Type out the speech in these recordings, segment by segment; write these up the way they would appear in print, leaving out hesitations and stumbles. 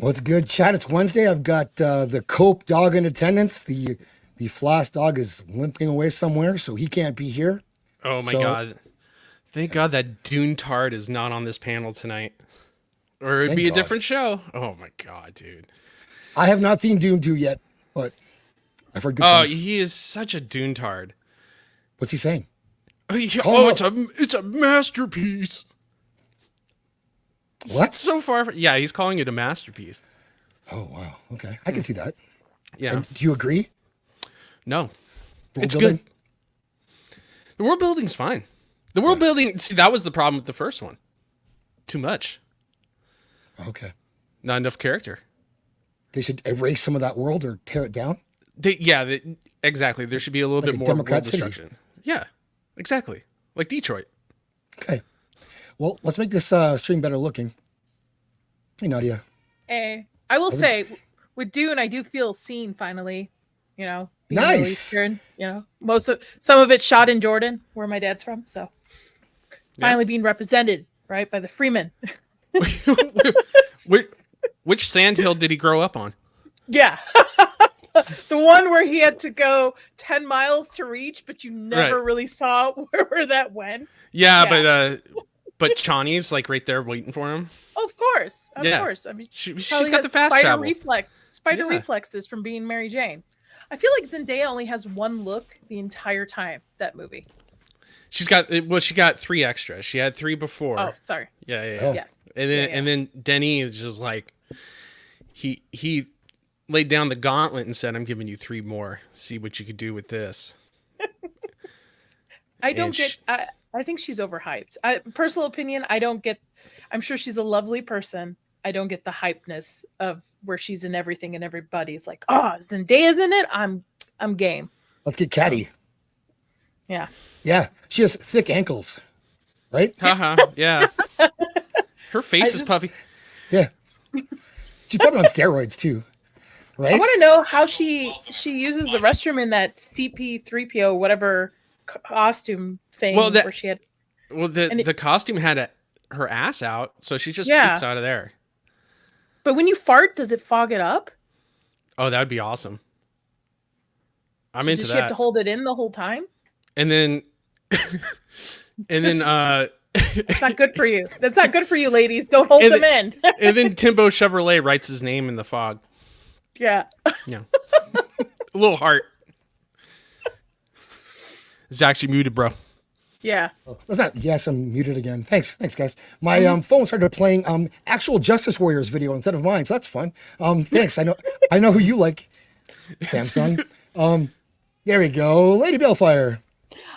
What's good, Chad? It's Wednesday. I've got the Cope dog in attendance. The Floss dog is limping away somewhere, so he can't be here. Oh my So god. Thank God that Dune Tard is not on this panel tonight. Or it'd thank be a God. different show. Oh my god, dude. I have not seen Dune 2 yet, but I've heard good Oh, things. he is such a Dune Tard. What's he saying? Oh, it's a masterpiece. What? So far, yeah, he's calling it a masterpiece. Oh wow. Okay, I can see that. Yeah. And do you agree? No. World It's building? good. The world building's fine. The world building, see, that was the problem with the first one. Too much. Okay. Not enough character. They should erase some of that world or tear it down. Exactly. There should be a little Like bit a more Democrat world city. destruction. Yeah, exactly. Like Detroit. Okay. Well, let's make this stream better looking. Hey, Nadia. Hey, I will say, with Dune, I do feel seen finally. You know, being Nice. Middle Eastern, you know, some of it shot in Jordan, where my dad's from. So finally being represented, right, by the Freeman. Which sandhill did he grow up on? Yeah. The one where he had to go 10 miles to reach, but you never really saw where that went. Yeah. But Chani's like right there waiting for him. Of course. Of course. I mean, she's probably got the has fast travel. Spider reflexes from being Mary Jane. I feel like Zendaya only has one look the entire time, that movie. She got 3 extras. She had 3 before. Oh, sorry. Yeah. Oh. Yes. And then Denny is just like he laid down the gauntlet and said, "I'm giving you 3 more. See what you could do with this." I think she's overhyped. Personal opinion, I don't get. I'm sure she's a lovely person. I don't get the hypeness of where she's in everything and everybody's like, "Oh, Zendaya's in it. I'm game." Let's get catty. Yeah. Yeah, she has thick ankles, right? Haha. Yeah. Her face is puffy. Yeah. She's probably on steroids too, right? I want to know how she uses the restroom in that CP3PO whatever costume thing where she had. Well, the costume had her ass out, so she just peeks out of there. But when you fart, does it fog it up? Oh, that would be awesome. I'm into that. Does she have to hold it in the whole time? And then, It's not good for you. That's not good for you, ladies. Don't hold them in. And then Timbo Chevrolet writes his name in the fog. Yeah. Yeah. A little heart. It's actually muted, bro. Yeah. Let's not. Yes, I'm muted again. Thanks, guys. My phone started playing actual Justice Warriors video instead of mine, so that's fun. Thanks. I know who you like, Samsung. There we go, Lady Bellfire.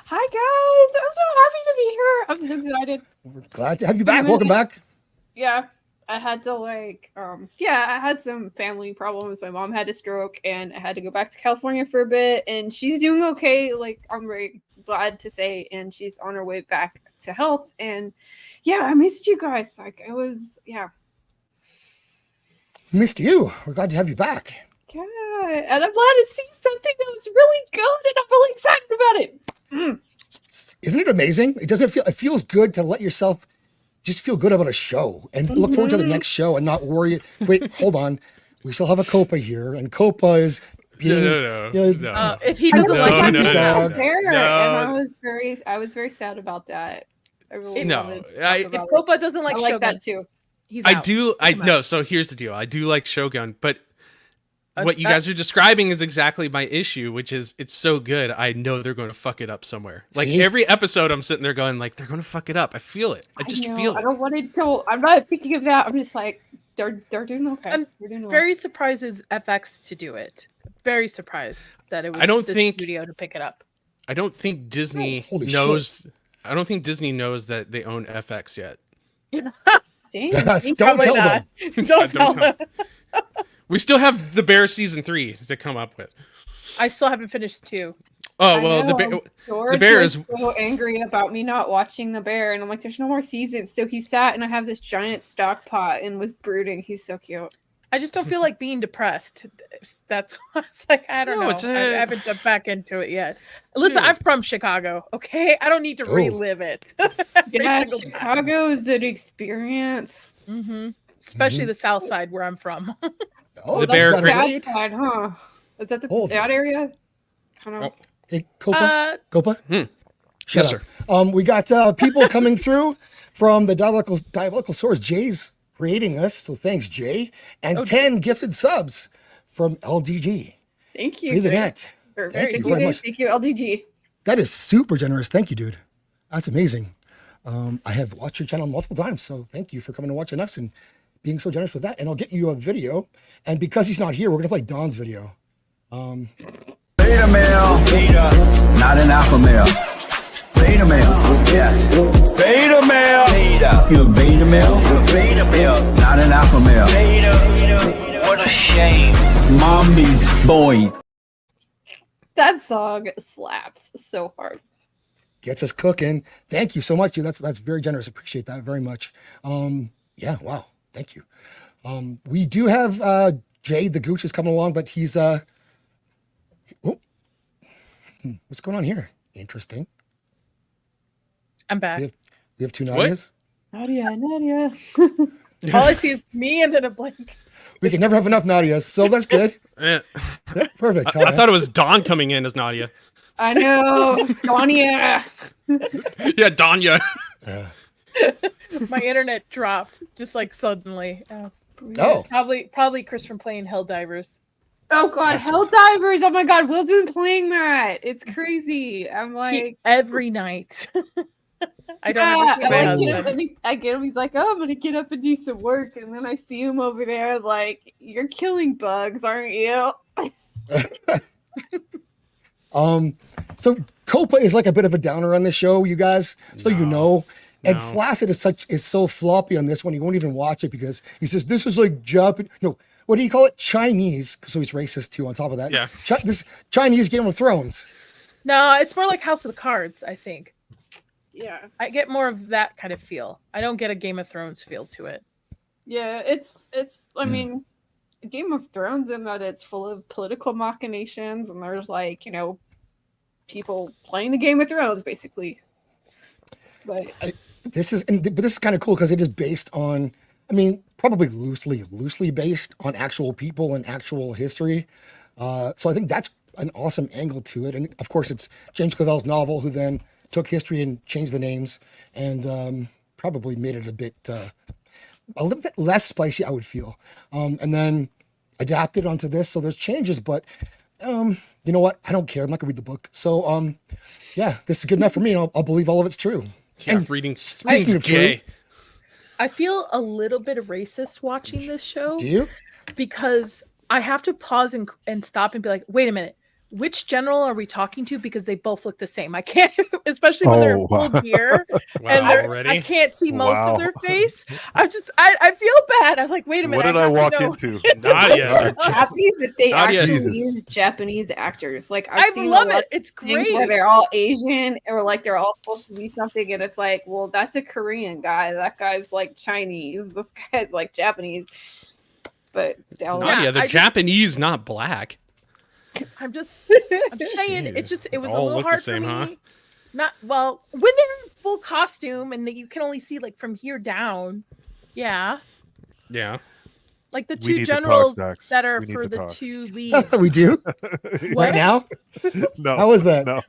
Hi guys, I'm so happy to be here. I'm so excited. We're glad to have you back. Welcome back. Yeah, I had to I had some family problems. My mom had a stroke, and I had to go back to California for a bit. And she's doing okay. Like, I'm very glad to say, and she's on her way back to health. And yeah, I missed you guys. Like, Missed you. We're glad to have you back. Yeah, and I'm glad to see something that was really good, and I'm really excited about it. Isn't it amazing? It feels good to let yourself just feel good about a show and look forward to the next show and not worry. Wait, hold on. We still have a Copa here, and Copa is being. No. If he doesn't like I it, dog. And I was very sad about that. I really wanted to talk about if Copa doesn't like I like Shogun, that too. he's out. So here's the deal. I do like Shogun, but what you guys are describing is exactly my issue, which is it's so good. I know they're going to fuck it up somewhere. Like every episode, I'm sitting there going, like, they're going to fuck it up. I feel it. I just feel it. I don't want it to. I'm not thinking of that. I'm just like, they're doing okay. I'm very surprised it was FX to do it. Very surprised that it was studio to pick it up. I don't think Disney knows. I don't think Disney knows that they own FX yet. Dang. Don't tell them. Don't tell them. We still have The Bear season 3 to come up with. I still haven't finished 2. Oh well, the bear is so angry about me not watching The Bear, and I'm like, there's no more seasons. So he sat, and I have this giant stock pot and was brooding. He's so cute. I just don't feel like being depressed. That's why it's like, I don't know. I haven't jumped back into it yet. Listen, I'm from Chicago. Okay, I don't need to relive it. Yeah, Chicago is an experience. Mm-hmm. especially the south side where I'm from. Oh, The that's Bear got a Creek. raid. Bad side, huh? Is that Hold that area? Kind of. Hey, Copa. Copa. Shut Yes, up. sir. We got people coming through from the diabolical source. Jay's creating us, so thanks, Jay. And 10 gifted subs from LDG. Thank you. Free the Jay. net. Or Thank you thank very much. Thank you, LDG. That is super generous. Thank you, dude. That's amazing. I have watched your channel multiple times, so thank you for coming and watching us and being so generous with that. And I'll get you a video. And because he's not here, we're gonna play Don's video. Beta male, not an alpha male. Beta male, yes. Beta male, you're a beta male. Not an alpha male. What a shame. Mommy's boy. That song slaps so hard. Gets us cooking. Thank you so much, dude. That's very generous. Appreciate that very much. Yeah, wow. Thank you. We do have Jade the Gooch is coming along, but he's what's going on here? Interesting. I'm back. We have two What? Nadias. Nadia. All I see is me and then a blank. We can never have enough Nadias, so that's good. Eh. Yeah, perfect. I thought it was Dawn coming in as Nadia. I know. Donia. Yeah, Danya. My internet dropped just like suddenly. Oh, Probably Chris from playing Helldivers. Oh god, Helldivers. Oh my god, Will's been playing that. It's crazy. I'm like Every night. I don't yeah, ever see my I get husband. him, and I get him. He's like, "Oh, I'm gonna get up and do some work," and then I see him over there, like, "You're killing bugs, aren't you?" So Copa is like a bit of a downer on the show, you guys. So you know. And No. Flaccid is so floppy on this one, he won't even watch it because he says this is like Japan. No, what do you call it? Chinese. So he's racist too. On top of that, Yeah. This Chinese Game of Thrones. No, it's more like House of the Cards, I think. Yeah, I get more of that kind of feel. I don't get a Game of Thrones feel to it. yeah. It's. I mean, Game of Thrones in that it's full of political machinations, and there's like people playing the Game of Thrones basically. But But this is kind of cool because it is based on, I mean, probably loosely based on actual people and actual history. So I think that's an awesome angle to it. And of course, it's James Clavell's novel, who then took history and changed the names and probably made it a little bit less spicy, I would feel. And then adapted onto this. So there's changes, but you know what? I don't care. I'm not gonna read the book. So yeah, this is good enough for me. And I'll believe all of it's true. Yeah, And reading speaking of gay. I feel a little bit racist watching this show Do you? because I have to pause and stop and be like, wait a minute, which general are we talking to? Because they both look the same. I can't, especially when they're in full gear Wow, and already? I can't see most Wow. of their face. I feel bad. I was like, wait a minute. What did I have to walk know. into? Nadia. happy that they Nadia. actually Jesus. use Japanese actors. Like I seen love a lot it. It's of things great. where they're all Asian or like they're all supposed to be something, and it's like, well, that's a Korean guy. That guy's like Chinese. This guy's like Japanese. But Nadia, they're I just- Japanese, not black. I'm just saying it was a All little look the hard same, for me. huh? Not well when they're in full costume and you can only see like from here down. Yeah. Yeah. Like the We two need to talk, generals Dax. that are We need for to the talk. two leads. We do What? right now. No. How was that? No.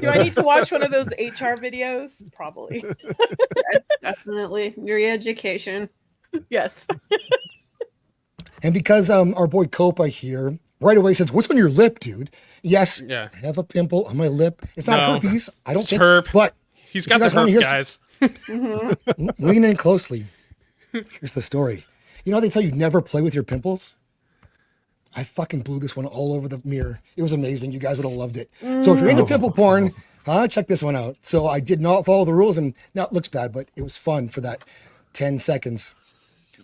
Do I need to watch one of those HR videos? Probably. that's definitely your education. Yes. And because our boy Copa here right away says, "What's on your lip, dude?" Yes, Yeah. I have a pimple on my lip. It's not No, herpes. I don't it's think. herp. But He's If got you the guys wanna herp, hear guys. lean in closely. Here's the story. You know how they tell you never play with your pimples? I fucking blew this one all over the mirror. It was amazing. You guys would have loved it. So if you're into pimple porn, check this one out. So I did not follow the rules, and now it looks bad, but it was fun for that 10 seconds,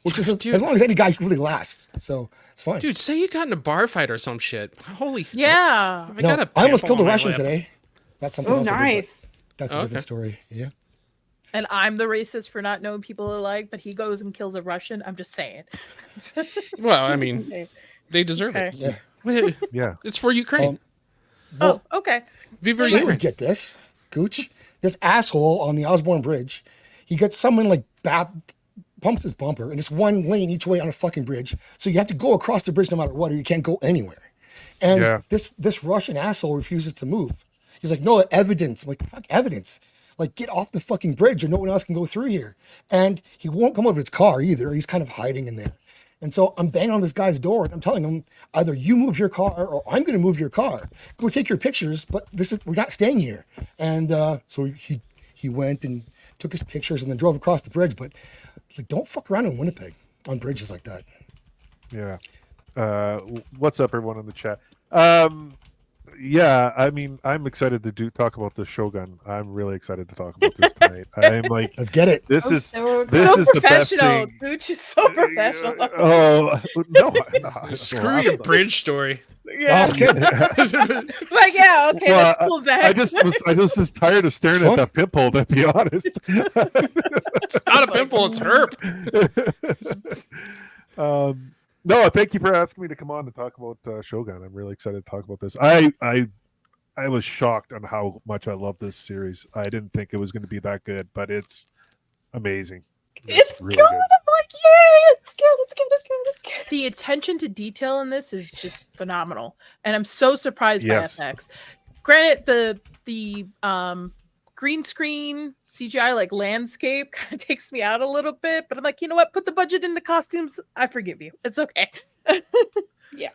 which is Dude. as long as any guy really lasts. So it's fine. Dude, say you got in a bar fight or some shit. Holy. Yeah. I No, got a I almost pimple killed a on my Russian lip. today. That's something Oh, else. I did, but nice. that's a Okay. different story. Yeah. And I'm the racist for not knowing people alike, but he goes and kills a Russian. I'm just saying. Well, I mean, Okay. they deserve Okay. it. Yeah. Wait, Yeah. it's for Ukraine. Well, Oh, okay. Viva Jay Ukraine. would get this. Gooch, this asshole on the Osborne Bridge, he gets someone like pumps his bumper, and it's one lane each way on a fucking bridge. So you have to go across the bridge no matter what, or you can't go anywhere. And this Russian asshole refuses to move. He's like, no evidence. I'm like, fuck evidence. Like, get off the fucking bridge or no one else can go through here. And he won't come out of his car either. He's kind of hiding in there. And so I'm banging on this guy's door and I'm telling him, either you move your car or I'm going to move your car. Go take your pictures, but we're not staying here. And so he went and took his pictures and then drove across the bridge. But it's like, don't fuck around in Winnipeg on bridges like that. Yeah. What's up, everyone in the chat? Yeah, I mean, I'm excited to talk about the Shogun. I'm really excited to talk about this tonight. I'm like, let's get it. This is so the best professional. thing. Gooch is so professional. Oh no! Screw your bridge story. Yeah. Oh, good. Like, yeah, okay, Well, let's pull that. I just was tired of staring at that pimple. To be honest, It's not a pimple; it's herp. No, thank you for asking me to come on to talk about Shogun. I'm really excited to talk about this. I was shocked on how much I love this series. I didn't think it was going to be that good, but it's amazing. It's really good. I'm like, yeah, it's good. The attention to detail in this is just phenomenal, and I'm so surprised by FX. Granted, the green screen CGI like landscape kind of takes me out a little bit, but I'm like, you know what? Put the budget in the costumes. I forgive you. It's okay. Yeah,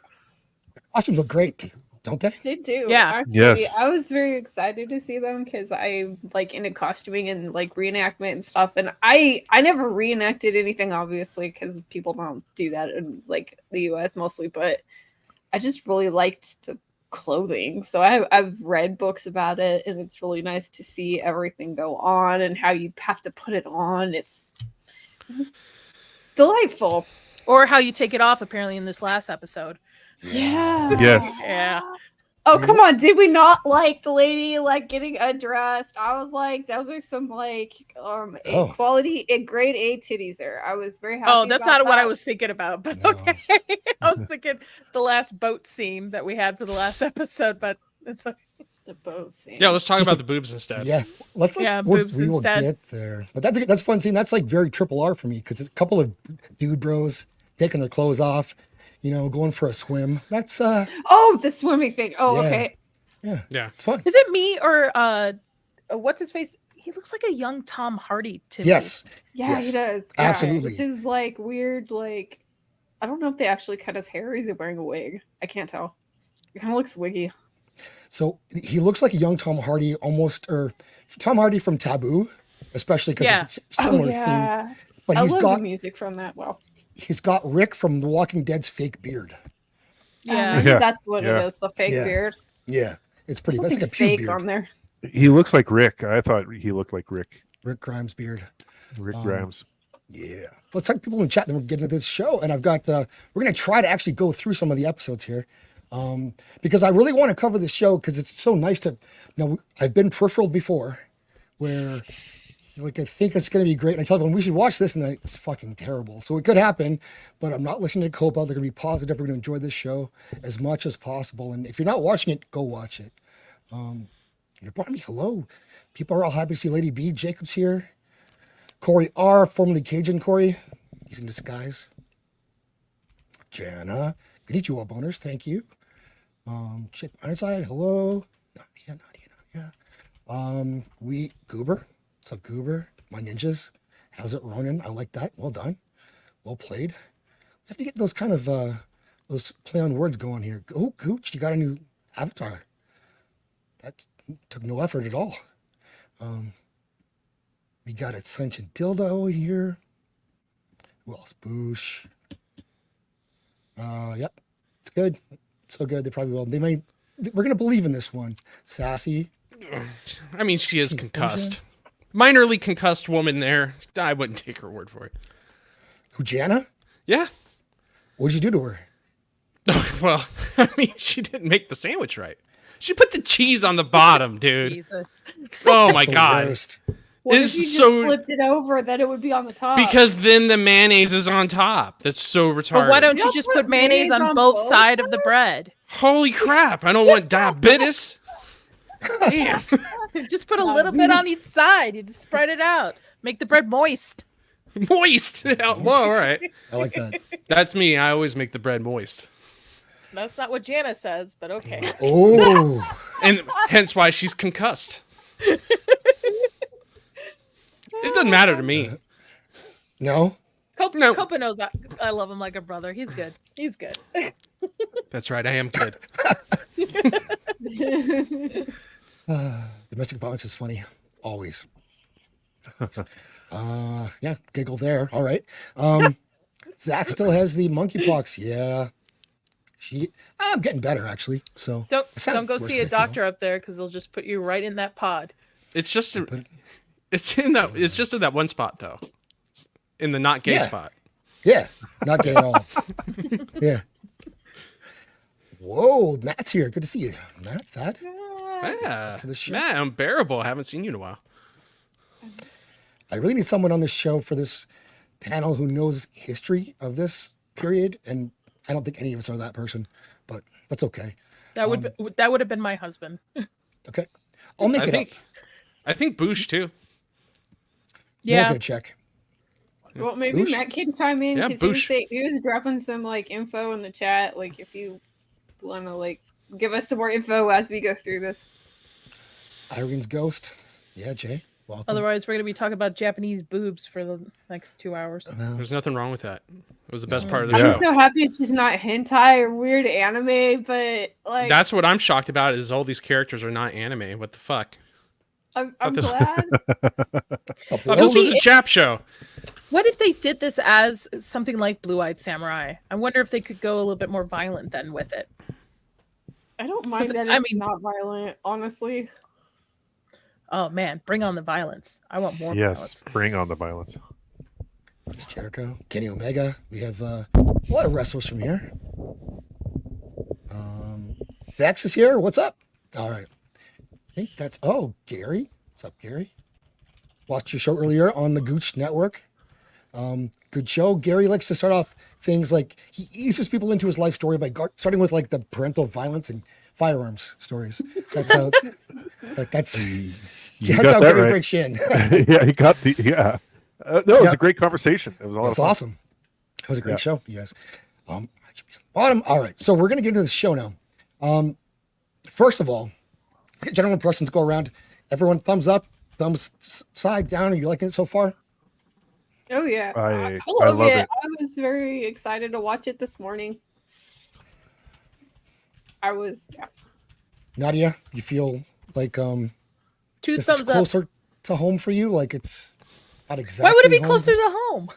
Costumes look great, don't they? they do. Yeah. Actually, Yes. I was very excited to see them because I like into costuming and like reenactment and stuff. And I never reenacted anything, obviously, because people don't do that in like the US mostly. But I just really liked the clothing, so I've read books about it, and it's really nice to see everything go on and how you have to put it on. It's delightful. Or how you take it off, apparently, in this last episode. Yeah. Yes. Yeah. Oh, come on. Did we not like the lady like getting undressed? I was like, those are some like quality grade A titties there. I was very happy. Oh, that's about not what I that. was thinking about, but No. okay. I was thinking the last boat scene that we had for the last episode, but it's okay. The boat scene. Yeah, let's talk Just about the boobs instead. Yeah, let's Yeah, we boobs will instead. get there. But that's a fun scene. That's like very triple R for me because a couple of dude bros taking their clothes off, going for a swim. That's Oh, the swimming thing. Oh, Yeah. okay. Yeah. it's fun. Is it me or what's his face? He looks like a young Tom Hardy to me. Yes, Yeah, Yes, he does. absolutely. Which is like weird, like I don't know if they actually cut his hair or is he wearing a wig? I can't tell. It kind of looks wiggy. So he looks like a young Tom Hardy, almost, or Tom Hardy from Taboo, especially because Yeah. it's a similar theme. But I he's love got the music from that. Well, he's got Rick from The Walking Dead's fake beard. Yeah. Yeah. that's what Yeah. it is. The fake Yeah. beard. Yeah, it's pretty. There's That's like a something pube fake on beard. there. He looks like Rick. I thought he looked like Rick. Rick Grimes beard. Rick Grimes. Yeah. Let's talk to people in the chat, then we'll get into this show. And I've got, we're going to try to actually go through some of the episodes here because I really want to cover this show because it's so nice to, I've been peripheral before where I think it's going to be great. And I tell everyone we should watch this and then it's fucking terrible. So it could happen, but I'm not listening to Cobalt. They're going to be positive. We're going to enjoy this show as much as possible. And if you're not watching it, go watch it. You're me hello. People are all happy to see Lady B. Jacobs here. Corey R., formerly Cajun Corey. He's in disguise. Jana. Good to meet you all, boners. Thank you. Chip Ironside. Hello. Nadia. We Goober. What's up, Goober? My ninjas. How's it, Ronin? I like that. Well done. Well played. We have to get those kind of those play on words going here. Oh, Gooch, you got a new avatar. That took no effort at all. We got a Sunshine Dildo here. Who else? Boosh. Yep. It's good. It's so good. They probably will. We're gonna believe in this one. Sassy. I mean, she is concussed. Minorly concussed woman there. I wouldn't take her word for it. Who, Jana? Yeah. What'd you do to her? Well, I mean, she didn't make the sandwich right. She put the cheese on the bottom, dude. Jesus. Oh my It's the god. worst. What if It's you just so- flipped it over? Then it would be on the top. Because then the mayonnaise is on top. That's so retarded. But why don't you don't just put put mayonnaise mayonnaise on on both both sides of the bread? Holy crap! I don't want diabetes. Damn. Just put a little bit on each side. You just spread it out. Make the bread moist. Moist. Well, all right. I like that. That's me. I always make the bread moist. That's not what Jana says, but okay. Oh, And hence why she's concussed. It doesn't matter to me. no. No. Copa knows I love him like a brother. He's good. He's good. That's right. I am good. Domestic violence is funny. Always. Yeah, giggle there. All right. Zach still has the monkeypox. Yeah. I'm getting better actually. So Don't go worse see than a I feel. doctor up there because they'll just put you right in that pod. It's just it's in that one spot though. In the not gay Yeah. spot. Yeah, not gay at all. Yeah. Whoa, Matt's here. Good to see you, Matt. Thad. Yeah. For the show. Matt, unbearable. I haven't seen you in a while. I really need someone on this show for this panel who knows history of this period, and I don't think any of us are that person, but that's okay. That would have been my husband. Okay, I'll make it up. I think Boosh too. No one's Yeah. gonna check. Well, maybe Boosh? Matt can chime in Yeah, because Boosh. he was dropping some like info in the chat. Like, if you want to like give us some more info as we go through this. Irene's ghost. Yeah, Jay. Welcome. Otherwise, we're gonna be talking about Japanese boobs for the next 2 hours. There's nothing wrong with that. It was the best part of the Yeah. show. I'm so happy it's just not hentai or weird anime, but like That's what I'm shocked about is all these characters are not anime. What the fuck? I'm thought this- glad. I thought this was a Jap show. What if they did this as something like Blue Eyed Samurai? I wonder if they could go a little bit more violent then with it. I don't mind that I it's mean- not violent, honestly. Oh man, bring on the violence! I want more Yes, violence. bring on the violence. Chris Jericho, Kenny Omega. We have a lot of wrestlers from here. Vex is here. What's up? All right. I think that's Gary. What's up, Gary? Watched your show earlier on the Gooch Network. Good show. Gary likes to start off things like he eases people into his life story by starting with like the parental violence and firearms stories. That's how. That's You that's got how that Gary right. breaks you in. Yeah, he got the no, it was Yeah. a great conversation. It was a lot That's of fun. awesome. It was a great Yeah. show, you guys. I should be bottom. All right, so we're gonna get into the show now. First of all, let's get general impressions. Go around. Everyone, thumbs up, thumbs side down. Are you liking it so far? Oh yeah, I love love it. it. I was very excited to watch it this morning. I was. Yeah. Nadia, you feel like 2 this is thumbs up. closer to home for you? Like it's not exactly. Why would it be home? closer to home?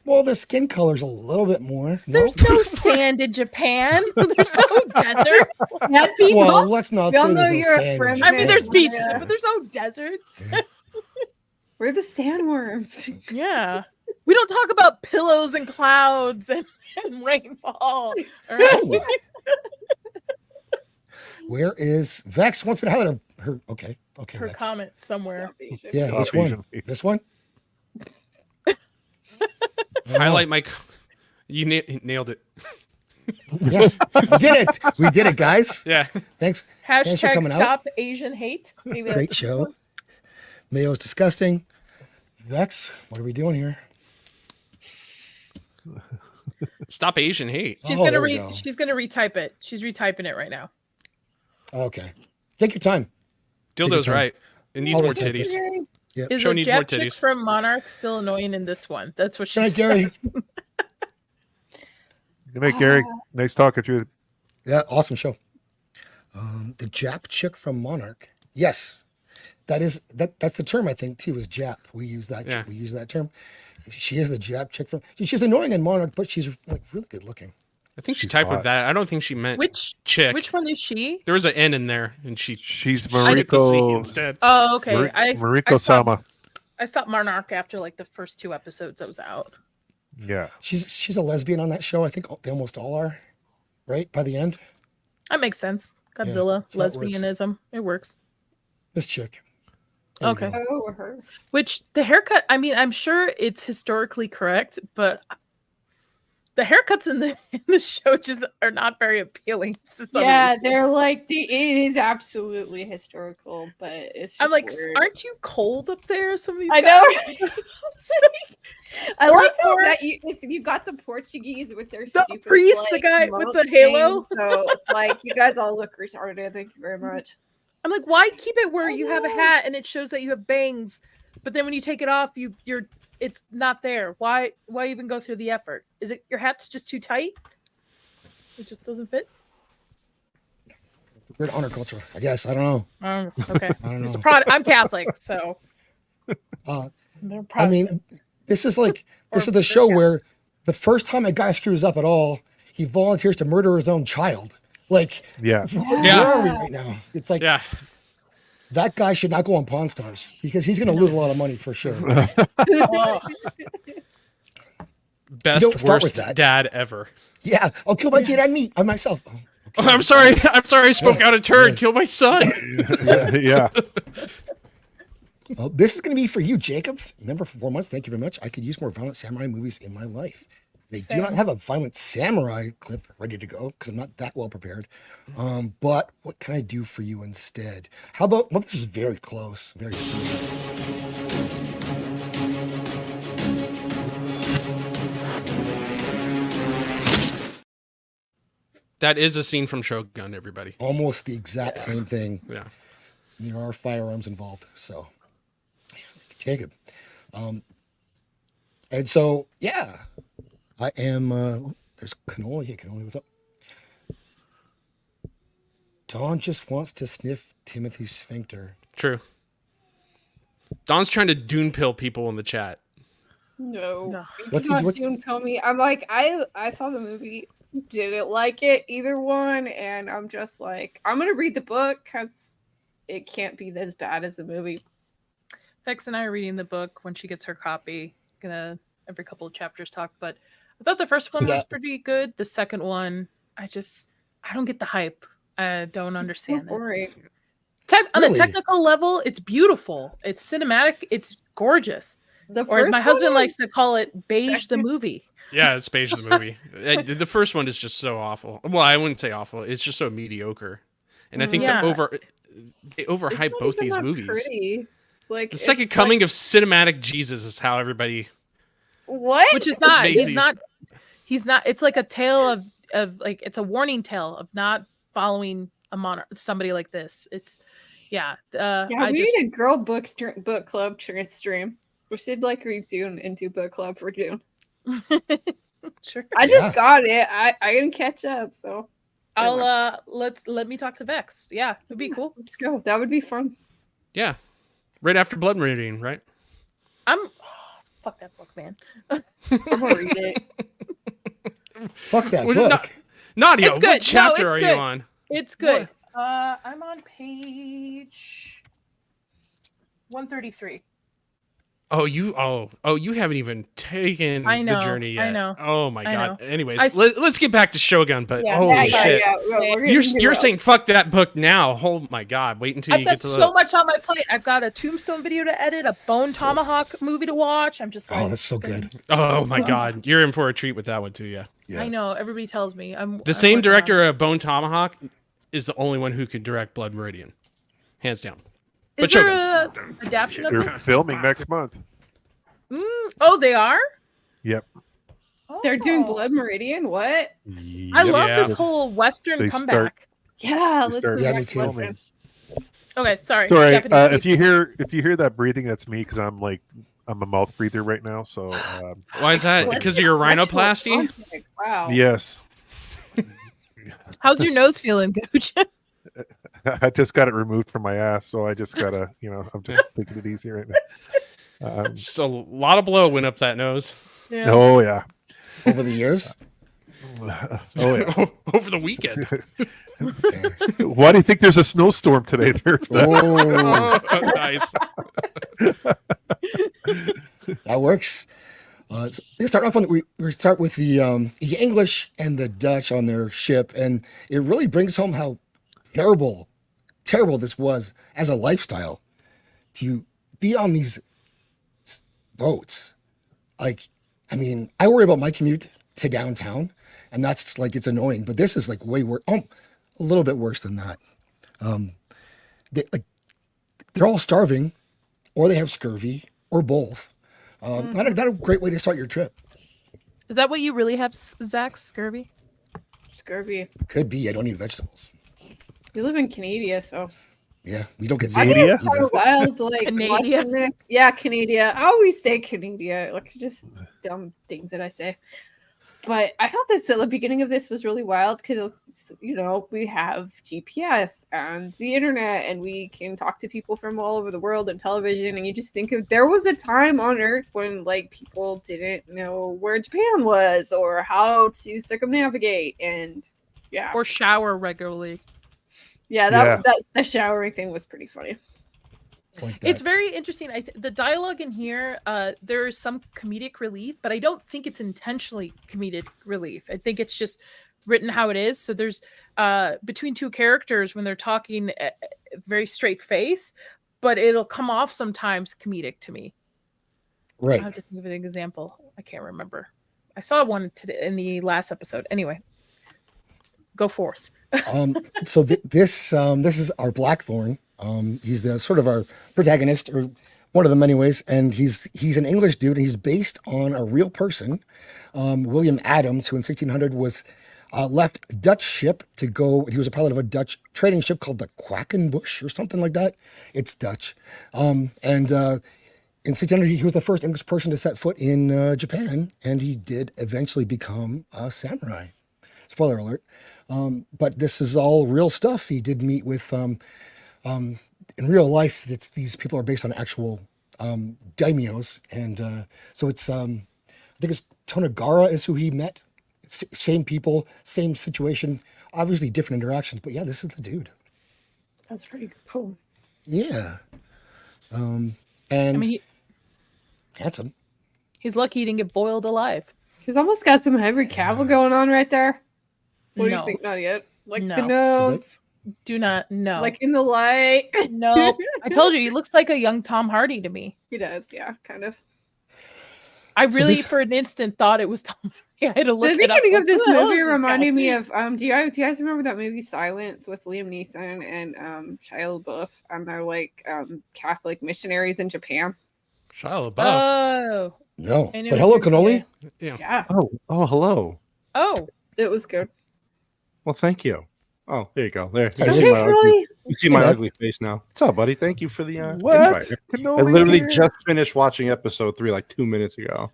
Well, the skin color's a little bit more. No. There's no sand in Japan. There's no desert. Yeah, people. Well, let's not We all say know there's no you're a sand. in primitive. I mean, there's Japan. beaches, Yeah. but there's no deserts. We're the sandworms. Yeah. We don't talk about pillows and clouds and rainfall. All right? Oh. Where is Vex? Wants me to highlight her. Okay, Her Vex. comment somewhere. Yeah, Stop which one? Asian. This one? Highlight my. You nailed it. Yeah, we did it. We did it, guys. Yeah. Thanks. Thanks for Hashtag coming out. stop Asian hate. Maybe Great that's- show. Mayo's disgusting. Vex, what are we doing here? Stop Asian hate. She's Oh, gonna there we go. she's gonna retype it. She's retyping it right now. Okay. Take your time. Dildo's time. right. It needs I'll more retake titties. it. Is Show the needs more Jap chick titties. from Monarch still annoying in this one? That's what she Good night, said. Gary. Good night, Gary. Nice talking to you. Yeah, awesome show. The Jap chick from Monarch. Yes. That's the term I think too, is Jap. We use that Yeah. we use that term. She is the Jap chick from she's annoying in Monarch, but she's like really good looking. I think she She's typed hot. with that. I don't think she meant Which chick. which one is she? There was an N in there, and she She's hit the C Mariko instead. Oh, okay. Mariko Sama. I stopped Monarch after like the first 2 episodes that was out. Yeah. She's a lesbian on that show. I think they almost all are, right? By the end. That makes sense. Godzilla, that's how it works. lesbianism. It works. This chick. There you Okay. go. Oh, her. Which the haircut, I mean, I'm sure it's historically correct, but the haircuts in the show just are not very appealing. To some of Yeah, these they're like it is absolutely historical, but it's just I'm like, weird. aren't you cold up there? Some of these I guys? know. I like Or- that you got the Portuguese with their The stupid priest, the like, guy with monk the halo. thing, so it's like you guys all look retarded. Thank you very much. I'm like, why keep it where I you have a know. hat and it shows that you have bangs, but then when you take it off, you're it's not there. Why even go through the effort? Is it your hat's just too tight? It just doesn't fit. Weird honor culture, I guess. I don't know. Okay. I don't know. I'm Catholic, so Uh, they're I Protestant. mean, this is the they're show Catholic. where the first time a guy screws up at all, he volunteers to murder his own child. Like, Yeah. where are we right now? It's like Yeah. that guy should not go on Pawn Stars because he's going to lose a lot of money for sure. Oh, Best don't start with worst that. dad ever. Yeah, I'll kill my kid and me, and myself. Oh, Oh, I'm sorry. I'm sorry. I spoke out of turn. Kill my son. Yeah. Well, this is going to be for you, Jacob. Member for 4 months. Thank you very much. I could use more violent samurai movies in my life. They do not have a violent samurai clip ready to go because I'm not that well prepared. But what can I do for you instead? How about, well, this is very close, very soon. That is a scene from Shogun, everybody. Almost the exact same thing. Yeah. There are firearms involved. So, Jacob. And so, yeah, I am, there's Cannoli. Hey, Cannoli, what's up? Dawn just wants to sniff Timothy's sphincter. True. Don's trying to Dune pill people in the chat. No. No. What's he Not do? Dune Pill me. I'm like, I saw the movie, didn't like it, either one, and I'm just like, I'm gonna read the book because it can't be as bad as the movie. Vex and I are reading the book when she gets her copy. Gonna every couple of chapters talk, but I thought the first one was Yeah. pretty good. The second one, I don't get the hype. I don't understand it. Boring. On a Really? technical level, it's beautiful. It's cinematic. It's gorgeous. The Or as first my husband one likes to call it, beige the movie. Yeah, it's Beige the movie. The first one is just so awful. Well, I wouldn't say awful. It's just so mediocre. And I think Yeah. they overhype not both even these that movies. Pretty. Like The second it's coming like, of cinematic Jesus is how everybody. what? Which is not. Macy's. He's not. It's like a tale of like it's a warning tale of not following a monarch, somebody like this. It's yeah. Yeah, I we just need a girl book club stream. We should like read June and do book club for June. sure. I just Yeah. got it. I can catch up. So I'll let me talk to Vex. Yeah, it'd be cool. let's go. That would be fun. Yeah. Right after Blood Meridian, right? Fuck that book, man. I'm gonna read it. Fuck that Well, book. Nadia, It's good. what chapter No, it's are good. you on? It's good. I'm on page 133. You haven't even taken I know, the journey yet. I know, Oh my I god. know. Anyways, I- let's get back to Shogun, but Yeah, holy yeah, shit. We're getting You're to that. saying fuck that book now. Oh my god. Wait until I've you got get to so much on my plate. I've got a Tombstone video to edit, a Bone Tomahawk movie to watch. I'm just like, Oh, that's so good. Oh my god. You're in for a treat with that one too, yeah. Yeah. I know everybody tells me. The same director of Bone Tomahawk is the only one who could direct Blood Meridian. Hands down. Is but there Shogun. a adaptation of They're this? filming next month. Oh, they are. Yep. They're doing Oh. Blood Meridian. What? I love Yeah. this whole Western They comeback. Yeah, They let's start go Yeah, back me to too. Western. Okay, sorry. Sorry, Japanese if food. you hear that breathing, that's me because I'm a mouth breather right now. So Why is that? Let's Because of get your actual rhinoplasty? content. Wow. yes, How's your nose feeling, Gooch? I just got it removed from my ass, so I just gotta, I'm just taking it easy right now. Just a lot of blow went up that nose. Yeah. Oh yeah, Over the years. oh yeah. Over the weekend. Why do you think there's a snowstorm today? Oh, Nice. that works. So they start off we start with the English and the Dutch on their ship, and it really brings home how terrible this was as a lifestyle to be on these boats. Like, I mean, I worry about my commute to downtown, and that's like it's annoying. But this is like way worse. A little bit worse than that. They're all starving, or they have scurvy, or both. Not a great way to start your trip. Is that what you really have, Zach? Scurvy? Scurvy. Could be. I don't eat vegetables. You live in Canada, so. Yeah, we don't get I sick think it's either. kind of wild, like Canada. watching this. Yeah, Canada. I always say Canada, like just dumb things that I say. But I thought this at the beginning of this was really wild because we have GPS and the internet, and we can talk to people from all over the world and television. And you just think of there was a time on Earth when like people didn't know where Japan was or how to circumnavigate, and yeah, Or shower regularly. yeah, Yeah. that the showering thing was pretty funny. Like that. It's very interesting. The dialogue in here, there is some comedic relief, but I don't think it's intentionally comedic relief. I think it's just written how it is. So there's between two characters when they're talking, very straight face, but it'll come off sometimes comedic to me. I Right. have to think of an example. I can't remember. I saw one today in the last episode. Anyway, go forth. So this is our Blackthorn. He's the sort of our protagonist, or one of the many ways, and he's an English dude, and he's based on a real person, William Adams, who in 1600 was left a Dutch ship to go. He was a pilot of a Dutch trading ship called the Quackenbush or something like that. It's Dutch, and in 1600 he was the first English person to set foot in Japan, and he did eventually become a samurai. Spoiler alert. But this is all real stuff. He did meet with, in real life, these people are based on actual daimyos. And so it's, I think it's Tonagara is who he met. Same people, same situation, obviously different interactions. But yeah, this is the dude. That's pretty cool. Yeah. And I mean, handsome. he's lucky he didn't get boiled alive. He's almost got some Henry Cavill going on right there. What do you No. think? Not yet. Like No. the nose, Do not, no. like in the light. no. I told you, he looks like a young Tom Hardy to me. He does, yeah, kind of. I really, this- for an instant, thought it was Tom Hardy. I had to look The it up. beginning of What this the hell movie is this reminded guy? me of do you guys remember that movie Silence with Liam Neeson and Shia LaBeouf, and they're like Catholic missionaries in Japan? Shia LaBeouf. Oh. No. I knew But it hello, was- cannoli. yeah. Yeah, Oh, hello. Oh. it was good. Well, thank you. Oh, there you go. There. Hey, You hey, see my ugly- Really? you see my Hey, bud. ugly face now. What's up, buddy? Thank you for the What? invite. I Cannolis literally here. just finished watching episode 3 like 2 minutes ago.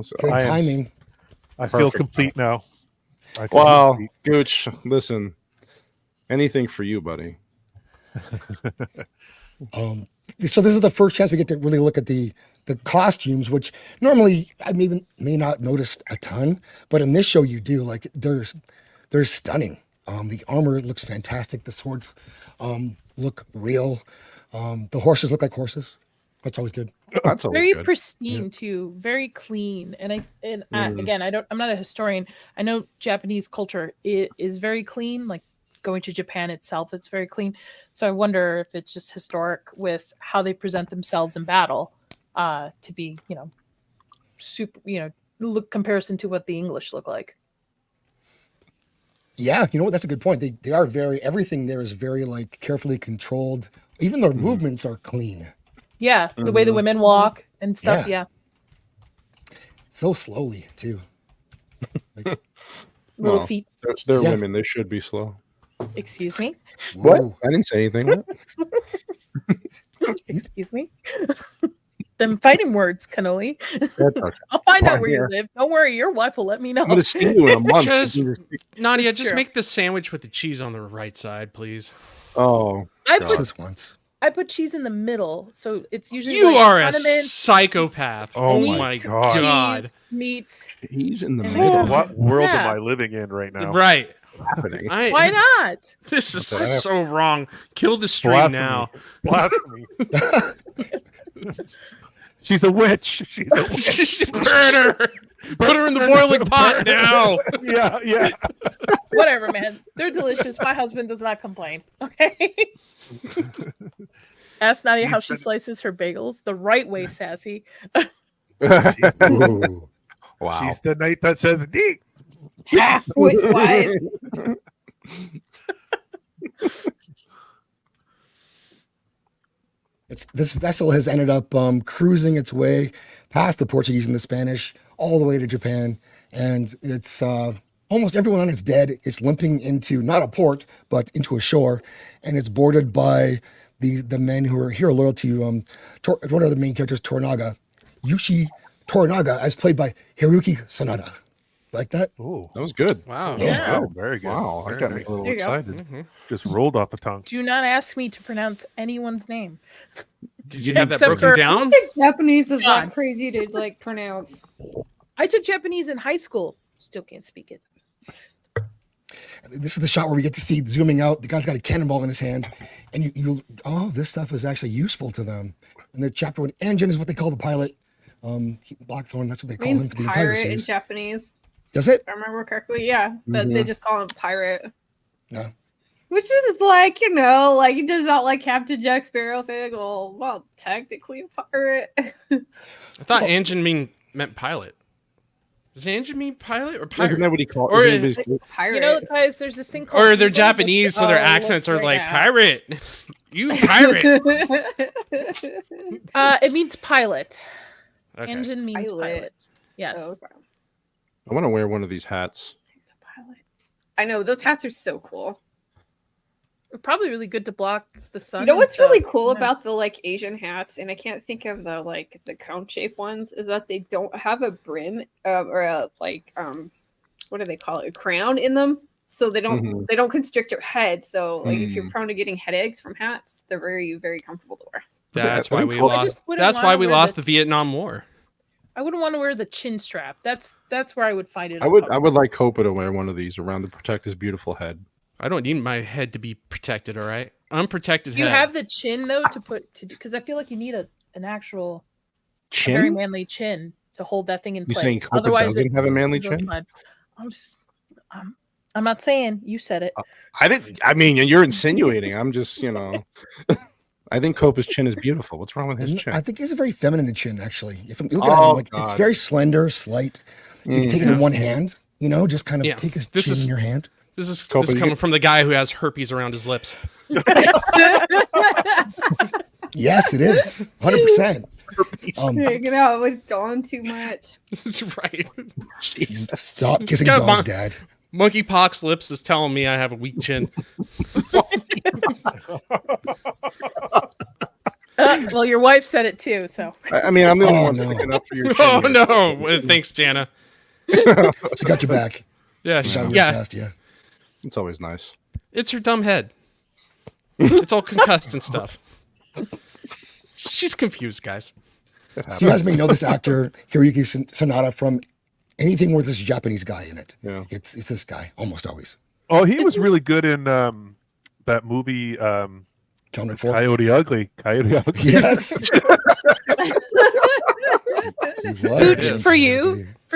So, Good I am- timing. I feel Perfect. complete now. I feel well, complete. Gooch, listen. Anything for you, buddy. So this is the first chance we get to really look at the costumes, which normally I may not notice a ton, but in this show you do. Like they're stunning. The armor looks fantastic. The swords look real. The horses look like horses. That's always good. That's always Very good. pristine too, very clean. And again, I'm not a historian. I know Japanese culture is very clean, like going to Japan itself, it's very clean. So I wonder if it's just historic with how they present themselves in battle, to be, super, look comparison to what the English look like. Yeah, you know what? That's a good point. They are everything there is very like carefully controlled. Even their movements are clean. Yeah, the way the women walk and stuff. Yeah, So slowly too. Like, little Well, feet. They're Yeah. women. They should be slow. Excuse me. whoa. I didn't say anything. What? Excuse me. Them fighting words, cannoli. That's okay. I'll find out Fine, where you here. live. Don't worry, your wife will let me know. I'm going to see you in a month. Just- Nadia, It's just true. make the sandwich with the cheese on the right side, please. Oh, I God. put This once. I put cheese in the middle, so it's usually You like are a condiments, psychopath. Oh meat, my God. God. cheese, meat. he's in the And middle. then- What world Yeah. am I living in right now? Right. Happening. Why not? This is Okay. so wrong. Kill the stream Blasphemy. now. Blasphemy. She's a witch. She's a witch. Burn her. Put her in the boiling pot now. Yeah, yeah. Whatever, man. They're delicious. My husband does not complain. Okay. Ask Nadia how He's she been- slices her bagels the right way, sassy. Ooh. Wow. She's the knight that says indeed. Half widthwise. This vessel has ended up cruising its way past the Portuguese and the Spanish, all the way to Japan, and it's almost everyone on it's dead. It's limping into not a port, but into a shore, and it's boarded by the men who are here loyal to one of the main characters, Toranaga, Yushi Toranaga, as played by Hiroyuki Sanada. Like that? Oh, That was good. Wow. Yeah. oh, very good. Wow, that Very got me nice. a little There you go. excited. Just rolled off the tongue. Do not ask me to pronounce anyone's name. Did you have that Except broken for- down? Japanese is God. not crazy to like pronounce. I took Japanese in high school. Still can't speak it. This is the shot where we get to see zooming out. The guy's got a cannonball in his hand, and this stuff is actually useful to them. And the chapter one engine is what they call the pilot. Blackthorn, that's what they call him Means for the entire pirate in series. Japanese. Does it? If I remember correctly, yeah. But they just call him pirate. No. Which is like, like he does that like Captain Jack Sparrow thing. Well, technically a pirate. I thought engine meant pilot. Does engine mean pilot or Isn't pirate? that what he called? Or Pirate. You know, guys, there's this thing called. Or they're Google. Japanese, so their Oh, accents are right like now. pirate. You pirate. It means pilot. Okay. Engine means Pilot. pilot. Yes. Oh, okay. I want to wear one of these hats. He's a pilot. I know those hats are so cool. Probably really good to block the sun. You know and what's stuff. really cool Yeah. about the like Asian hats, and I can't think of the cone shaped ones, is that they don't have a brim or a what do they call it, a crown in them, so they don't constrict your head. So like if you're prone to getting headaches from hats, they're very very comfortable to wear. That's why we cool. I lost. just wouldn't That's why wanna we wear lost the- the Vietnam War. I wouldn't want to wear the chin strap. That's where I would find it. I would like Copa to wear one of these around to protect his beautiful head. I don't need my head to be protected. All right, unprotected You head. have the chin though to put to because I feel like you need an actual a very Chin? manly chin to hold that thing in You place. saying Copa Otherwise, doesn't have a manly it goes chin? fine. I'm not saying you said it. I didn't. I mean, you're insinuating. I'm just, I think Copa's chin is beautiful. What's wrong with his chin? I think it's a very feminine chin, actually. If you look Oh, at him, it's God. very slender, slight. You can take it in one hand, just kind of Yeah. take his This chin is- in your hand. This is Copa, this is you- coming from the guy who has herpes around his lips. Yes, it is. 100%. Hanging out with Dawn too much. That's right. Jesus. Stop kissing Come dogs, on. Dad. Monkeypox lips is telling me I have a weak chin. Well, your wife said it too, so I mean, I'm the only Oh, one no. sticking up for your chin. Oh here. no! Well, thanks, Jana. She got your back. Yeah, She got real yeah. fast, yeah. It's always nice. It's her dumb head. It's all concussed and stuff. She's confused, guys. So you guys may know this actor, Hiroyuki Sanada, from anything with this Japanese guy in it. Yeah. It's this guy, almost always. Oh, he was really good in that movie Gentleman 4. Coyote Ugly. Coyote Ugly. Yes. Gooch, for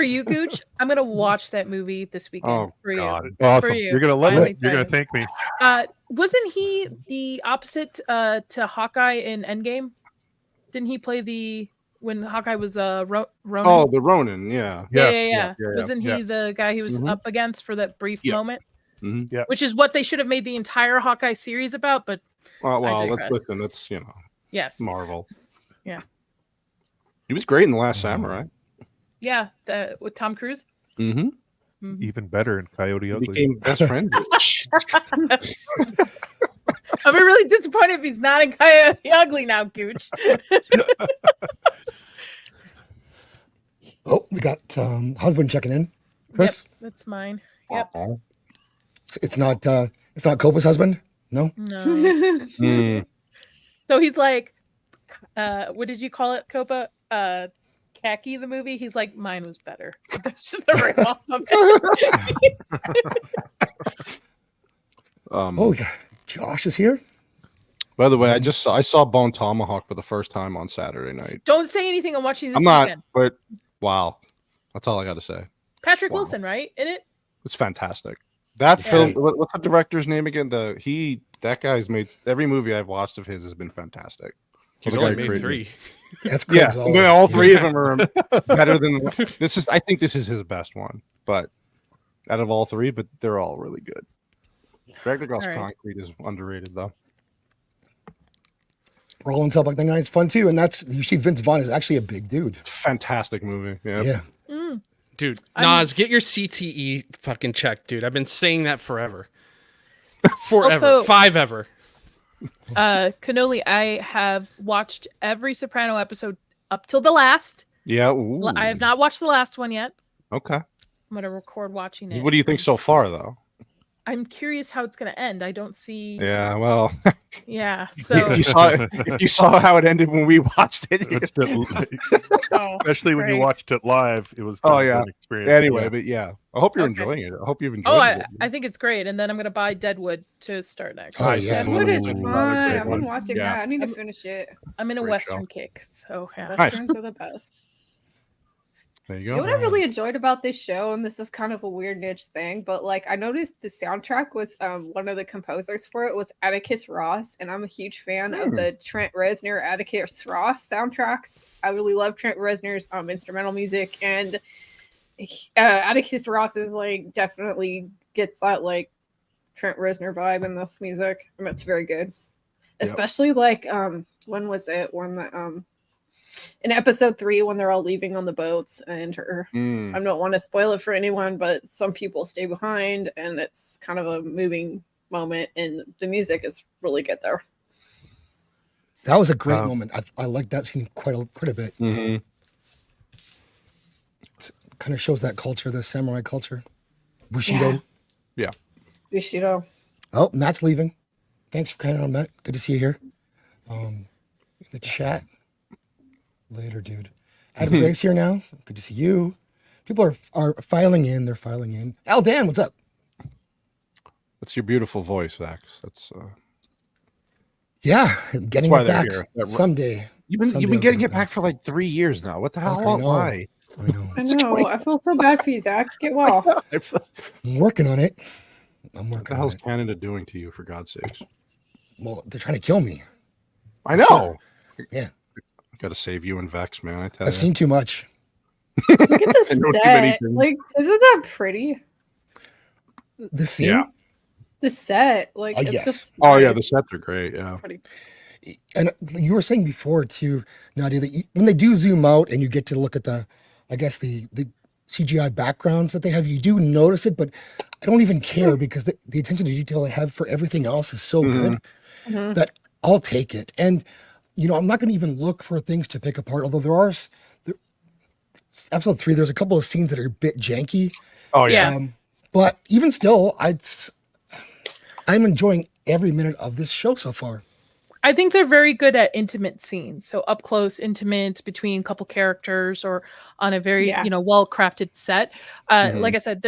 you, Gooch, I'm gonna watch that movie this weekend Oh, for you. God. Awesome. you. You're gonna love Finally it. You're gonna tried. thank me. Wasn't he the opposite to Hawkeye in Endgame? Didn't he play when Hawkeye was Ronin? Oh, the Ronin. Yeah. Yeah. yeah, Wasn't he yeah. the guy he was Mhm. up against for that brief Yeah. moment? Mhm. Yeah. Which is what they should have made the entire Hawkeye series about, but Well, digress. listen. That's yes. Marvel. Yeah. He was great in The Last Samurai. Yeah, with Tom Cruise. Mm-hmm. Mhm. Even better in Coyote Ugly. Became best friends. I'll be really disappointed if he's not in Coyote Ugly now, Gooch. Oh, we got husband checking in. Chris? Yep, that's mine. Yep. Aw. It's not Copa's husband? No? No. Mm. So he's like, what did you call it, Copa? Khaki, the movie? He's like, mine was better. That's just a rip off of it. Oh, we got Josh is here? By the way, I saw Bone Tomahawk for the first time on Saturday night. Don't say anything. I'm watching this I'm not, weekend. but wow, that's all I got to say. Patrick Wow. Wilson, right? In it? It's fantastic. That It's film. great. What's the director's name again? That guy's made every movie I've watched of his has been fantastic. He's Well, the only guy made created 3. That's Yeah, Craig's and then all 3 of them are better than this. I think this is his best one, but out of all 3, but they're all really good. Greg Nichol's All right. Concrete is underrated though. Rollins Up Like 99 is fun too, and that's you see Vince Vaughn is actually a big dude. Fantastic movie. Yeah. Yeah. Mm. Dude, I'm- Nas, get your CTE fucking checked, dude. I've been saying that forever. Forever. Also- 5 ever. Cannoli, I have watched every Soprano episode up till the last. Yeah. Ooh. I have not watched the last one yet. Okay. I'm gonna record watching it. What do you think so far, though? I'm curious how it's gonna end. I don't see. Yeah. Well, Yeah. if So. you saw how it ended when we watched it. Oh, Especially when you great. watched it live, it was Oh, kind of yeah. an experience. Anyway, Yeah. but yeah, I hope you're Okay. enjoying it. I hope you've enjoyed Oh, it. I think it's great, and then I'm gonna buy Deadwood to start next. Oh, yeah. Deadwood is Ooh, fun. another great I've one. been watching Yeah. that. I need to I'm- finish it. I'm in a Great Western show. kick, so yeah. Nice. Westerns are the best. There you You know go. what I really enjoyed about this show, and this is kind of a weird niche thing, but like I noticed the soundtrack was one of the composers for it was Atticus Ross, and I'm a huge fan of the Trent Reznor Atticus Ross soundtracks. I really love Trent Reznor's instrumental music, and Atticus Ross is like definitely gets that like Trent Reznor vibe in this music, and it's very good. Yep. Especially like when was it when the in episode 3 when they're all leaving on the boats and her Mm. I don't want to spoil it for anyone, but some people stay behind and it's kind of a moving moment and the music is really good there. That was a great moment. I like that scene quite a bit. hmm Kind of shows that culture, the samurai culture. Bushido. Bushido. Oh, Matt's leaving. Thanks for coming on, Matt. Good to see you here. In the chat. Later, dude. Adam Gray's here now. Good to see you. People are filing in. They're filing in. Al Dan, what's up? That's your beautiful voice, Vax. That's Yeah, I'm getting why it they're back here. That- someday. you've Someday been I'll getting get it back for like 3 years now. What the hell? Fuck, I know. Why? I know. I know. I feel so bad for you, Zach. Get well. What I'm working on it. I'm the working on hell's it. Canada doing to you, for God's sakes? Well, they're trying to kill me. I know. Sure. Yeah. Got to save you and Vex, man. I tell I've you. seen too much. Look at I the don't do set. anything. Like, isn't that pretty? The scene. Yeah. The set. Like, Oh, it's yes. just Oh yeah, the nice. sets are great. Yeah. Pretty. And you were saying before too, Nadia, that when they do zoom out and you get to look at the CGI backgrounds that they have, you do notice it, but I don't even care because the attention to detail they have for everything else is so good Mhm. that I'll take it. And I'm not going to even look for things to pick apart. Although episode 3, there's a couple of scenes that are a bit janky. Oh yeah. Yeah. But even still, I'm enjoying every minute of this show so far. I think they're very good at intimate scenes. So up close, intimate between a couple characters or on a very, Yeah. well crafted set. Mhm. Like I said,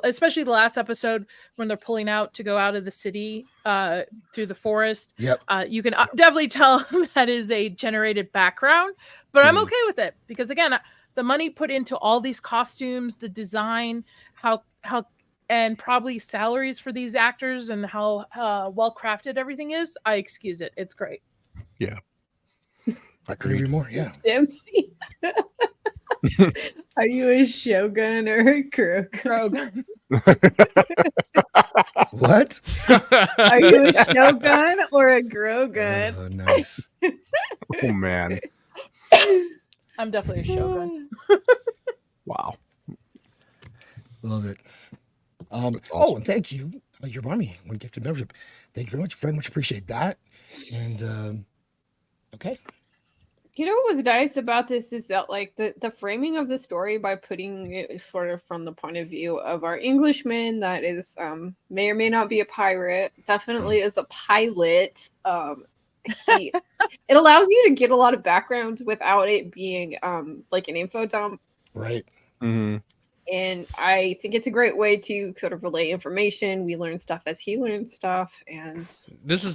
especially the last episode when they're pulling out to go out of the city through the forest. Yep. You can definitely tell that is a generated background, but I'm Mhm. okay with it because again, the money put into all these costumes, the design, how and probably salaries for these actors and how well crafted everything is, I excuse it. It's great. I couldn't agree more. Yeah. Dempsey. Are you a Shogun or a Krogan? What? Are you a Shogun or a Grogun? Nice. Oh man. I'm definitely a Shogun. Wow. Love it. That's Oh, awesome. and thank you, your mommy, one gifted membership. Thank you very much appreciate that. And okay, You know what was nice about this is that like the framing of the story by putting it sort of from the point of view of our Englishman that is may or may not be a pirate, definitely is a pilot. It allows you to get a lot of background without it being like an info dump. right. hmm And I think it's a great way to sort of relay information. We learn stuff as he learns stuff. And That's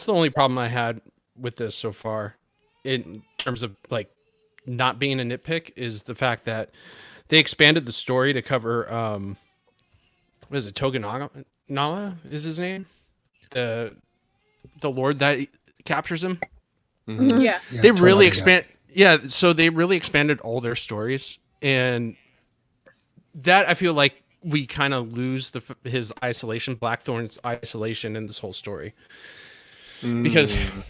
the only problem I had with this so far in terms of like not being a nitpick is the fact that they expanded the story to cover what is it, Tokunaga is his name? The lord that captures him. Mhm. Yeah. Yeah, They Tornado, really yeah. expand. Yeah, so they really expanded all their stories, and that I feel like we kind of lose his isolation, Blackthorn's isolation in this whole story, because Mm.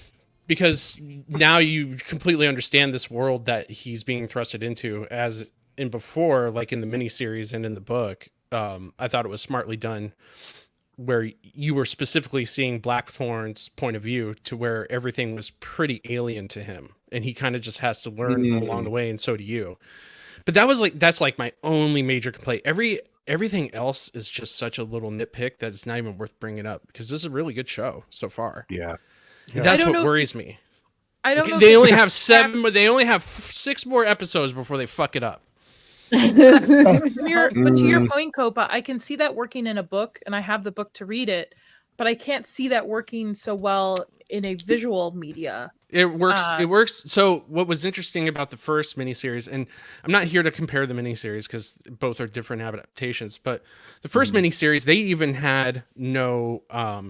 because now you completely understand this world that he's being thrusted into. As in before, like in the miniseries and in the book, I thought it was smartly done, where you were specifically seeing Blackthorn's point of view, to where everything was pretty alien to him, and he kind of just has to learn along the way, and so do you. But that's like my only major complaint. Everything else is just such a little nitpick that it's not even worth bringing up, because this is a really good show so far. Yeah. And that's I don't what know worries me. I don't know. They if only it's- have 7, but they only have 6 more episodes before they fuck it up. But to your Mm. point, Copa, I can see that working in a book, and I have the book to read it, but I can't see that working so well in a visual media. It works. So what was interesting about the first miniseries, and I'm not here to compare the miniseries because both are different adaptations, but the first miniseries, they even had no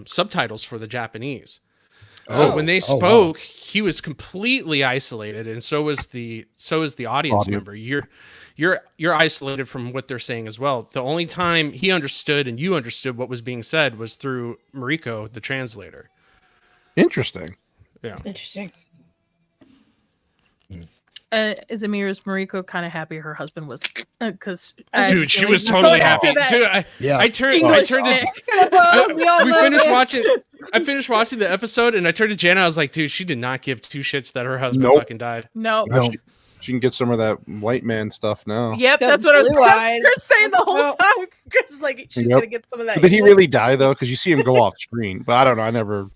subtitles for the Japanese. So when they spoke, he was completely isolated, and so is the audience member. You're isolated from what they're saying as well. The only time he understood and you understood what was being said was through Mariko, the translator. Interesting. Yeah. Interesting. Is Mariko kind of happy her husband was because Dude, she was totally happy. Dude, I turned to I finished watching the episode, and I turned to Jana. I was like, dude, she did not give 2 shits that her husband Nope. fucking died. No. She can get some of that white man stuff now. Yep, That that's what I was blue eyes. Chris saying the whole No. time. Chris is like, she's Yep. gonna get some of that. But did he shit. really die though? Because you see him go off screen. But I don't know. I never.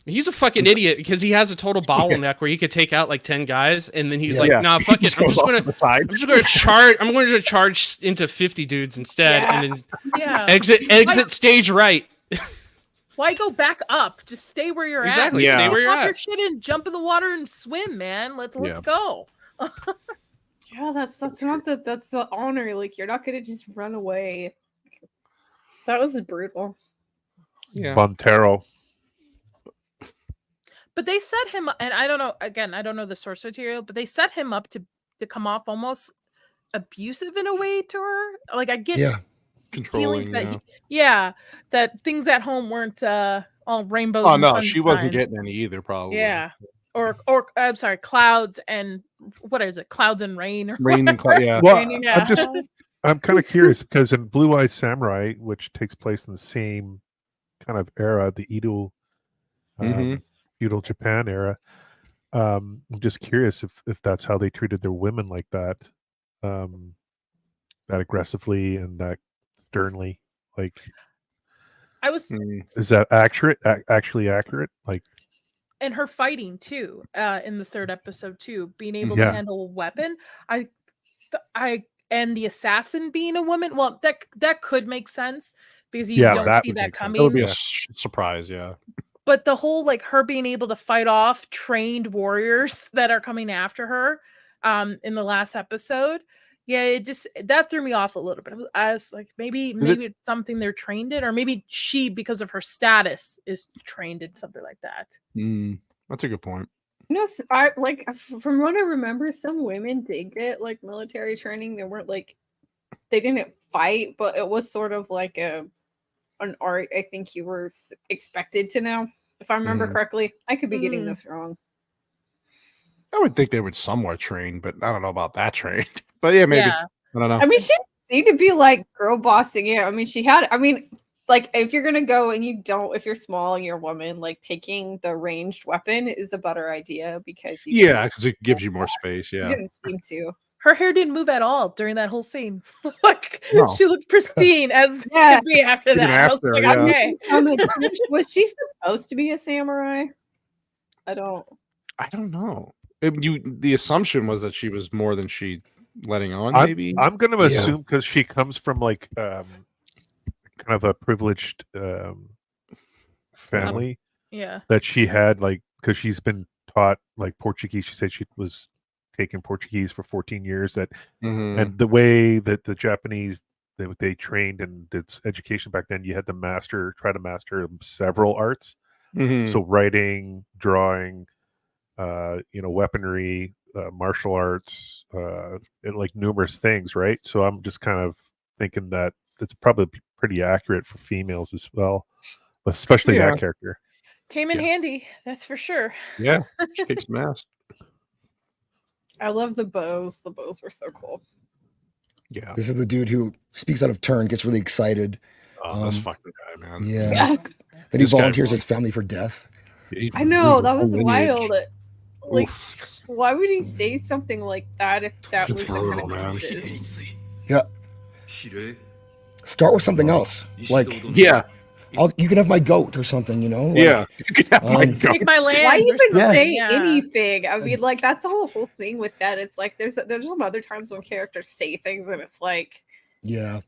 He's a fucking idiot, because he has a total bottleneck where he could take out like 10 guys, and then he's Yeah. like, Yeah. nah, fuck He it. I'm goes just off gonna to the side. I'm going to charge into 50 dudes instead, Yeah. and then Yeah. exit stage right. Why go back up? Just stay where you're Exactly. at. Yeah. Stay where you're Pop your at. shit and jump in the water and swim, man. Let's Yeah. go. Yeah, that's not that's the honor. Like you're not gonna just run away. That was brutal. Yeah. Montero. But they set him, and I don't know. Again, I don't know the source material, but they set him up to come off almost abusive in a way to her. Like I get Yeah. feelings Controlling. that Yeah. that things at home weren't all rainbows. Oh and no, she wasn't sunshine. getting any either. Probably. Yeah, or I'm sorry, clouds and what is it? Clouds and rain or Rain and cloud. Yeah. Well, Raining, yeah. I'm kind of curious because in Blue Eyes Samurai, which takes place in the same kind of era, the Edo, Mhm. feudal Japan era. I'm just curious if that's how they treated their women, like that, that aggressively and that sternly. Like, I was Mm. is that accurate? Actually accurate? Like, and her fighting too in the 3rd episode too, being able Yeah. to handle a weapon. I and the assassin being a woman. Well, that could make sense because you Yeah, don't that see would that make sense. coming. That would be Yeah. a surprise. Yeah. But the whole like her being able to fight off trained warriors that are coming after her in the last episode, yeah, it just that threw me off a little bit. I was like, maybe it's something they're trained in, or maybe she, because of her status, is trained in something like that. That's a good point. You know, I like from what I remember, some women did get like military training. They weren't like they didn't fight, but it was sort of like an art. I think you were expected to know, if I remember Mhm. correctly. I could be getting Mhm. this wrong. I would think they would somewhat train, but I don't know about that train. But yeah, maybe. Yeah. I don't know. I mean, she seemed to be like girl bossing it. I mean, she had. I mean, like if you're gonna go and you don't, if you're small and you're a woman, like taking the ranged weapon is a better idea because you Yeah, because it gives you more space. She Yeah. didn't seem to. Her hair didn't move at all during that whole scene. Like No. she looked pristine as Yeah. could be after Even that. I was after, like, yeah. okay. Was she supposed to be a samurai? I don't. I don't know. The assumption was that she was more than she letting on. I'm, Maybe. I'm going to Yeah. assume because she comes from like kind of a privileged family Yeah. that she had, like, because she's been taught like Portuguese. She said she was taking Portuguese for 14 years. That Mhm. and the way that the Japanese they trained and did education back then, you had to try to master several arts. Mhm. So writing, drawing, weaponry, martial arts, and like numerous things, right? So I'm just kind of thinking that it's probably pretty accurate for females as well, especially that character. Came in handy, that's for sure. Yeah, she kicks some ass. I love the bows. The bows were so cool. Yeah. This is the dude who speaks out of turn, gets really excited. Oh, this fucking guy, man. Yeah. Then he volunteers his family for death. I know, that was wild. Like, why would he say something like that if that was the kind of message? Yeah. Start with something else. Like, yeah. You can have my goat or something, you know? Like, yeah. You can have my goat. Take my land. Why even Yeah. say anything? I mean, like, that's the whole thing with that. It's like there's some other times when characters say things and it's like, yeah.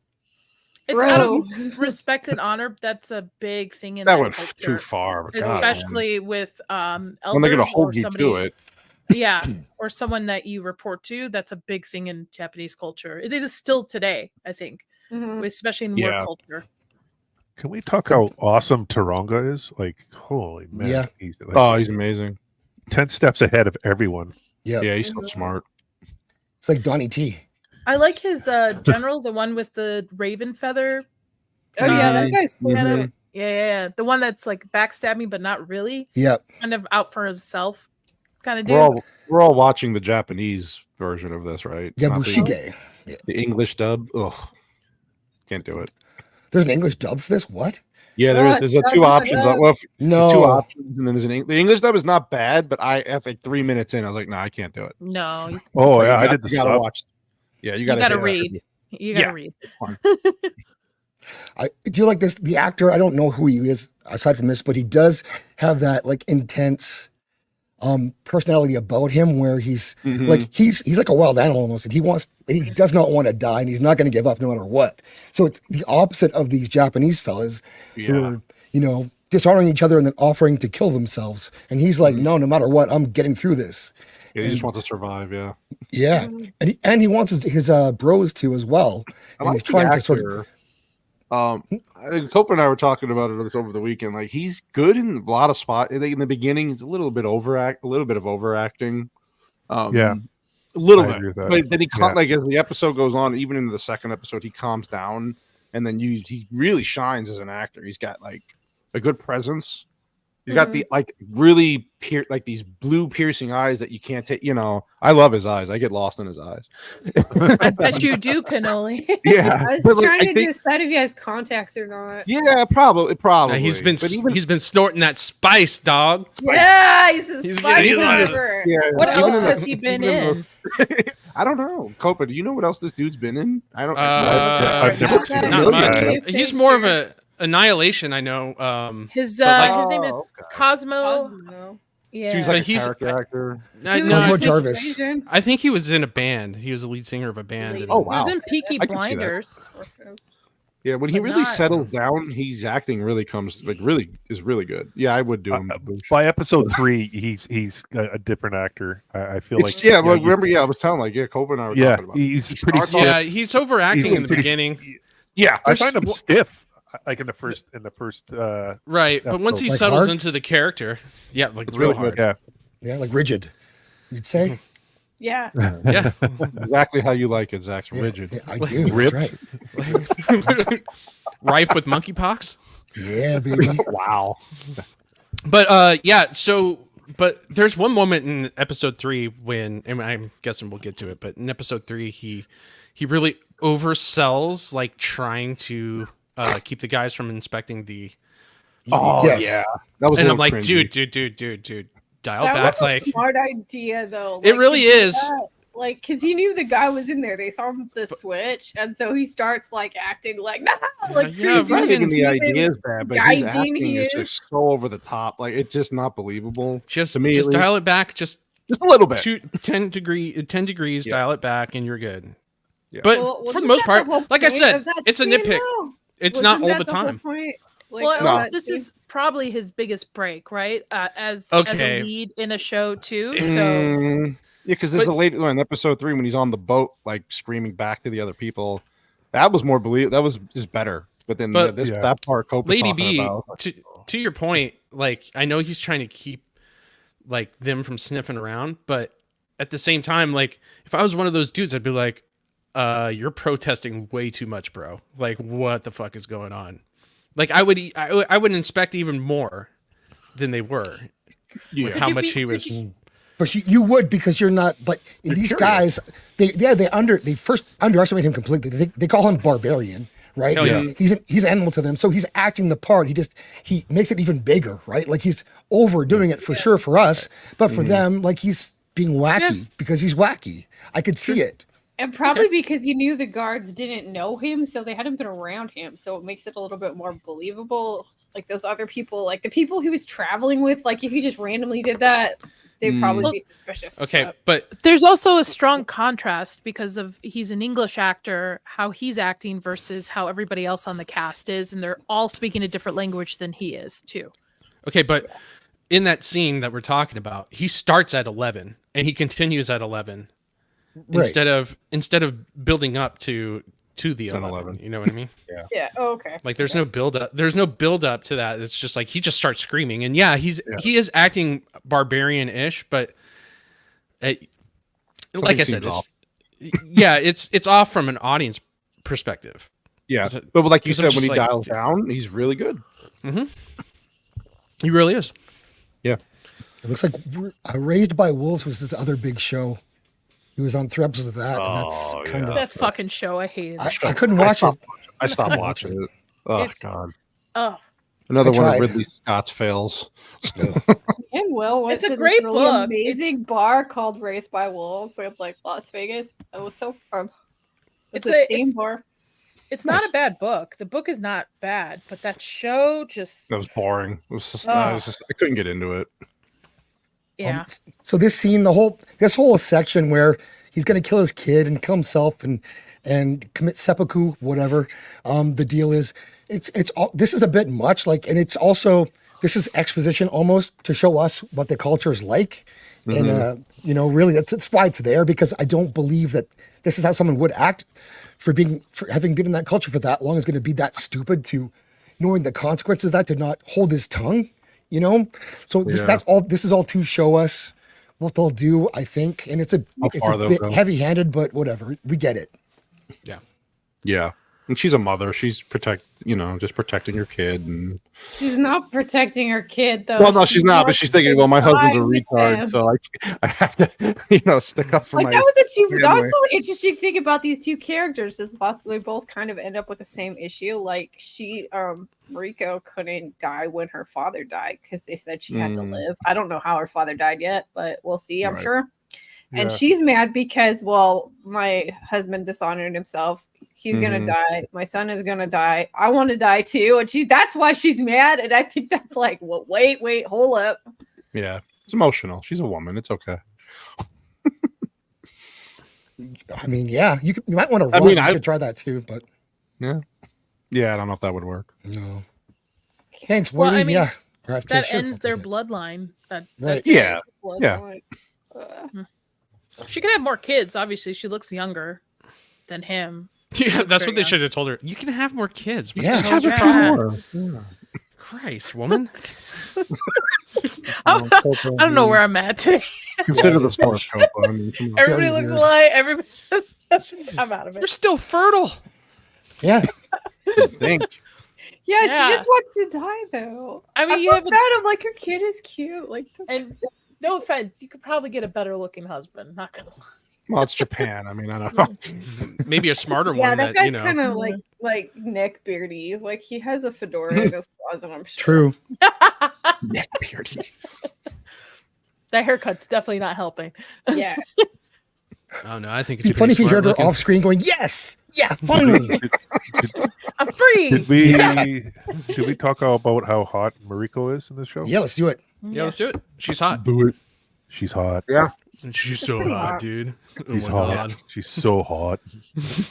It's out of respect and honor. That's a big thing in That that went culture, too far. but God, especially with when they're gonna elders or hold you somebody, to it. yeah, or someone that you report to. That's a big thing in Japanese culture. It is still today, I think, especially in work culture. Can we talk how awesome Taronga is? Like, holy man. Yeah. He's He's amazing. 10 steps ahead of everyone. Yeah. Yeah, he's so smart. It's like Donnie T. I like his general, the one with the raven feather. oh yeah, that guy's cool too. Yeah. The one that's like backstabbing, but not really. Yeah. Kind of out for himself, kind of dude. We're all watching the Japanese version of this, right? Yeah, Not Bushige. the English dub. Ugh, can't do it. There's an English dub for this? What? Yeah, there's two options. No. There's two options, and then there's the English dub is not bad, but after like 3 minutes in, I was like, no, I can't do it. No. Oh yeah, I did the you gotta sub. watch. Yeah, you You gotta gotta read. You gotta read. It's fun. I do like this. The actor, I don't know who he is aside from this, but he does have that like intense personality about him where he's like he's like a wild animal almost, and he does not want to die, and he's not going to give up no matter what. So it's the opposite of these Japanese fellas who are, dishonoring each other and then offering to kill themselves. And he's like, no matter what, I'm getting through this. Yeah, he just wants to survive. Yeah. Yeah, and he wants his bros to as well, and he's trying to sort of. Cope and I were talking about it over the weekend. Like, he's good in a lot of spots. In the beginning, he's a little bit of overacting. Yeah, a little I bit. agree with that. But then he like as the episode goes on, even in the second episode, he calms down, and then he really shines as an actor. He's got like a good presence. He's got the like really like these blue piercing eyes that you can't take. I love his eyes. I get lost in his eyes. I bet you do, Cannoli. Yeah, I was trying to decide if he has contacts or not. Yeah, probably. Yeah, he's been snorting that spice, dog. Yeah, he's a spice getting lover. Yeah, What else has he been in? I don't know, Copa. Do you know what else this dude's been in? I don't. I've never seen him. Not much. He's more of a Annihilation, I know. His like, name is Cosmo. Yeah, He's like a he's character actor. Cosmo Jarvis. I think he was in a band. He was the lead singer of a band. Oh wow! He was in Peaky I can see that. Blinders. Yeah, when he But really not- settles down, he's acting really is really good. Yeah, I would do him. By episode 3, he's a different actor. I feel It's, like yeah, well, remember, I was telling Copa and I were talking about. he's pretty starts stiff. Yeah, he's overacting He's in the pretty- beginning. Yeah, I find him stiff. Like in the first. Right, but once he Like settles hard? into the character, yeah, like It's real really hard. good. Yeah, Yeah, like rigid. You'd say. Yeah. Yeah. Exactly how you like it, Zach's rigid. Yeah, I do. Rip. That's right. Rife with monkeypox. Yeah, baby. Wow. But but there's one moment in episode 3 when, and I'm guessing we'll get to it, but in episode 3 he really oversells like trying to keep the guys from inspecting the. Oh Yes. yeah, that was. And a I'm like, little cringy. dude, dial That back. was a Like, smart idea, though. it really to do is. that, like, because he knew the guy was in there. They saw him the switch, and so he starts like acting like, nah, like Yeah, He's not fucking- even the idea is bad, but his Gaijin acting he is is. just so over the top. Like, it's just not believable. just to me, at least. dial it back, just Just a little bit. 10 degrees, Yeah. dial it back, and you're good. Yeah. But Well, for the wasn't most that part, whole like I point said, of that it's a scene, nitpick. though? It's Wasn't not all that the whole time. point? Like, Well, No. that this scene? is probably his biggest break, right? As Okay. a lead in a show too. So Yeah, because there's But- a later in episode 3 when he's on the boat, like screaming back to the other people. That was more believable. That was just better. But then But- that part, Cope was Lady talking B, about. to your point, like I know he's trying to keep like them from sniffing around, but at the same time, like if I was one of those dudes, I'd be like, you're protesting way too much, bro. Like, what the fuck is going on? Like, I would inspect even more than they were. With how much he was. But you would, because you're not like these guys. They first underestimate him completely. They call him barbarian, right? Hell yeah. He's an animal to them, so he's acting the part. He makes it even bigger, right? Like he's overdoing it for sure for us, but for them, like he's being wacky because he's wacky. I could see it. And probably because you knew the guards didn't know him, so they hadn't been around him. So it makes it a little bit more believable. Like those other people, like the people he was traveling with, like if he just randomly did that, they'd probably be suspicious. Okay, but there's also a strong contrast because of he's an English actor, how he's acting versus how everybody else on the cast is, and they're all speaking a different language than he is too. Okay, but in that scene that we're talking about, he starts at 11 and he continues at 11. Right. Instead of building up to the 11, you know what I mean? Yeah. Oh, okay. Like there's no build up. There's no build up to that. It's just like he just starts screaming, and he is acting barbarian-ish, but like I said, it's off from an audience perspective. Yeah, but like you said, when he like, dials down, he's really good. Mm-hmm. He really is. Yeah. It looks like Raised by Wolves was this other big show. He was on 3 episodes of that. And that's kind of that fucking show. I hated it. I couldn't watch it. I stopped watching it. Oh God. Oh, Another one of tried. Ridley Scott's fails. And Will went It's a to great this really book. amazing bar called Raised by Wolves in like Las Vegas. It was so fun. It's a theme bar. it's not a bad book. The book is not bad, but that show just That was boring. It was just, I couldn't get into it. yeah. So this scene, this whole section where he's going to kill his kid and kill himself and commit seppuku, whatever. The deal is, it's all, this is a bit much, like, and it's also, this is exposition almost to show us what the culture is like. And, really that's why it's there, because I don't believe that this is how someone would act for having been in that culture for that long is going to be that stupid to knowing the consequences of that, to not hold his tongue, So this is all to show us what they'll do, I think. And it's a bit heavy-handed, but whatever. We get it. Yeah. Yeah. And she's a mother. She's just protecting her kid. And She's not protecting her kid though. well, no, she's not. But she's thinking, well, my husband's a with retard, him. so I have to, stick up for Like my. that was that family. was the interesting thing about these two characters is that they both kind of end up with the same issue. Like Mariko couldn't die when her father died because they said she had to live. I don't know how her father died yet, but we'll see, I'm sure. And she's mad because, well, my husband dishonored himself. He's gonna die. My son is gonna die. I want to die too. And that's why she's mad. And I think that's like, well, wait, hold up. Yeah, it's emotional. She's a woman. It's okay. I mean, yeah, you might want to run. You could try that too, but yeah, I don't know if that would work. No. Thanks, Well, Woody. I mean, yeah. That ends their bloodline. Right. That's Yeah. Bloodline. She can have more kids. Obviously, she looks younger than him. Yeah, that's what they young. should have told her. You can have more kids. What Yeah. the hell's Have your it problem? Christ, woman. I don't know where I'm at today. Consider the sport scope. I mean, come on. Everybody looks alike. Everybody says, I'm out of You're it. still fertile. Yeah. You think? Yeah, Yeah. she just wants to die though. I mean, you feel have a, bad. I'm like, her kid is cute. Like, and no offense, you could probably get a better looking husband. Not gonna lie. Well, it's Japan. I mean, I don't know. Maybe a smarter yeah, one that that, guy's kind of like Nick Beardy. Like he has a fedora in his closet. I'm sure. True. Neck beardy. That haircut's definitely not helping. Yeah. Oh no, I think it's It'd be funny if you pretty heard her smart looking. off screen going, yes, yeah, finally. I'm free. Did we talk about how hot Mariko is in this show? Yeah, let's do it. Yeah, let's do it. She's hot. Do it. She's hot. Yeah. And she's so pretty hot, hot. dude. Oh She's my hot. God. She's so hot.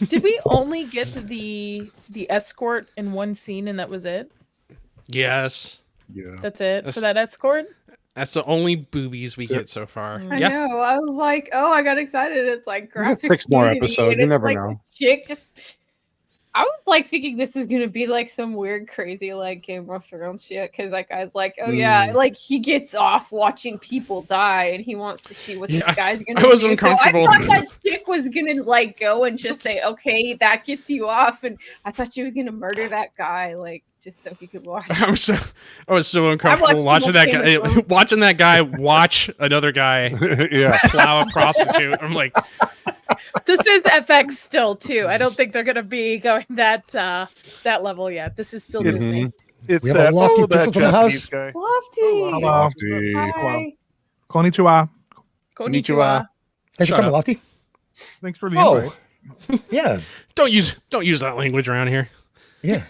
Did we only get the escort in one scene and that was it? Yes. Yeah. That's it That's- for that escort? That's the only boobies we get so far. Mm. I Yeah. know. I was like, oh, I got excited. It's like got graphic. 6 more nudity, episodes. and You it's never like know. this chick just. I was like thinking this is gonna be like some weird, crazy like Game of Thrones shit because that guy's like, oh yeah, like he gets off watching people die and he wants to see what this guy's gonna do. I was uncomfortable. So I thought that chick was gonna like go and just say, okay, that gets you off, and I thought she was gonna murder that guy like just so he could watch. I was so uncomfortable watching that guy watch another guy plow a prostitute. I'm like, this is FX still too. I don't think they're gonna be going that level yet. This is still Disney. It's We have a Lofty that Pixels in the Japanese house. guy. Lofty. Lofty. Hi. Konnichiwa. Konnichiwa. Thanks for coming, Lofty. Thanks for the invite. Oh, yeah, don't use that language around here. yeah.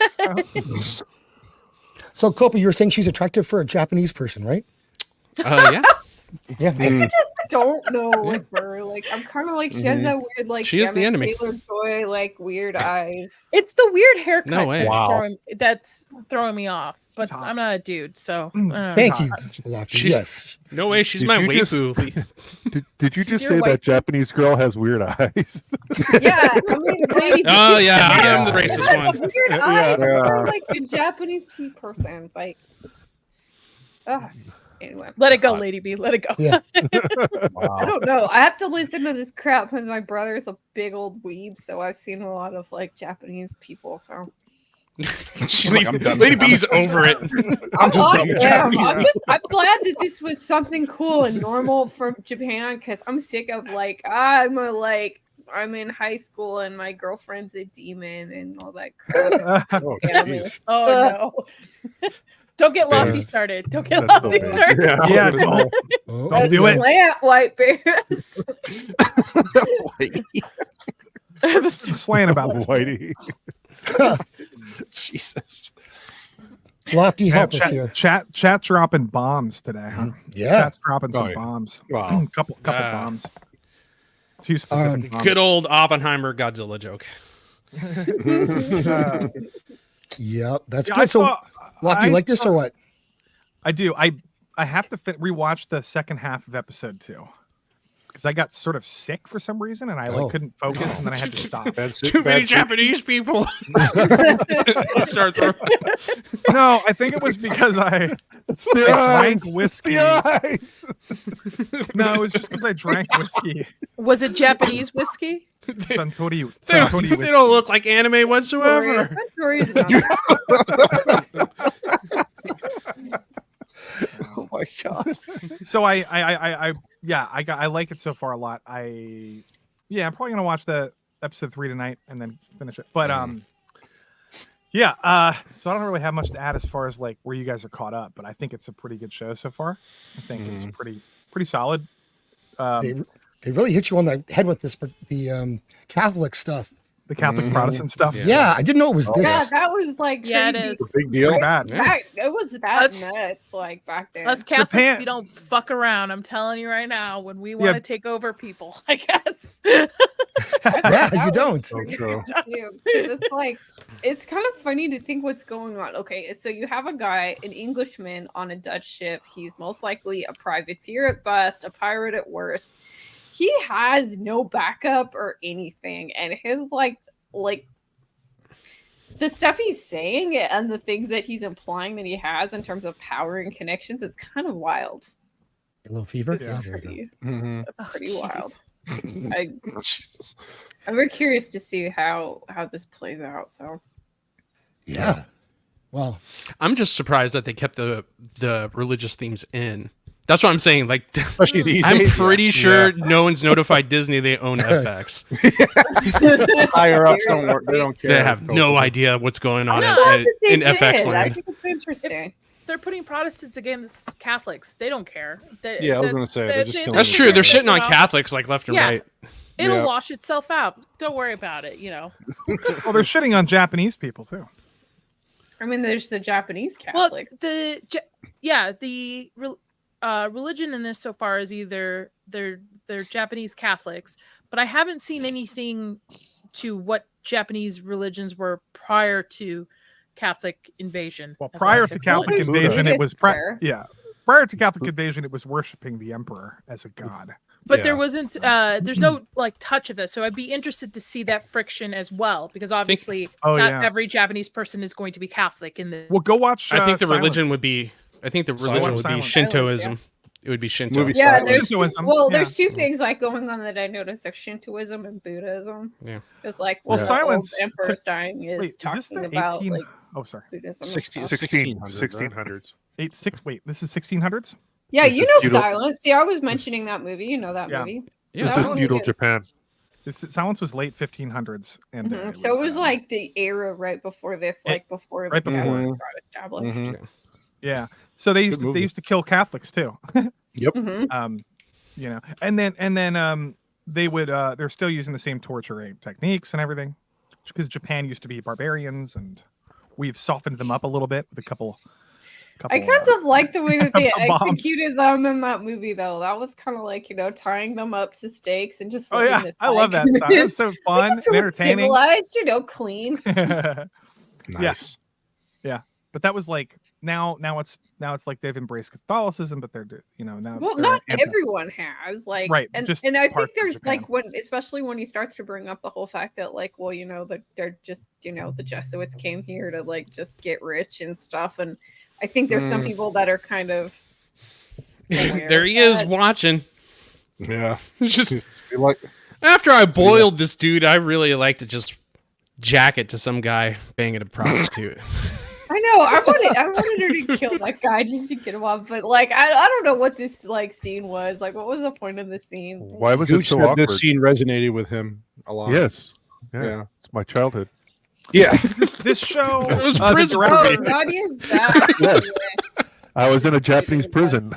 So, Kopi, you were saying she's attractive for a Japanese person, right? Yeah. Yeah. I don't know with her. Like, I'm kind of like she has that weird, like, She is the enemy. Taylor-Joy, like, weird eyes. It's the weird haircut No way. that's throwing me off. But hot. I'm not a dude, so Thank you, Lofty. She's- Yes. No way. She's Did my you just- waifu. Did you just You're say white. that Japanese girl has weird eyes? Yeah, I mean, lady. Oh yeah, I am the She racist has one. weird eyes Yeah. for, like a Japanese person. Like, anyway. let it go, Lady B. Let it go. Yeah. I don't know. I have to listen to this crap because my brother's a big old weeb, so I've seen a lot of like Japanese people. So She's like, I'm done. Lady B's over it. I'm Japanese. I'm glad that this was something cool and normal from Japan because I'm sick of like I'm in high school and my girlfriend's a demon and all that crap. Oh, Damn jeez. it. Oh no. Don't get Lofty started. Don't get That's Lofty so bad. started. Yeah, What is don't, Oh, don't do it. Slant, white bears. Slaying about this. Whitey. Jesus. Lofty, help us Chat, here. chat dropping bombs today, huh? Yeah. Chat's dropping some Oh, yeah. bombs. Wow. couple bombs. Two specific bombs. Good old Oppenheimer Godzilla joke. Yep. That's Yeah, good. So, Lofty, I you like this saw- or what? I do. I have to rewatch the second half of episode 2 because I got sort of sick for some reason and I Oh. couldn't focus and then I had to stop. Too many Japanese people. Start throwing. No, I think it was because I The drank eyes. whiskey. The eyes. No, it was just because I drank whiskey. Was it Japanese whiskey? Suntory, They don't, Suntory they whiskey. don't look like anime whatsoever. Suntory's not Oh my god. So I like it so far a lot. I'm probably gonna watch the episode 3 tonight and then finish it. But so I don't really have much to add as far as like where you guys are caught up, but I think it's a pretty good show so far. I think it's pretty solid. They really hit you on the head with the Catholic stuff. The Catholic Protestant stuff. Yeah, I didn't know it was this. Yeah, that was like Yeah, it crazy. is. Big deal. Pretty bad. It was that Us- nuts like back then. Us Catholics, Japan- we don't fuck around. I'm telling you right now. When we want to take over people, I guess. Yeah, That you was don't. So true. too, 'cause it's like it's kind of funny to think what's going on. Okay, so you have a guy, an Englishman on a Dutch ship. He's most likely a privateer at best, a pirate at worst. He has no backup or anything, and his like the stuff he's saying and the things that he's implying that he has in terms of power and connections, it's kind of wild. A little fever. It's Yeah, there you go. Mhm. That's pretty jeez. wild. Jesus. I'm very curious to see how this plays out. So Yeah. Well, I'm just surprised that they kept the religious themes in. That's what I'm saying. Like, Especially these I'm days. pretty sure no one's notified Disney they own FX. Higher ups don't work. They don't care. They have no idea what's going on I'm glad in, that they in FX did. I land. think it's interesting. They're putting Protestants against Catholics. They don't care. Yeah, I was gonna say, they're just killing That's each true. They're other. shitting on Catholics like left and Yeah. right. It'll Yeah. wash itself out. Don't worry about it. You know. Well, they're shitting on Japanese people too. I mean, there's the Japanese Well, Catholics. the religion in this so far is either they're Japanese Catholics, but I haven't seen anything to what Japanese religions were prior to Catholic invasion. Well, as prior I to took it. Catholic there's invasion, it was Buddhists there. prior to Catholic invasion, it was worshiping the emperor as a god. But there wasn't there's no like touch of this, so I'd be interested to see that friction as well, because obviously not every Japanese person is going to be Catholic in the Well, go watch. I think the Silence. religion would be. I think the religion would be Silence. Shintoism. It would be Shinto. Movie Yeah, Silence. there's Shintoism, there's two things like going on that I noticed: there's Shintoism and Buddhism. Yeah. It's like Well, the Silence old emperor's dying is Wait, is this talking the about 18? like Oh, sorry. Buddhism. and 16 stuff. 1600s. 8-6. Wait, this is 1600s. Yeah, This you is know feudal- Silence. See, I was mentioning that movie. You know that Yeah. movie. Yeah, This that is was feudal good. Japan. Silence was late 1500s, and So it was like the era right before this, like before right the before. Catholics got established. Mhm. yeah. So they used Good to, they movie. used to kill Catholics too. Mhm. You know, and then they would they're still using the same torture techniques and everything, because Japan used to be barbarians, and we've softened them up a little bit with a couple. I kind of like the way that they bombs. executed them in that movie, though. That was kind of like, tying them up to stakes and just. Oh letting yeah, the I love that tag- stuff. It's so fun It's so and entertaining. civilized, clean. Nice. Yeah, but that was like now it's like they've embraced Catholicism, but they're now. Well, they're not anti- everyone has, like, Right, and just I parts think of there's like Japan. especially when he starts to bring up the whole fact that like, well, that they're just the Jesuits came here to like just get rich and stuff, and I think there's some people that are kind of aware there of he is that. watching. Yeah. Just It's like after I boiled this dude, I really like to just jack it to some guy banging a prostitute. I know. I wanted her to kill that guy just to get him off, but like I don't know what this like scene was. Like, what was the point of the scene? Why was it Gooch so said awkward? this scene resonated with him a lot. Yes. Yeah. Yeah. It's my childhood. Yeah. this show. It was the prison director- for Oh, me. Nadia's back. Yes. I was in a Japanese prison.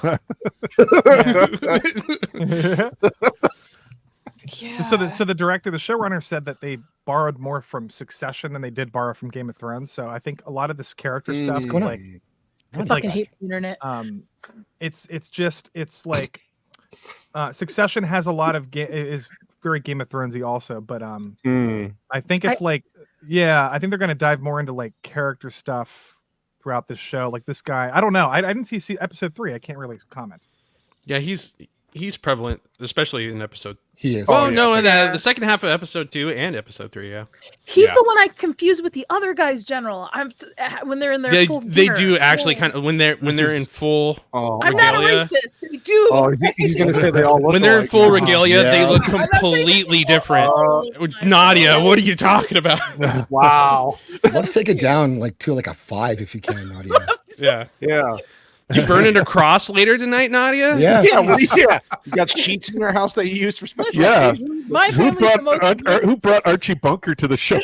Yeah. So the director, the showrunner, said that they borrowed more from Succession than they did borrow from Game of Thrones. So I think a lot of this character stuff, What's going on? like I it's fucking like hate the internet. it's like Succession has a lot of is very Game of Thronesy also, but I think it's I think they're gonna dive more into like character stuff throughout this show. Like this guy, I don't know. I didn't see episode 3. I can't really comment. Yeah, he's prevalent, especially in episode. He is. Oh, yeah. no, and Yeah. the second half of episode 2 and episode 3. Yeah, He's yeah. the one I confused with the other guys. General, when they're in their full they gear. do actually Yeah. kind of when they're in full. Oh, I'm not a regalia. racist. They do. oh he's gonna say they all look When they're in alike. full regalia, they Yeah. look I'm not saying completely they different. all- Nadia, what are you talking about? Wow. Let's take it down to a 5 if you can, Nadia. Yeah, Yeah. you burning a cross later tonight, Nadia? Yeah. Yeah. Well, yeah. You got sheets in your house that you use for special Yeah. occasions? My Who family's the most. who brought Archie Bunker to the show?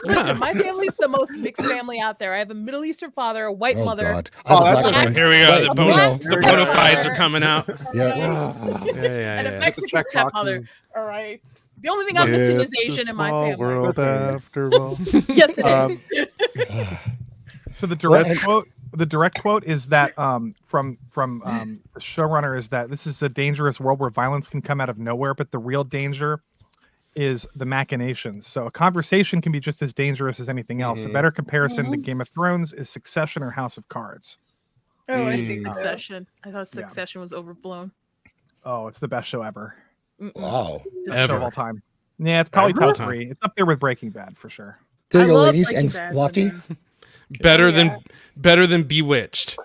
Listen, my family's the most mixed family out there. I have a Middle Eastern father, a white Oh mother. God. I have a that's black okay. friend. Here we go. Right, The we bona, know. the bona fides are coming out. Yeah. Yeah, yeah, And a yeah. Mexican check box. stepmother. All right. The only thing I'm missing is It's a Asian in my small family. world after all. Yes, it is. Um, So the Well, direct quote is that from the showrunner is that this is a dangerous world where violence can come out of nowhere, but the real danger is the machinations. So a conversation can be just as dangerous as anything else. A better comparison to Game of Thrones is Succession or House of Cards. Oh, I think so. Succession. I thought Yeah. Succession was overblown. Oh, it's the best show ever. Wow. Best show Ever. of all time. Yeah, it's probably Ever? top 3. It's up there with Breaking Bad for sure. There I you go, love ladies. Breaking And Bad, Lofty. but, Better Yeah. than Bewitched.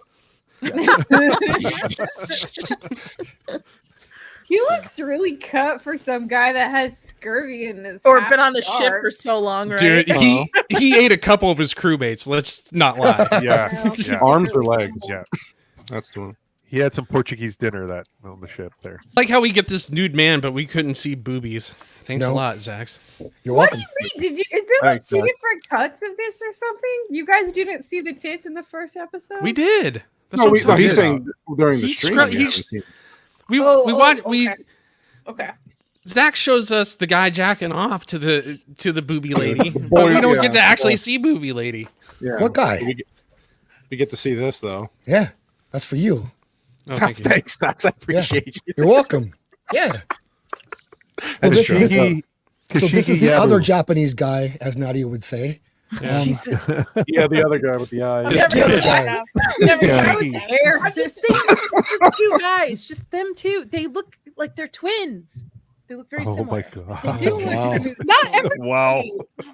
He looks really cut for some guy that has scurvy in his or half been on the ship dark. for so long, right? Dude, he ate a couple of his crewmates. Let's not lie. yeah. Well, Yeah. Arms or legs? Yeah. That's the one. He had some Portuguese dinner that on the ship there. Like how we get this nude man, but we couldn't see boobies. Thanks a No. lot, Zax. You're What welcome. do you mean? Is there like Thanks, two Zach. different cuts of this or something? You guys didn't see the tits in the first episode? We did. That's No, what I'm no, he's talking saying during the He stream. scru- we he haven't s- seen- we Oh, watch oh, we okay. Okay. Zach shows us the guy jacking off to the booby lady, but Boy, we don't yeah. get to actually see booby lady. Yeah. What guy? We get to see this though. Yeah. That's for you. Oh, thank you. Thanks, Dax. I appreciate you. You're welcome. Yeah. And this- this- Shiggy- So this is Shiggy the Yabu. other Japanese guy, as Nadia would say. Jesus. Yeah, the other guy with the eyes. Yeah, the other guy. Never Yeah. I was there. I'm just saying, it's the two guys, just them two. They look like they're twins. They look very Oh similar. my god! They do look Wow. Not every Wow.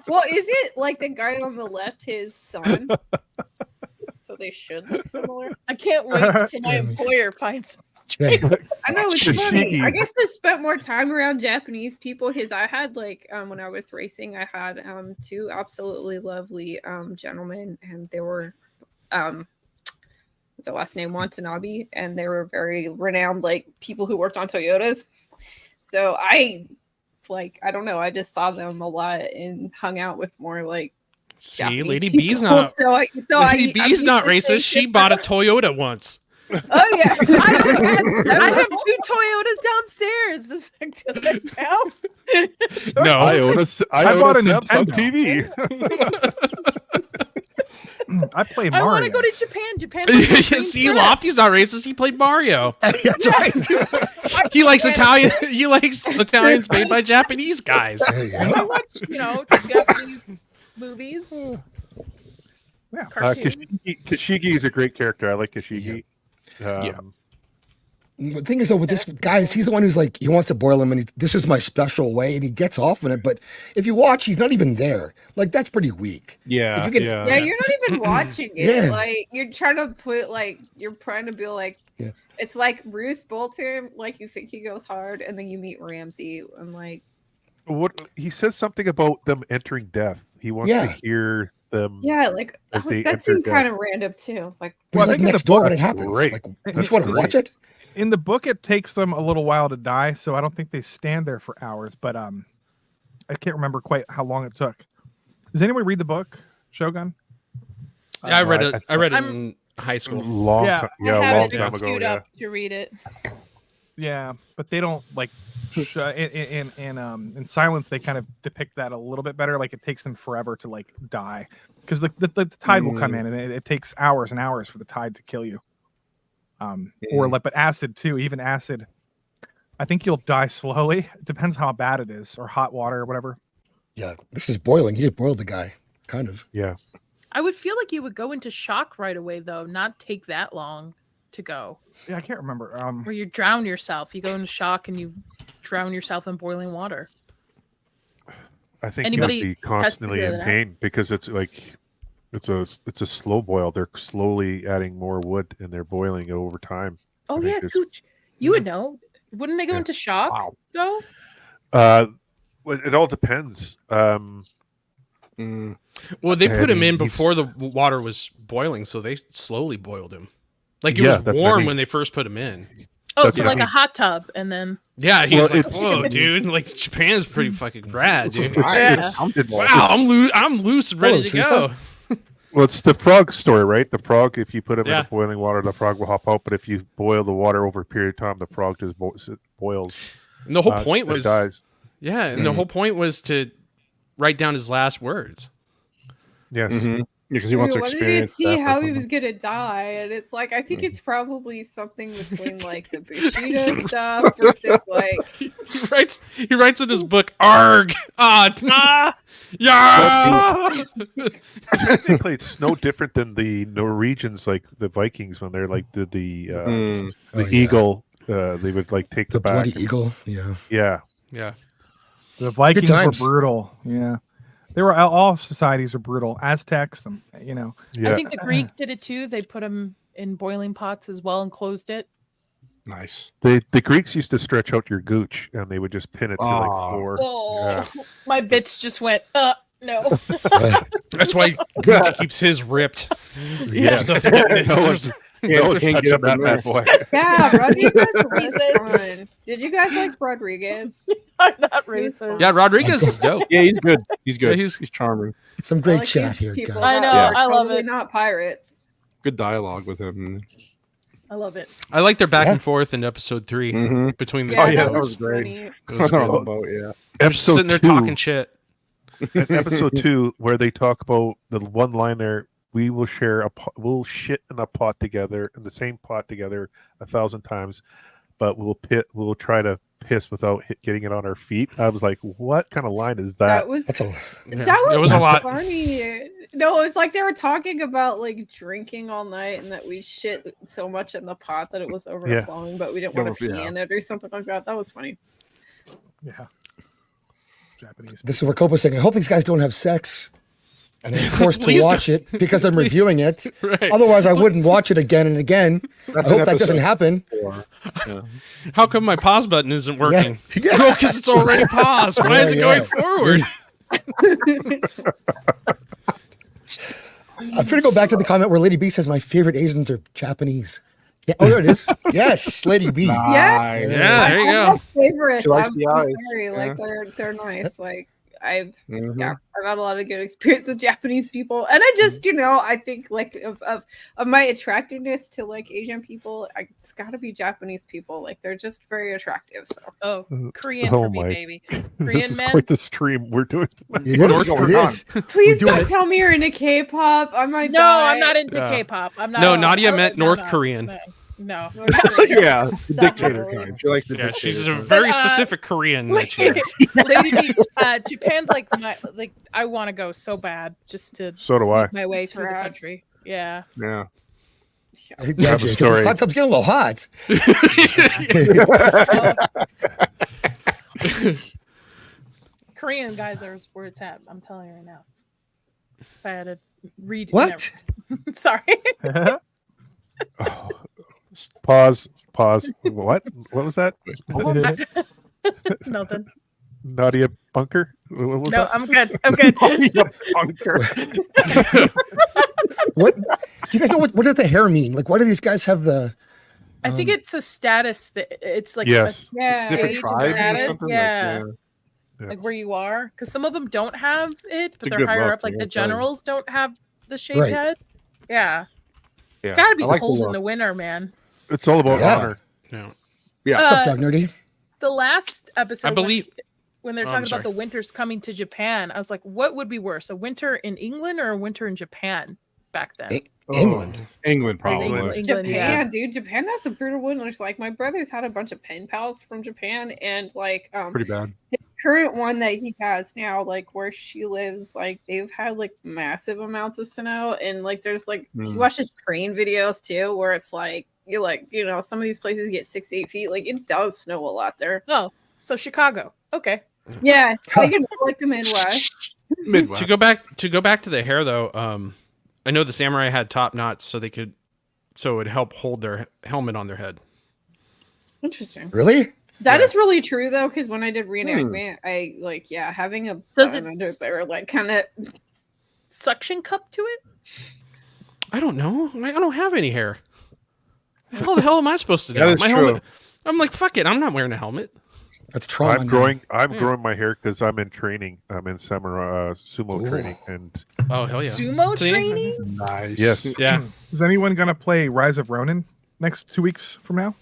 Well, is it like the guy on the left his son? So they should look similar. I can't wait till my employer finds this straight. I know it's Shishigi. funny. I guess I spent more time around Japanese people. I had like when I was racing, I had two absolutely lovely gentlemen, and they were what's their last name, Watanabe, and they were very renowned like people who worked on Toyotas. So I don't know, I just saw them a lot and hung out with more like See, Japanese Lady people. B's not. Lady B's not racist. She bought a Toyota once. Oh yeah, I have 2 Toyotas downstairs. Does that count? No, I own a bought a Samsung Nintendo. TV. I play I Mario. want to go to Japan. Japan. See, Lofty's not racist. He played Mario. That's right. He likes Italian. He likes Italians made by Japanese guys. There you I go. watch, Japanese movies. Yeah. Cartoons. Kashigi is a great character. I like Kashigi. The thing is, though, with this guy, he's the one who's like, he wants to boil him, and this is my special way, and he gets off on it. But if you watch, he's not even there. Like, that's pretty weak. Yeah, If you get- Yeah, you're not even watching it. Yeah. Like you're trying to put like you're trying to be like Yeah. it's like Bruce Bolton, like you think he goes hard, and then you meet Ramsey and like What he says something about them entering death. He wants Yeah. to hear them. yeah, like As they that enter seemed death. kind of random too. Like But Well, he's I like think in next the door book, when it that's happens. great. Like, you It's just want to great. watch it? In the book, it takes them a little while to die, so I don't think they stand there for hours. But I can't remember quite how long it took. Does anyone read the book, Shogun? Yeah, I read I- it. I read it I'm- in high school. Long Yeah. time, I yeah, have long it time ago. queued Yeah. up to read it. Yeah, but they don't like in silence. They kind of depict that a little bit better. Like it takes them forever to like die because the tide will come in, and it takes hours and hours for the tide to kill you. Or like, but acid too. Even acid, I think you'll die slowly. It depends how bad it is, or hot water or whatever. Yeah, this is boiling. He just boiled the guy, kind of. Yeah. I would feel like you would go into shock right away, though, not take that long to go. Yeah, I can't remember. Where you drown yourself. You go into shock and you drown yourself in boiling water. I think Anybody you would be tested constantly in that? pain because it's like it's a slow boil. They're slowly adding more wood and they're boiling it over time. Oh, I think yeah, there's- Cooch. You would know. Wouldn't they go Yeah. into shock, Wow. though? Well, it all depends. Well, they put him in he's- before the water was boiling, so they slowly boiled him. Like it Yeah, was that's what I warm mean. when they first put him in. Oh, That's so what I like a mean. hot tub, and then Yeah, he Well, was like, it's- "Whoa, dude! Like Japan's pretty fucking rad, dude. Yeah. Wow, I'm loose and ready Hello, to Teresa. go." Well, it's the frog story, right? The frog, if you put him Yeah. in boiling water, the frog will hop out. But if you boil the water over a period of time, the frog just boils. And the whole point it was, dies. yeah, and the whole point was to write down his last words. Yes. Mm-hmm. Because he wants to wanted to experience see death how with he was someone. gonna die, and it's like I think it's probably something between like the Bushido stuff versus like He writes in his book, "Arg, yeah." Technically, it's no different than the Norwegians, like the Vikings, when they're like the Oh, yeah. eagle. They would like take The the back. bloody eagle. Yeah. Yeah. Yeah, The Vikings were times. brutal. Yeah, they were all societies are brutal. Aztecs, Yeah. I think the Greek did it too. They put him in boiling pots as well and closed it. Nice. the Greeks used to stretch out your gooch and they would just pin it to like Aw. 4. Oh, Yeah. my bits just went, no. that's why Gucci keeps his ripped. Yes. No one's Can't get touching up that in bad this. boy. yeah, Rodriguez was Jesus. fun. Did you guys like Rodriguez? I'm not He was racist. fun. Yeah, Rodriguez is dope. Yeah, he's good. He's good. Yeah, he's charming. Some I great like chat these here, people guys. I know, that are I love totally it. Not pirates. Good dialogue with him. I love it. I like their back Yeah. and forth in episode 3 Mm-hmm. between the Yeah, two. yeah, that that was was great. funny. It was On the good. boat, yeah. They're just sitting there talking shit. Episode 2, where they talk about the one liner, we will share we'll shit in a pot together, in the same pot together 1,000 times, but we'll try to piss without getting it on our feet. I was like, what kind of line is that? That's a Yeah, That was, it was a lot. funny. No, it's like they were talking about like drinking all night and that we shit so much in the pot that it was overflowing, but we didn't want to pee in it or something like that. That was funny. Yeah. Japanese. This is where Copa's saying, I hope these guys don't have sex. And I'm forced to Please watch it because I'm reviewing it. Right. Otherwise, I wouldn't watch it again and again. That's I an hope that doesn't episode happen. 4. Yeah. How come my pause button isn't working? Yeah. Oh, because it's already paused. Why is it going forward? I'm trying to go back to the comment where Lady B says my favorite Asians are Japanese. Yeah. Oh, there it is. Yes, Lady B. Yeah. Yeah, there you go. Favorites. She likes I'm the eyes. sorry. Like Yeah. they're nice. Like I've Mhm. yeah, I've had a lot of good experience with Japanese people, and I just I think like of my attractiveness to like Asian people, it's got to be Japanese people. Like they're just very attractive. So Oh, Korean Oh for me, my- baby. This Korean is men. quite the stream we're doing. It is. What's going It on? is. please doing don't it. tell me you're into K-pop. I might No, die. I'm not into Yeah. K-pop. I'm not. No, oh, Nadia no, meant no, North no, Korean. No. Yeah, the dictator Definitely. kind. She likes the Yeah, dictator she's a kind. very But, specific Korean that she is. Lady B, Japan's like I want to go so bad just to So do I. make my way It's through the rad. country. Yeah. Yeah. Yeah, have a Jake, story. this hot tub's getting a little hot. Korean guys are where it's at. I'm telling you right now. If I had to read. What? Sorry. Pause. What? What was that? Nothing. Nadia Bunker? What was No, that? I'm good. I'm good. What? Do you guys know what does the hair mean? Like, why do these guys have the? I think it's a status that it's like Yes. Yeah. Different age tribe or status, something? Like, yeah. Yeah. like where you are, because some of them don't have it, but a they're good higher look, up. Like yeah, the it's fine. generals don't have the shaved Right. head. Yeah, Yeah. gotta be I like the cold in look. the winter, man. It's all about Yeah. honor. No. Yeah. What's up, Dog Nerdy? The last episode, I believe- when they're Oh, talking I'm about sorry. the winters coming to Japan, I was like, what would be worse, a winter in England or a winter in Japan back then? England. England, probably. England, Japan, yeah. dude. Japan has the brutal winters. Like my brother's had a bunch of pen pals from Japan, and like Pretty bad. his current one that he has now, like where she lives, like they've had like massive amounts of snow, and like there's like he Mm. watches train videos too, where it's like you're like some of these places get 6-8 feet. Like it does snow a lot there. Oh, so Chicago. Okay. Yeah, like in like the Midwest. Midwest. To go back to the hair though, I know the samurai had top knots so it would help hold their helmet on their head. Interesting. Really? That Yeah. is really true though, because when I did reenactment, I like having a Does button it- under there like kind of Suction cup to it? I don't know. I don't have any hair. How the hell am I supposed to do? That is true. helmet. I'm like, fuck it. I'm not wearing a helmet. That's trauma. I'm now. growing. Hmm. I'm growing my hair because I'm in training. I'm in samurai sumo Ooh. training, and Oh hell yeah. Sumo See? training? Nice. yes, Yeah. Is anyone gonna play Rise of Ronin next 2 weeks from now?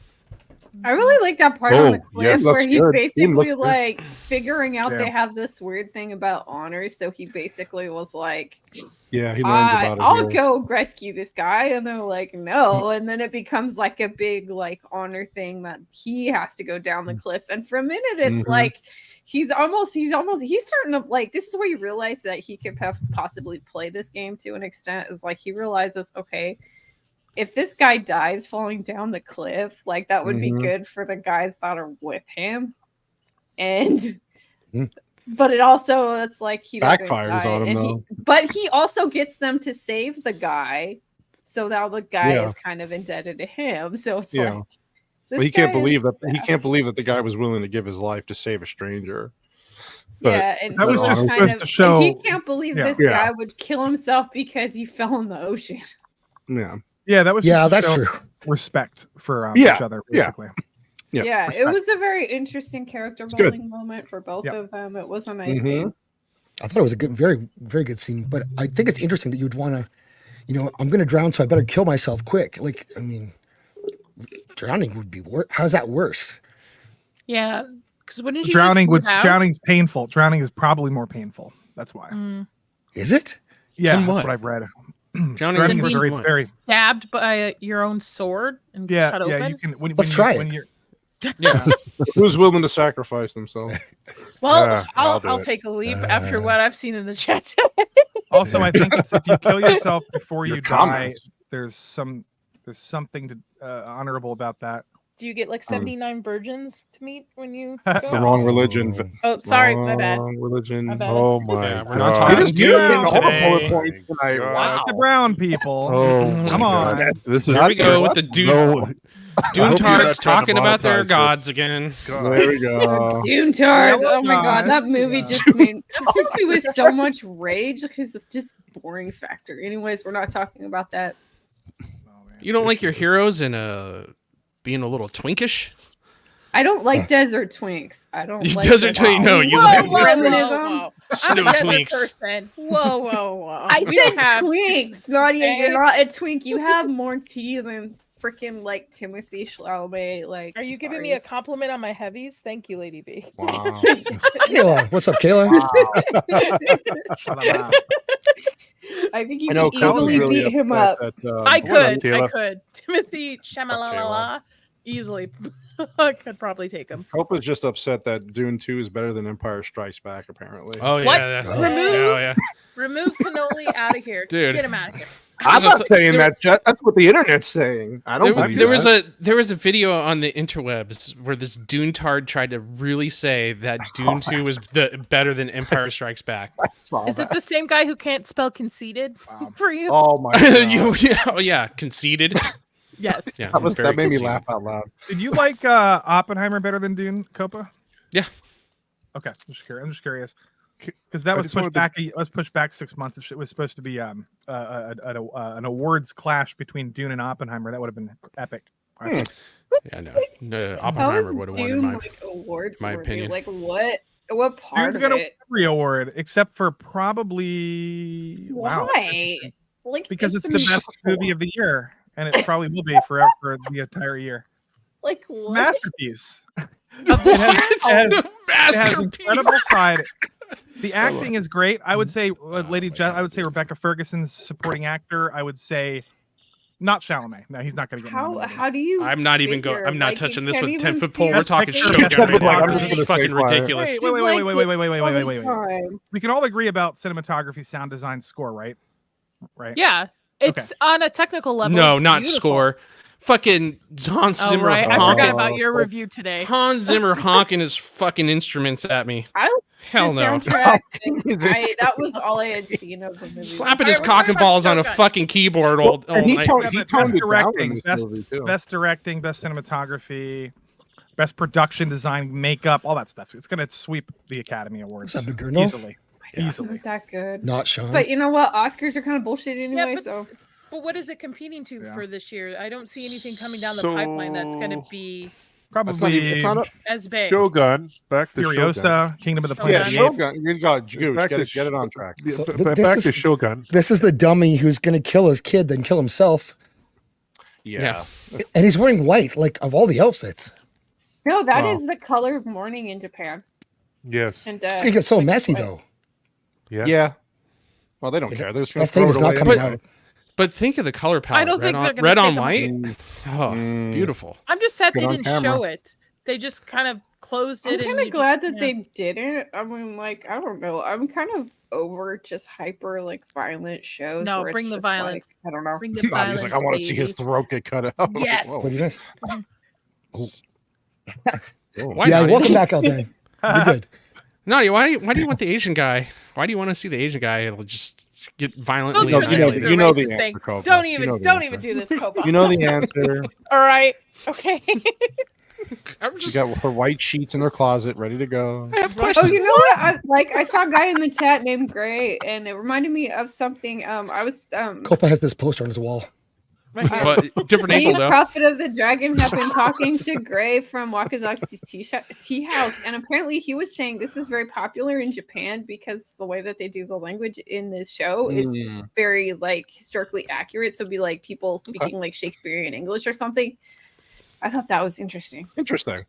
I really like that part Oh, on the cliff yes, where looks he's good. basically Looks good. like figuring out Yeah. they have this weird thing about honors. So he basically was like, Yeah, he learns about it. I'll here. go rescue this guy. And they're like, no. And then it becomes like a big like honor thing that he has to go down the cliff. And for a minute, it's Mhm. like he's starting to like, this is where you realize that he could possibly play this game to an extent, is like he realizes, okay, if this guy dies falling down the cliff, like that would be Mhm. good for the guys that are with him. And Mm. but it also it's like he doesn't Backfires die, on him, and though. but he also gets them to save the guy, so now the guy Yeah. is kind of indebted to him. So it's Yeah. like But this he can't guy believe is that he can't believe that the guy was willing to give his life to save a stranger. But yeah, and That was he just kind supposed of- to show- he can't believe Yeah. this Yeah. guy would kill himself because he fell in the ocean. yeah, Yeah, that was Yeah, just to that's show true. respect for Yeah, each other, yeah. basically. Yeah, Yeah, it respect. was a very interesting character good. building moment for both Yep. of them. It was a nice Mhm. scene. I thought it was a good, very, very good scene. But I think it's interesting that you'd want to, I'm going to drown, so I better kill myself quick. Like, I mean, drowning would be worse. How's that worse? Yeah. Because wouldn't you Drowning just was drowning's painful. Drowning is probably more painful. That's why. Is it? Yeah, In that's what? what I've read. Drowning Drowning versus is very, what? very stabbed by your own sword and yeah, cut yeah. open? You can when, Let's when try you, it. when you're Yeah. Who's willing to sacrifice themselves? Well, Yeah, I'll do I'll it. take a leap after what I've seen in the chat today. Also, I think it's if you kill yourself before Your you comments. die, there's something to honorable about that. Do you get like 79 virgins to meet when you That's go? The wrong religion. Oh, sorry, my bad. Wrong religion. My bad. Oh my Yeah, god. we're not You talking just Dune getting all the today. bullet points tonight. God. Wow. The brown people. Oh, Come my on. God. This is Here we go with the Dune. No, Dune hope you're not tards trying to talking about their monetize gods this. again. There we go. Dune Tards. Yeah, Oh my god, guys. that movie just made me with so much rage because it's just boring factor. Anyways, we're not talking about that. Oh, man. You don't like your heroes and being a little twinkish? I don't like desert twinks. I don't You like desert them. twink? No, you whoa, like whoa, Feminism. whoa, whoa. snow I'm a desert twinks. person. Whoa, whoa, whoa. I We said have- twinks, Nadia. Okay. You're not a twink. You have more tea than freaking like Timothy Chalamet. Like, Are you I'm giving sorry. me a compliment on my heavies? Thank you, Lady B. Wow. Kayla, what's up, Kayla? I think you I know can Colin's easily really beat him upset up. That, I what up, could. Kayla? Timothy Shamalala easily. I could probably take him. Copa's just upset that Dune 2 is better than Empire Strikes Back, apparently. Oh, What? yeah. Oh. Remove, Yeah. remove cannoli out of here. Dude. Get him out of here. I'm There's a- not saying there- that, Jet. That's what the internet's saying. I don't believe There that. there was a video on the interwebs where this Dune tard tried to really say that Dune 2 was better than Empire Strikes Back. I saw Is it that. the same guy who can't spell conceited Wow. for you? Oh my god. Yeah, conceded. Yes. Yeah, That made me conceited. laugh out loud. Did you like Oppenheimer better than Dune, Copa? Yeah. Okay, I'm just curious because that I was just pushed wanted to- back. It was pushed back 6 months. It was supposed to be an awards clash between Dune and Oppenheimer. That would have been epic. I think. Yeah, no. How Oppenheimer is would have won in Dune my. like awards my worthy? opinion. Like what part Dune's of gonna win it? every award except for probably wow, Why? Like because it's the a best movie of the year, and it probably will be forever for the entire year. Like what? Masterpiece. Of the year? It's has- the It has masterpiece. incredible side. The acting is great. I would say, I would say Rebecca Ferguson's supporting actor. I would say, not Chalamet. No, he's not going to get. How nominated. how do you? I'm not even going. figure, I'm not like, you touching this can't with a even 10-foot see pole. We're Best talking Picture, Shogun Best right Picture, now. I'm This just is gonna fucking stay quiet. ridiculous. Wait, She's like wait. all the time. We can all agree about cinematography, sound design, score, right? Right. Yeah. It's on a technical level. No, it's not beautiful. score. Fucking Hans Oh, Zimmer right. I honking. forgot about your review today. Hans Zimmer honking his fucking instruments at me. I Hell the no. soundtrack, and that was all I had seen of the movie. Slapping All his right, we're cock talking and about balls on a Shogun. fucking keyboard all And he night. toned Yeah, he but toned best it down in directing, this best- movie, too. Best directing, best cinematography, best production design, makeup, all that stuff. It's going to sweep the Academy Awards What's up, big girl? easily. It's Easily. not that good. Not Sean. But you know what? Oscars are kind of bullshit anyway. but- So But what is it competing to Yeah. for this year? I don't see anything coming down the pipeline that's going to be It's not even, Probably it's not a, as big. Shogun. Back to Shogun. Furiosa, Kingdom of the Shogun. yeah, Planet of the Apes. Shogun. You got Gooch. Back to Get it on track. Yeah, So but this back is- to Shogun. This is the dummy who's going to kill his kid, then kill himself. Yeah. And he's wearing white, like, of all the outfits. no, that Wow. is the color of mourning in Japan. Yes. And It's going to get so messy, though. Yeah. Yeah. Well, they don't care. They're just going That to throw thing it is not away. coming But- out. But think of the color palette. I don't red think on, they're gonna red take on them. white. Oh, Mm. beautiful. I'm just sad Good they on didn't camera. show it. They just kind of closed it. I'm and kind you of glad just- that yeah. they didn't. I mean, like, I don't know. I'm kind of over just hyper like violent shows. No, where it's bring the just, violence. Like, I don't know. Bring the He's violence, like, I want to see his baby. throat get cut out. Yes. Whoa. What is this? Why Yeah, not? welcome back out there. You're good. Nadia, why do you want the Asian guy? Why do you want to see the Asian guy? It'll just get violently. Don't You turn know- this annihilated. into a you know the racist answer, thing. Copa. Don't You even know the don't answer. even do this, Copa. You know the answer. All right. Okay. I'm She just, got her white sheets in her closet ready to go. I have Oh, questions. you know what? I saw a guy in the chat named Gray, and it reminded me of something. I was Copa has this poster on his wall. Right here. But different Me, angle the though. Prophet of the Dragon, have been talking to Gray from Wakazaki's tea house, and apparently he was saying this is very popular in Japan because the way that they do the language in this show is Mm. very like historically accurate. So it'd be like people speaking like Shakespearean English or something. I thought that was interesting. Interesting.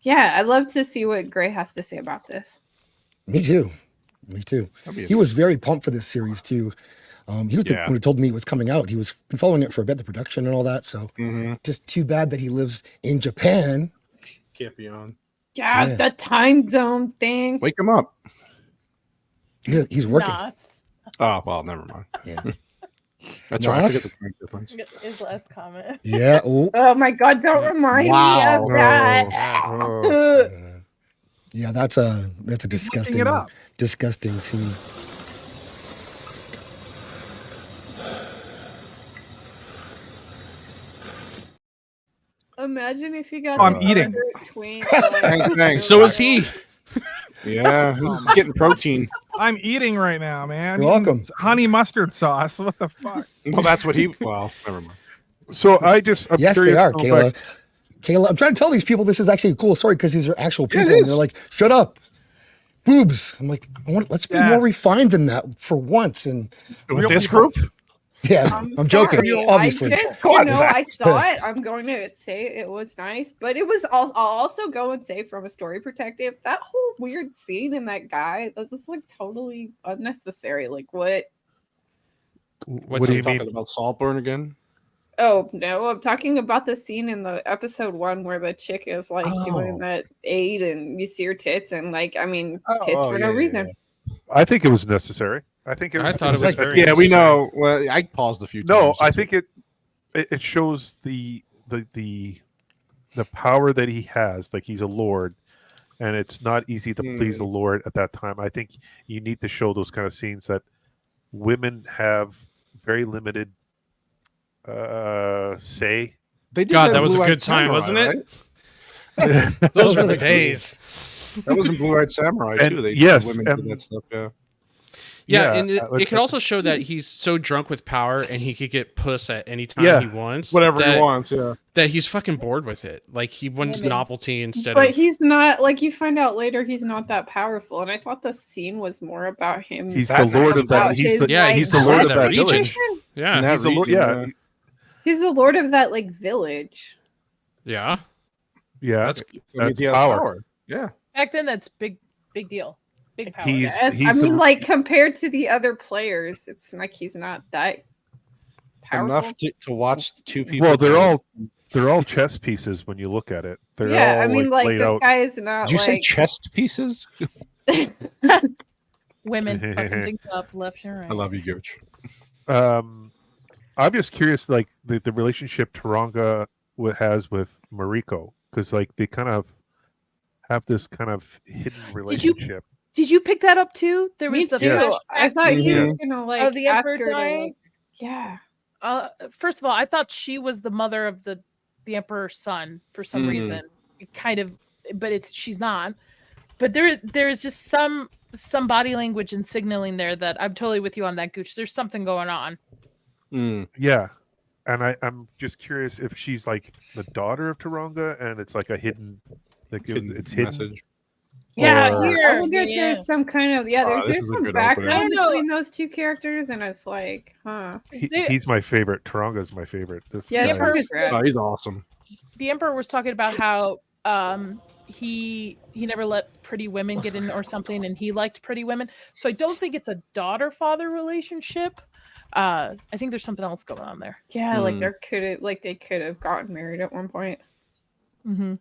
Yeah, I'd love to see what Gray has to say about this. Me too. Me too. That'd be He was very pumped for this series too. He was the Yeah. one who told me it was coming out. He was been following it for a bit, the production and all that. So Mhm. just too bad that he lives in Japan Can't be on. Yeah, Yeah. the time zone thing. Wake him up. He's working. Nas. Oh well, never mind. Yeah. That's right. I forget Nas? the time difference. His last comment. Yeah. Ooh. Oh my god, don't remind me Wow. of that. Oh. Yeah, that's a Looking disgusting, it up. disgusting scene. Imagine if you got Oh, I'm the eating. yogurt twink. Thanks. So is he. Yeah, he's getting protein. I'm eating right now, man. You're Eating welcome. Honey mustard sauce. What the fuck? Well, that's what he. Well, never mind. So I'm Yes, curious they are, to go Kayla. back- Kayla, I'm trying to tell these people this is actually a cool story because these are actual Yeah, it people, and is. they're like, "Shut up, boobs." I'm like, let's be Yes. more refined than that for once. And With this people. group, yeah, I'm joking, sorry. obviously. I just, I saw it. I'm going to say it was nice, but it was. I'll also go and say, from a story perspective, that whole weird scene in that guy, that was like totally unnecessary. Like what? What's What do he you talking mean? about Saltburn again? Oh no, I'm talking about the scene in the episode 1 where the chick is like doing Oh. that aid and you see her tits and like I mean Oh, tits for no yeah, reason. I think it was necessary. I think it I was. thought it was like- very Yeah, we necessary. know. Well, I paused a few times. No, I just think it shows the power that he has. Like he's a lord, and it's not easy to please the lord at that time. I think you need to show those kind of scenes that women have very limited say. they did God, in that was a Blue-Eyed good time, Samurai, wasn't it? right? Those were the really days. That was in Blue-Eyed Samurai And too. They yes, women and- did that stuff. Yeah. Yeah, and Yeah, it could also show that he's so drunk with power and he could get puss at any time Yeah, he wants. Whatever that, he wants. Yeah. That he's fucking bored with it. Like he wants Women. novelty instead But of. he's not like you find out later he's not that powerful. And I thought the scene was more about him. He's That- the lord of that. about He's his, the, Yeah, like, he's the lord of that that region. village. Yeah, That He's the lord. region, Yeah, He's the lord of that like village. yeah. yeah. That's So it means That's he has power. Yeah. Back then, that's big deal. Big power. He's- Yes, I the- mean, like compared to the other players, it's like he's not that powerful. Enough to watch the two people. Well, play. they're all chess pieces when you look at it. They're Yeah, all I mean, like laid this out. guy is not Did you say like chest pieces? Women fucking things up left and right. I love you, Gooch. I'm just curious, like the relationship Taranga has with Mariko, because like they kind of have this kind of hidden relationship. Did you pick that up too? There was me the too. Yes. I thought he was Mhm. gonna like the ask Emperor her to, dying? like, yeah. First of all, I thought she was the mother of the emperor's son for some Mm. reason. It kind of, but she's not. But there's just some body language and signaling there that I'm totally with you on that, Gooch. There's something going on. Mm. Yeah, and I'm just curious if she's like the daughter of Taranga, and it's like a hidden, like it's hidden. message. Yeah, Or- here. I wonder if yeah. there's some kind of Oh, there's this is a some good background opening. I don't know. between those two characters, and it's like, huh? He's my favorite. Taranga's my favorite. This Yeah, guy Emperor- is- Emperor's rad. Oh, he's awesome. The emperor was talking about how he never let pretty women get in or something, and he liked pretty women. So I don't think it's a daughter-father relationship. I think there's something else going on there. Yeah, like Mm. they could have gotten married at one point. Mm-hmm.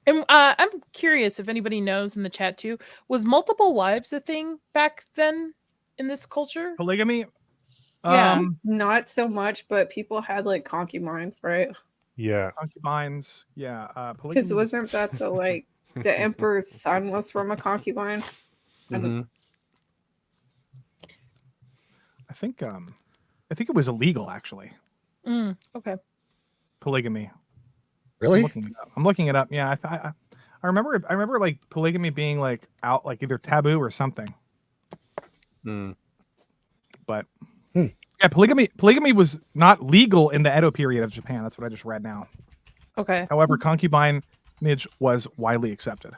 And I'm curious if anybody knows in the chat too. Was multiple wives a thing back then in this culture? Polygamy. Yeah. Not so much, but people had like concubines, right? yeah. Concubines. Yeah. Polygamy. Because wasn't that the like the emperor's son was from a concubine? Mhm. I think it was illegal actually. Okay. Polygamy. Really? I'm looking it up. Yeah, I remember like polygamy being like out, like either taboo or something. Mm. But Hmm. yeah, polygamy was not legal in the Edo period of Japan. That's what I just read now. Okay. However, concubinage was widely accepted.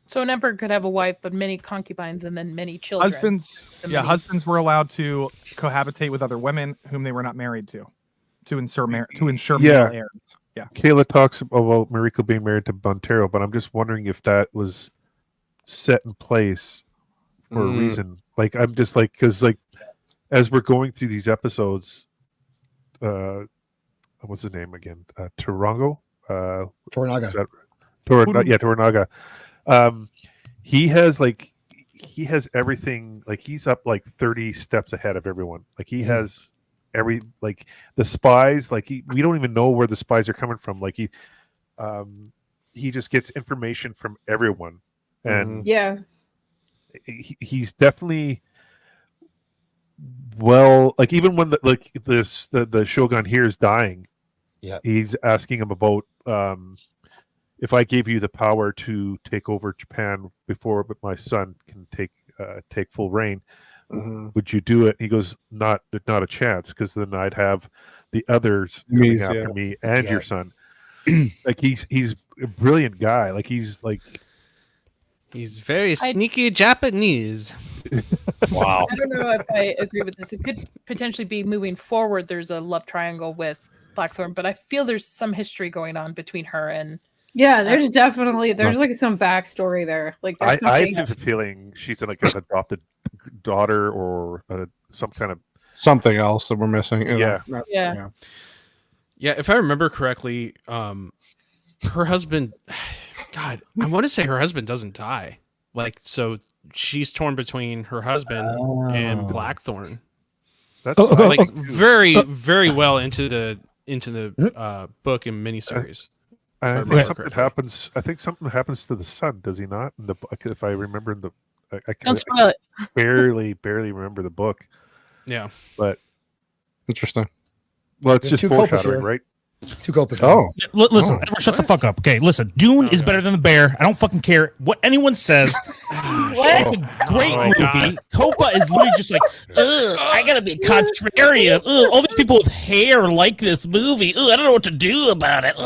So an emperor could have a wife, but many concubines and then many children. Husbands were allowed to cohabitate with other women whom they were not married to ensure Yeah. male heirs. Yeah. Kayla talks about Mariko being married to Bontero, but I'm just wondering if that was set in place for a reason. Like, I'm just like, because like as we're going through these episodes, what's his name again? Torongo. Toranaga. Toranaga. He has everything. Like he's up like 30 steps ahead of everyone. Like he has the spies. Like we don't even know where the spies are coming from. Like he just gets information from everyone, and he's definitely like even when the Shogun here is dying, he's asking him about if I gave you the power to take over Japan before my son can take full reign, would you do it? He goes, not a chance, because then I'd have the others coming after me and your son. Like he's a brilliant guy. Like he's very sneaky Japanese. Wow. I don't know if I agree with this. It could potentially be moving forward. There's a love triangle with Blackthorn, but I feel there's some history going on between her and. Yeah, there's like some backstory there. Like I have a feeling she's like an adopted daughter or some kind of something else that we're missing. Yeah. If I remember correctly, her husband, God, I want to say her husband doesn't die. Like, so she's torn between her husband and Blackthorn. That's like very, very well into the book and miniseries. I think something happens. I think something happens to the son. Does he not? In the book, if I remember in the, don't spoil it. barely remember the book. Yeah, but interesting. Well, it's just foreshadowing, right? Two copas. Oh, listen, everyone shut the fuck up. Okay, listen. Dune is better than The Bear. I don't fucking care what anyone says. It's a great movie. Copa is literally just like, I gotta be contrarian. All these people with hair like this movie. I don't know what to do about it.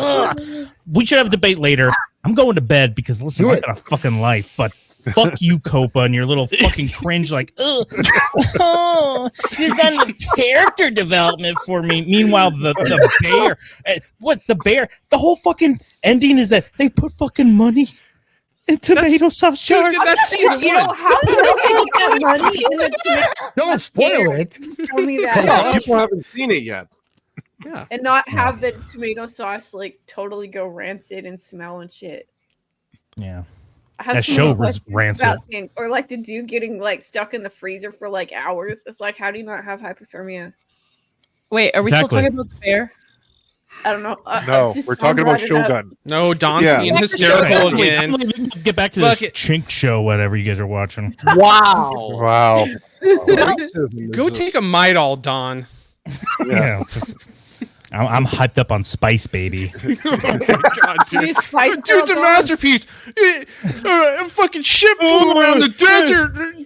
We should have a debate later. I'm going to bed because listen, I got a fucking life, but fuck you, Copa, and your little fucking cringe, like, you've done the character development for me. Meanwhile, the bear, the whole fucking ending is that they put fucking money in tomato sauce jars. That's season one. How did they put that money in the tomato? Don't spoil it. Tell me that. People haven't seen it yet. Yeah, and not have the tomato sauce like totally go rancid and smell and shit. Yeah. That show was rancid. Or like the dude getting like stuck in the freezer for like hours. It's like, how do you not have hypothermia? Wait, are we still talking about the bear? I don't know. No, we're talking about Shogun. No, Don's being hysterical again. Get back to this chink show, whatever you guys are watching. Wow. Go take a Midol, Don. Yeah. I'm hyped up on Spice, baby. God, dude. Dude's a masterpiece. Fucking ship flew around the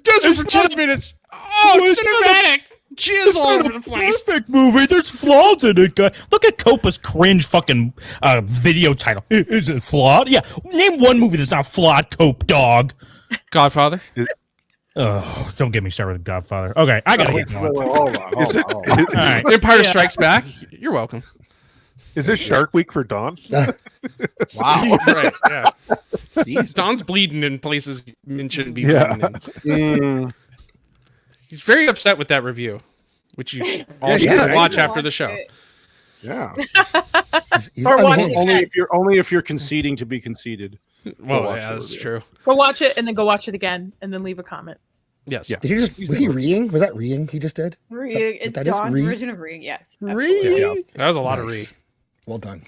desert for 10 minutes. Oh, cinematic. Jizz all over the place. Perfect movie. There's flaws in it, guy. Look at Copa's cringe fucking video title. Is it flawed? Yeah. Name one movie that's not flawed, Cope, dog. Godfather. Oh, don't get me started with Godfather. Okay, I gotta get going. Hold on. All right. Empire Strikes Back. You're welcome. Is this Shark Week for Don? Wow. Right. Yeah. Jeez. Don's bleeding in places men shouldn't be bleeding in. He's very upset with that review, which you all should watch after the show. Yeah. He's only if you're conceding to be conceded. Well, yeah, that's true. Go watch it and then go watch it again and then leave a comment. Yes. Did he just? Was he reeing? Was that reeing he just did? Reeing. It's Don's version of reeing. Yes. Reeing. Yeah, that was a lot of re. Well done.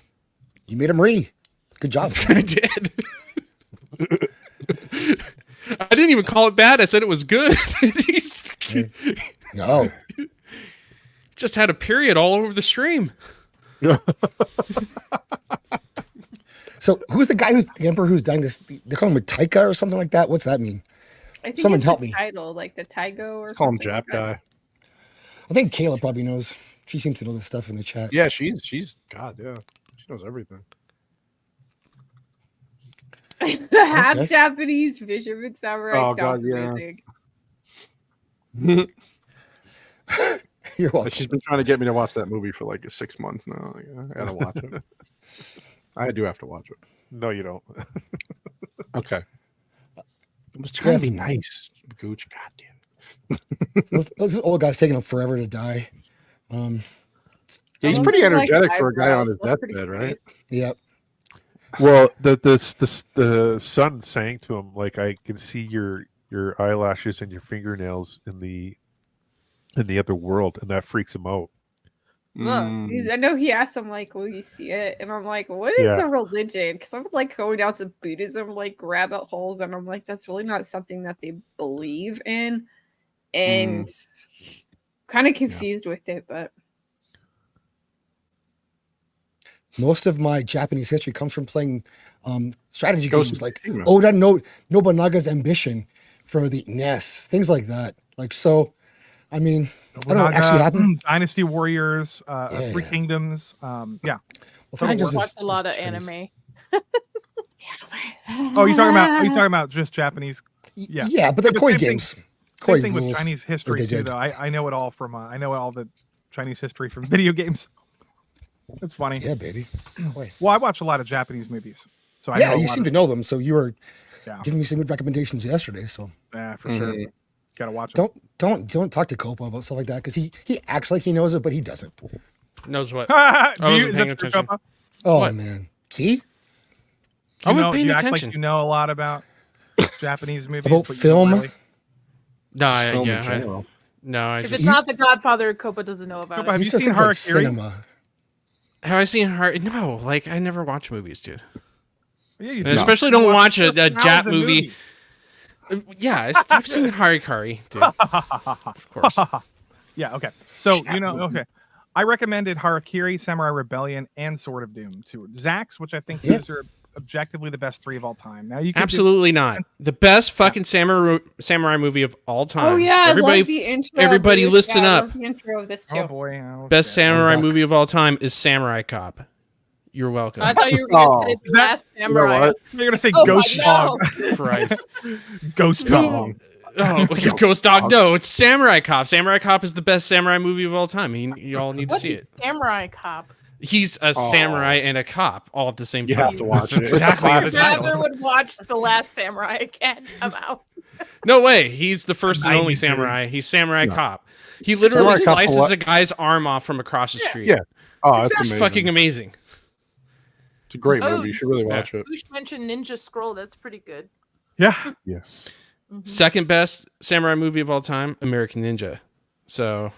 You made him re. Good job. I did. I didn't even call it bad. I said it was good. No. Just had a period all over the stream. So who's the guy who's the emperor who's dying this? They call him a Taika or something like that. What's that mean? I think Someone it's help the me. title, like the Taigo or Call him something. Jap guy. I think Kayla probably knows. She seems to know this stuff in the chat. Yeah, she's God, yeah. She knows everything. Half Japanese fisherman samurai. Oh, God, sounds yeah. amazing. You're welcome. She's been trying to get me to watch that movie for like 6 months now. I gotta watch it. I do have to watch it. No, you don't. Okay. I was trying to be nice, Gooch. God damn it. Those old guys taking them forever to die. Yeah, he's Oh, pretty he's like energetic for a guy on eyebrows. his That's pretty deathbed, funny. right? Yep. Well, the son saying to him, like, I can see your eyelashes and your fingernails in the other world, and that freaks him out. Mm. I know he asked him like, "Will you see it?" And I'm like, "What is Yeah. a religion?" Because I'm like going down some Buddhism like rabbit holes, and I'm like, that's really not something that they believe in, and kind of confused with it. But Most of my Japanese history comes from playing strategy Ghost games of like Tsushima. Oda Nobunaga's Ambition for the NES, things like that. Like, so, I mean, I don't know what actually happened. Dynasty Warriors, Yeah. Three Kingdoms. Yeah. Well, I Three Kingdoms just was- watch a lot of was Chinese. anime. Oh, you talking about just Japanese? Yeah. Yeah, but they're The Koi same thing- games. Koi Same thing with rules. Chinese they history too, did. though. I know it all from I know all the Chinese history from video games. It's funny. Yeah, baby. Koi. Well, I watch a lot of Japanese movies, so I Yeah, know a you lot seem of- to know them. So you were Yeah. giving me some good recommendations yesterday. So Yeah, for sure. Gotta watch them. don't talk to Copa about stuff like that because he acts like he knows it, but he doesn't. Knows what? Do wasn't you, is paying that true, attention. Copa? Oh What? man, see I wasn't know, paying you act attention. like you know a lot about Japanese movies. About but you don't film? really. No, Film in yeah, general. no. I If just, it's not The Godfather, Copa doesn't know about Copa, it. have he you says seen things like Harakiri? cinema. have I seen Heart? No, like I never watch movies, dude. Yeah, you And especially don't watch a Hours Jap a movie. Yeah, I've seen Harikari, dude. Of course. Yeah, okay. So, okay. I recommended Harakiri, Samurai Rebellion, and Sword of Doom to Zach's, which I think Yeah. those are objectively the best 3 of all time. Now you can Absolutely not. The best fucking samurai movie of all time. oh yeah, everybody, I love the intro. everybody, Bruce. listen Yeah, I up. love the intro of this Do, too. oh boy. Oh, Best shit. samurai back. movie of all time is Samurai Cop. You're welcome. I thought you were going to say Is The that- Last Samurai. what? You're gonna say Oh, Ghost no. Dog. Christ. Ghost Dog. Oh, Ghost Dog. No, it's Samurai Cop. Samurai Cop is the best samurai movie of all time. You all need to What see is it. Samurai Cop? He's a samurai and a cop all at the same You time. have to watch That's it. exactly I the title. rather would watch The Last Samurai again. I'm out. No way. He's the first and only 90s, dude. samurai. He's Samurai Cop. He literally Samurai Cop's a slices what? a guy's arm off from across the street. Yeah. Oh, that's It's amazing. fucking amazing. It's a great Oh, movie. You should really watch it. Bush mentioned Ninja Scroll. That's pretty good. Yeah. Yes. Second best samurai movie of all time, American Ninja. So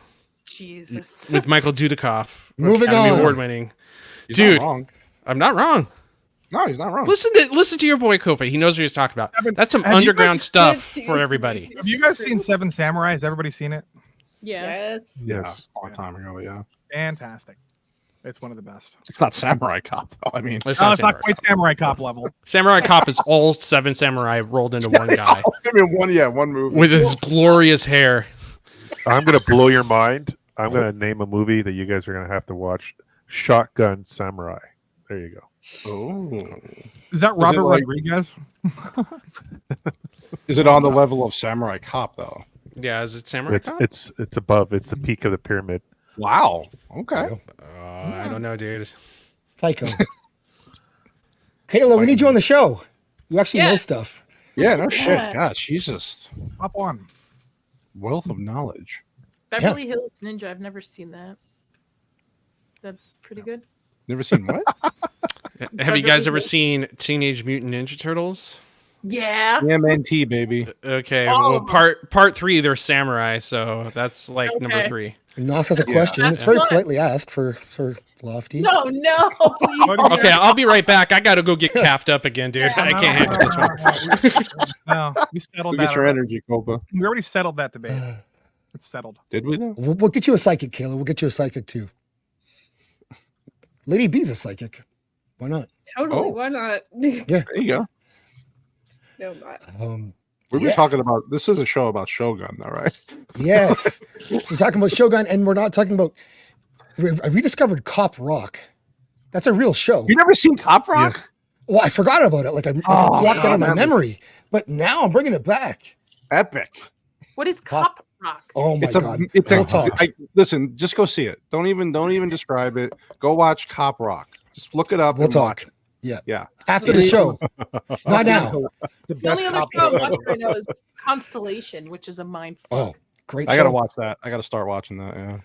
Jesus. with Michael Dudikoff, Moving Academy on. Award winning. He's Dude. not wrong. I'm not wrong. No, he's not wrong. Listen to your boy Copa. He knows what he's talking about. That's some Have you underground guys- stuff for everybody. Have you guys seen Seven Samurai? Has everybody seen it? Yeah. Yes. Yeah, Yes. a long time ago. Yeah, Fantastic. It's one of the best. it's not Samurai Cop though. I mean, It's Oh, not it's not Samurai quite Cop. Samurai Cop level. Samurai Cop is all 7 samurai rolled into one it's guy all, one movie with his glorious hair. I'm gonna blow your mind. I'm gonna name a movie that you guys are gonna have to watch. Shotgun Samurai. There you go. Oh, Is that Was it Robert like- Rodriguez? is it on the level of Samurai Cop though? Yeah, is it Samurai Cop? It's above. It's the peak of the pyramid. Wow. Okay. I don't know, dude. Tycho. Kayla, we need you on the show. You actually know Yeah. stuff. Yeah. No shit. Yeah. God, Jesus. Hop on. Wealth of knowledge. Beverly Hills Ninja. I've never seen that. Is that pretty good? Never seen what? Have you guys ever seen Teenage Mutant Ninja Turtles? Yeah. TMNT, baby. Okay, All well, of them. part 3, they're samurai, so that's like number Okay. 3. Nos has a question. It's That's very fun. politely asked for Lofty. No, please. Okay, I'll be right back. I gotta go get caffed up again, dude. I can't handle this one. No, we settled Look that. at your already. energy, Copa. We already settled that debate. It's settled. Did we though? We'll get you a psychic, Kayla. We'll get you a psychic too. Lady B's a psychic. Why not? Totally. Oh. Why not? There you go. No, not. We were Yeah. talking about this is a show about Shogun, though, right? Yes. We're talking about Shogun, and we're not talking about. I rediscovered Cop Rock. That's a real show. You never seen Cop Rock? Well, I forgot about it. Like I Oh, blocked it out of my man. memory. But now I'm bringing it back. Epic. What is Cop Rock? Oh my It's a. god. It's We'll a. talk. Listen, just go see it. Don't even describe it. Go watch Cop Rock. Just look it up. We'll and talk. watch it. Yeah. Yeah. After the show. Not now. The The only other Cop show I'm Rock. watching right now is Constellation, which is a mind fuck. Oh, great I show. gotta watch that. I gotta start watching that. Yeah.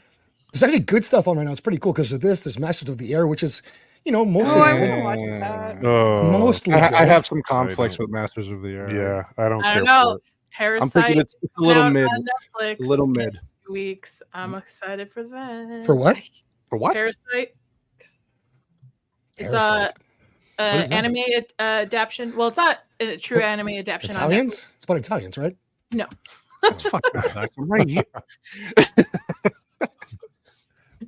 There's actually good stuff on right now. It's pretty cool because of this. There's Masters of the Air, which is, mostly Oh, I good. want to watch that. Mostly I good. have some conflicts with Masters of the Air. Yeah, I don't I care don't know. for it. Parasite. I'm thinking it's a little out mid. on Netflix A little in mid. a few weeks. I'm excited for that. For what? For what? Parasite. It's Parasite. a anime adaptation. Well, it's not a true anime adaptation. Italians? It's about Italians, right? On Netflix. No. That's fucking I'm right here.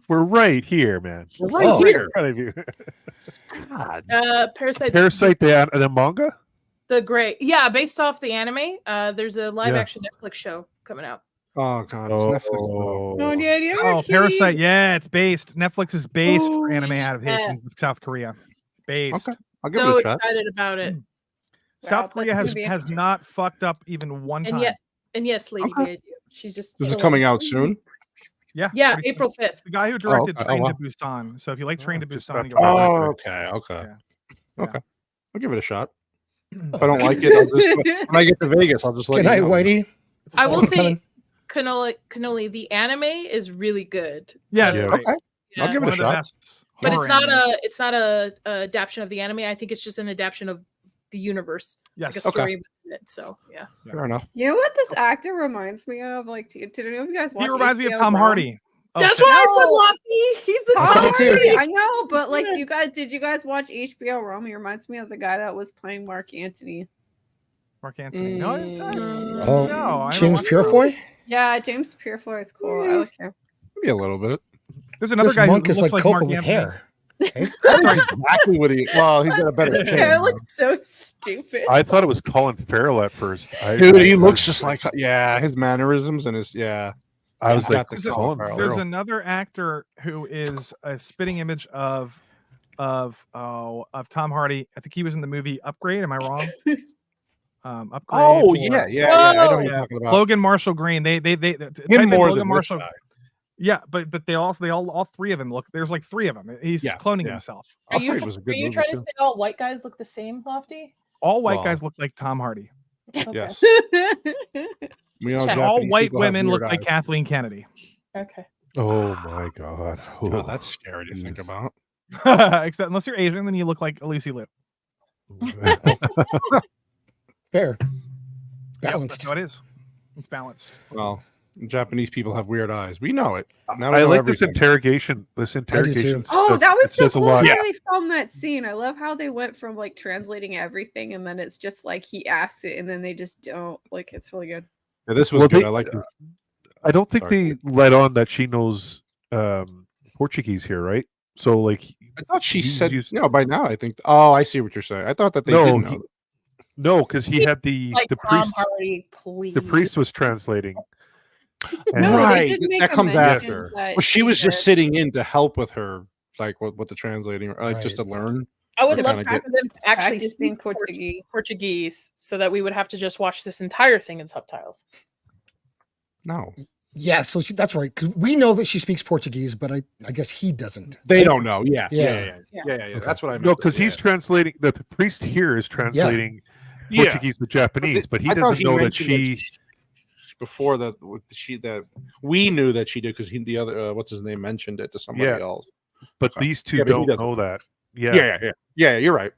We're right here, man. We're right Oh. here. In front of you. God. Parasite. Parasite, the manga. The Great. Yeah, based off the anime. There's a live Yeah. action Netflix show coming out. Oh god, it's Netflix. though. No idea. Oh, Parasite. Yeah, it's based. Netflix is based for Ooh, anime yeah. adaptations of South Korea. Based. Okay, I'll give So it a shot. excited about it. South Wow, Korea that's has gonna be has interesting. not fucked up even one time. And yes, Lady Okay. Bid, she's just This is chilling. coming out soon. Yeah. Yeah, pretty soon. April 5th. The guy who directed okay. Oh, Train wow. to Busan. So if you like Train to just Busan, about you'll to- like it. Okay. Yeah. Okay. I'll give it a shot. If I don't like it, I'll just when I get to Vegas, I'll just let Good you night, know. Whitey. I will Coming. say Cannoli, the anime is really good. Yeah, it's Yeah. great. Okay. Yeah. I'll give it One a of the shot. best But horror it's not a adaptation of the anime. I think it's just an adaptation of the universe, Yes. like a story within it. So yeah. Fair enough. You know what this actor reminds me of? Like, did any of you guys watch? He reminds me of HBO Tom Rom? Hardy. Oh, That's shit. why I said Lofty. He's the Tom That's Tom not too. Hardy. Hardy. I know, but like, did you guys watch HBO Rome? He reminds me of the guy that was playing Mark Antony. Mark Anthony. No, I didn't say. Oh, No, I James don't want to. Purefoy? Yeah, James Purefoy is cool. I like him. Maybe a little bit. There's another This guy who monk looks is like like Copa Mark with Anthony. hair. Okay. That's exactly what he. Well, he's got a better His chin. hair looks so stupid. I thought it was Colin Farrell at first. Dude, he looks just like his mannerisms and his I was he's like, got the There's, Colin Farrell. there's Farrell. another actor who is a spitting image of Tom Hardy. I think he was in the movie Upgrade. Am I wrong? Upgrade. Oh or- yeah. I know what you're Yeah. talking about. Logan Marshall Green. They type in Him more Logan than Marshall. this guy. Yeah, but they all three of them look. There's like three of them. He's Yeah, cloning yeah. himself. Are you, Upgrade was a good are you movie, trying to too. say all white guys look the same, Lofty? All white Well, guys look like Tom Hardy. Okay. Yes. We know check. And all Japanese white people have women look weird like eyes. Kathleen Kennedy. Okay. Oh my god. Oh, that's scary to think about. Except unless you're Asian, then you look like Lucy Liu. Fair. Yeah, Balanced. that's how it is. It's balanced. Well, Japanese people have weird eyes. We know it. Now we I know like everything. this interrogation. This interrogation. Oh, says- that was it says so a cool lot. how they filmed that scene. I love how they went from like translating everything and then it's just like he asks it and then they just don't. Like it's really good. Yeah, this was Well, good. they- I like it. I don't think Sorry. they let on that she knows Portuguese here, right? So like, I thought she he's said used- no by now. I think. Oh, I see what you're saying. I thought that they No, didn't know. he- no, because he had the Like Tom priest. Hardy, please. The priest was translating. And No, Right, they did that make a comes mention after. that Well, she was just did. sitting in to help with her, like with the translating, or like just to learn. I would to love kinda for them to actually Practicing speak Portuguese. Portuguese so that we would have to just watch this entire thing in subtitles. No, Yeah, so that's right. Because we know that she speaks Portuguese, but I guess he doesn't. they right? don't know. Yeah, Yeah. yeah. Okay. That's what I meant. no, because yeah. he's translating. The priest here is translating Yeah. Portuguese to Japanese, but he I thought doesn't he know that mentioned she. before that we knew that she did because the other what's his name mentioned it to somebody Yeah. else. But Okay. these two Yeah, but he don't doesn't. know that. Yeah. You're right.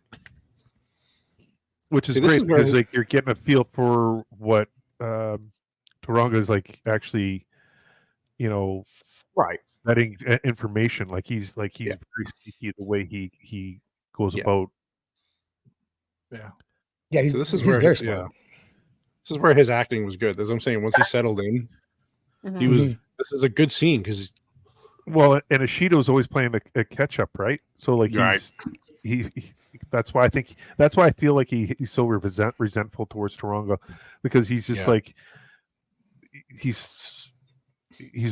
Which is See, this great is where because he- like you're getting a feel for what Taranga is like actually, Right. vetting information. Like he's very sneaky the way he goes Yeah. about. Yeah, he's, So this is he's where very his, smart. this is where his acting was good. As I'm saying, once he settled in, he was. Mhm. This is a good scene because Well, and Ishido's always playing a catch up, right? So like Right. he that's why I feel like he's so resentful towards Taranga because he's just Yeah. like he's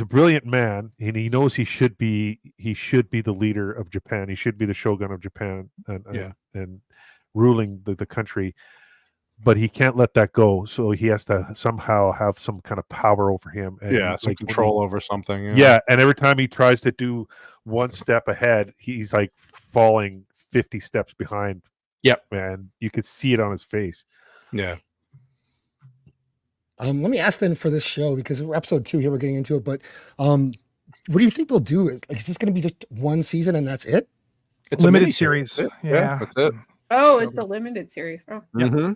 a brilliant man and he knows he should be the leader of Japan. He should be the shogun of Japan and ruling the country. But he can't let that go, so he has to somehow have some kind of power over him. And some like, when he- control over something. yeah, and every time he tries to do one step ahead, he's like falling 50 steps behind. Yep. Man, you could see it on his face. yeah. Let me ask then for this show because we're episode 2 here, we're getting into it, but what do you think they'll do? Like, is this going to be just one season and that's it? It's a Limited miniseries. series. That's it. Yeah. That's it. Oh, it's a limited series. Oh. Yep. Mm-hmm.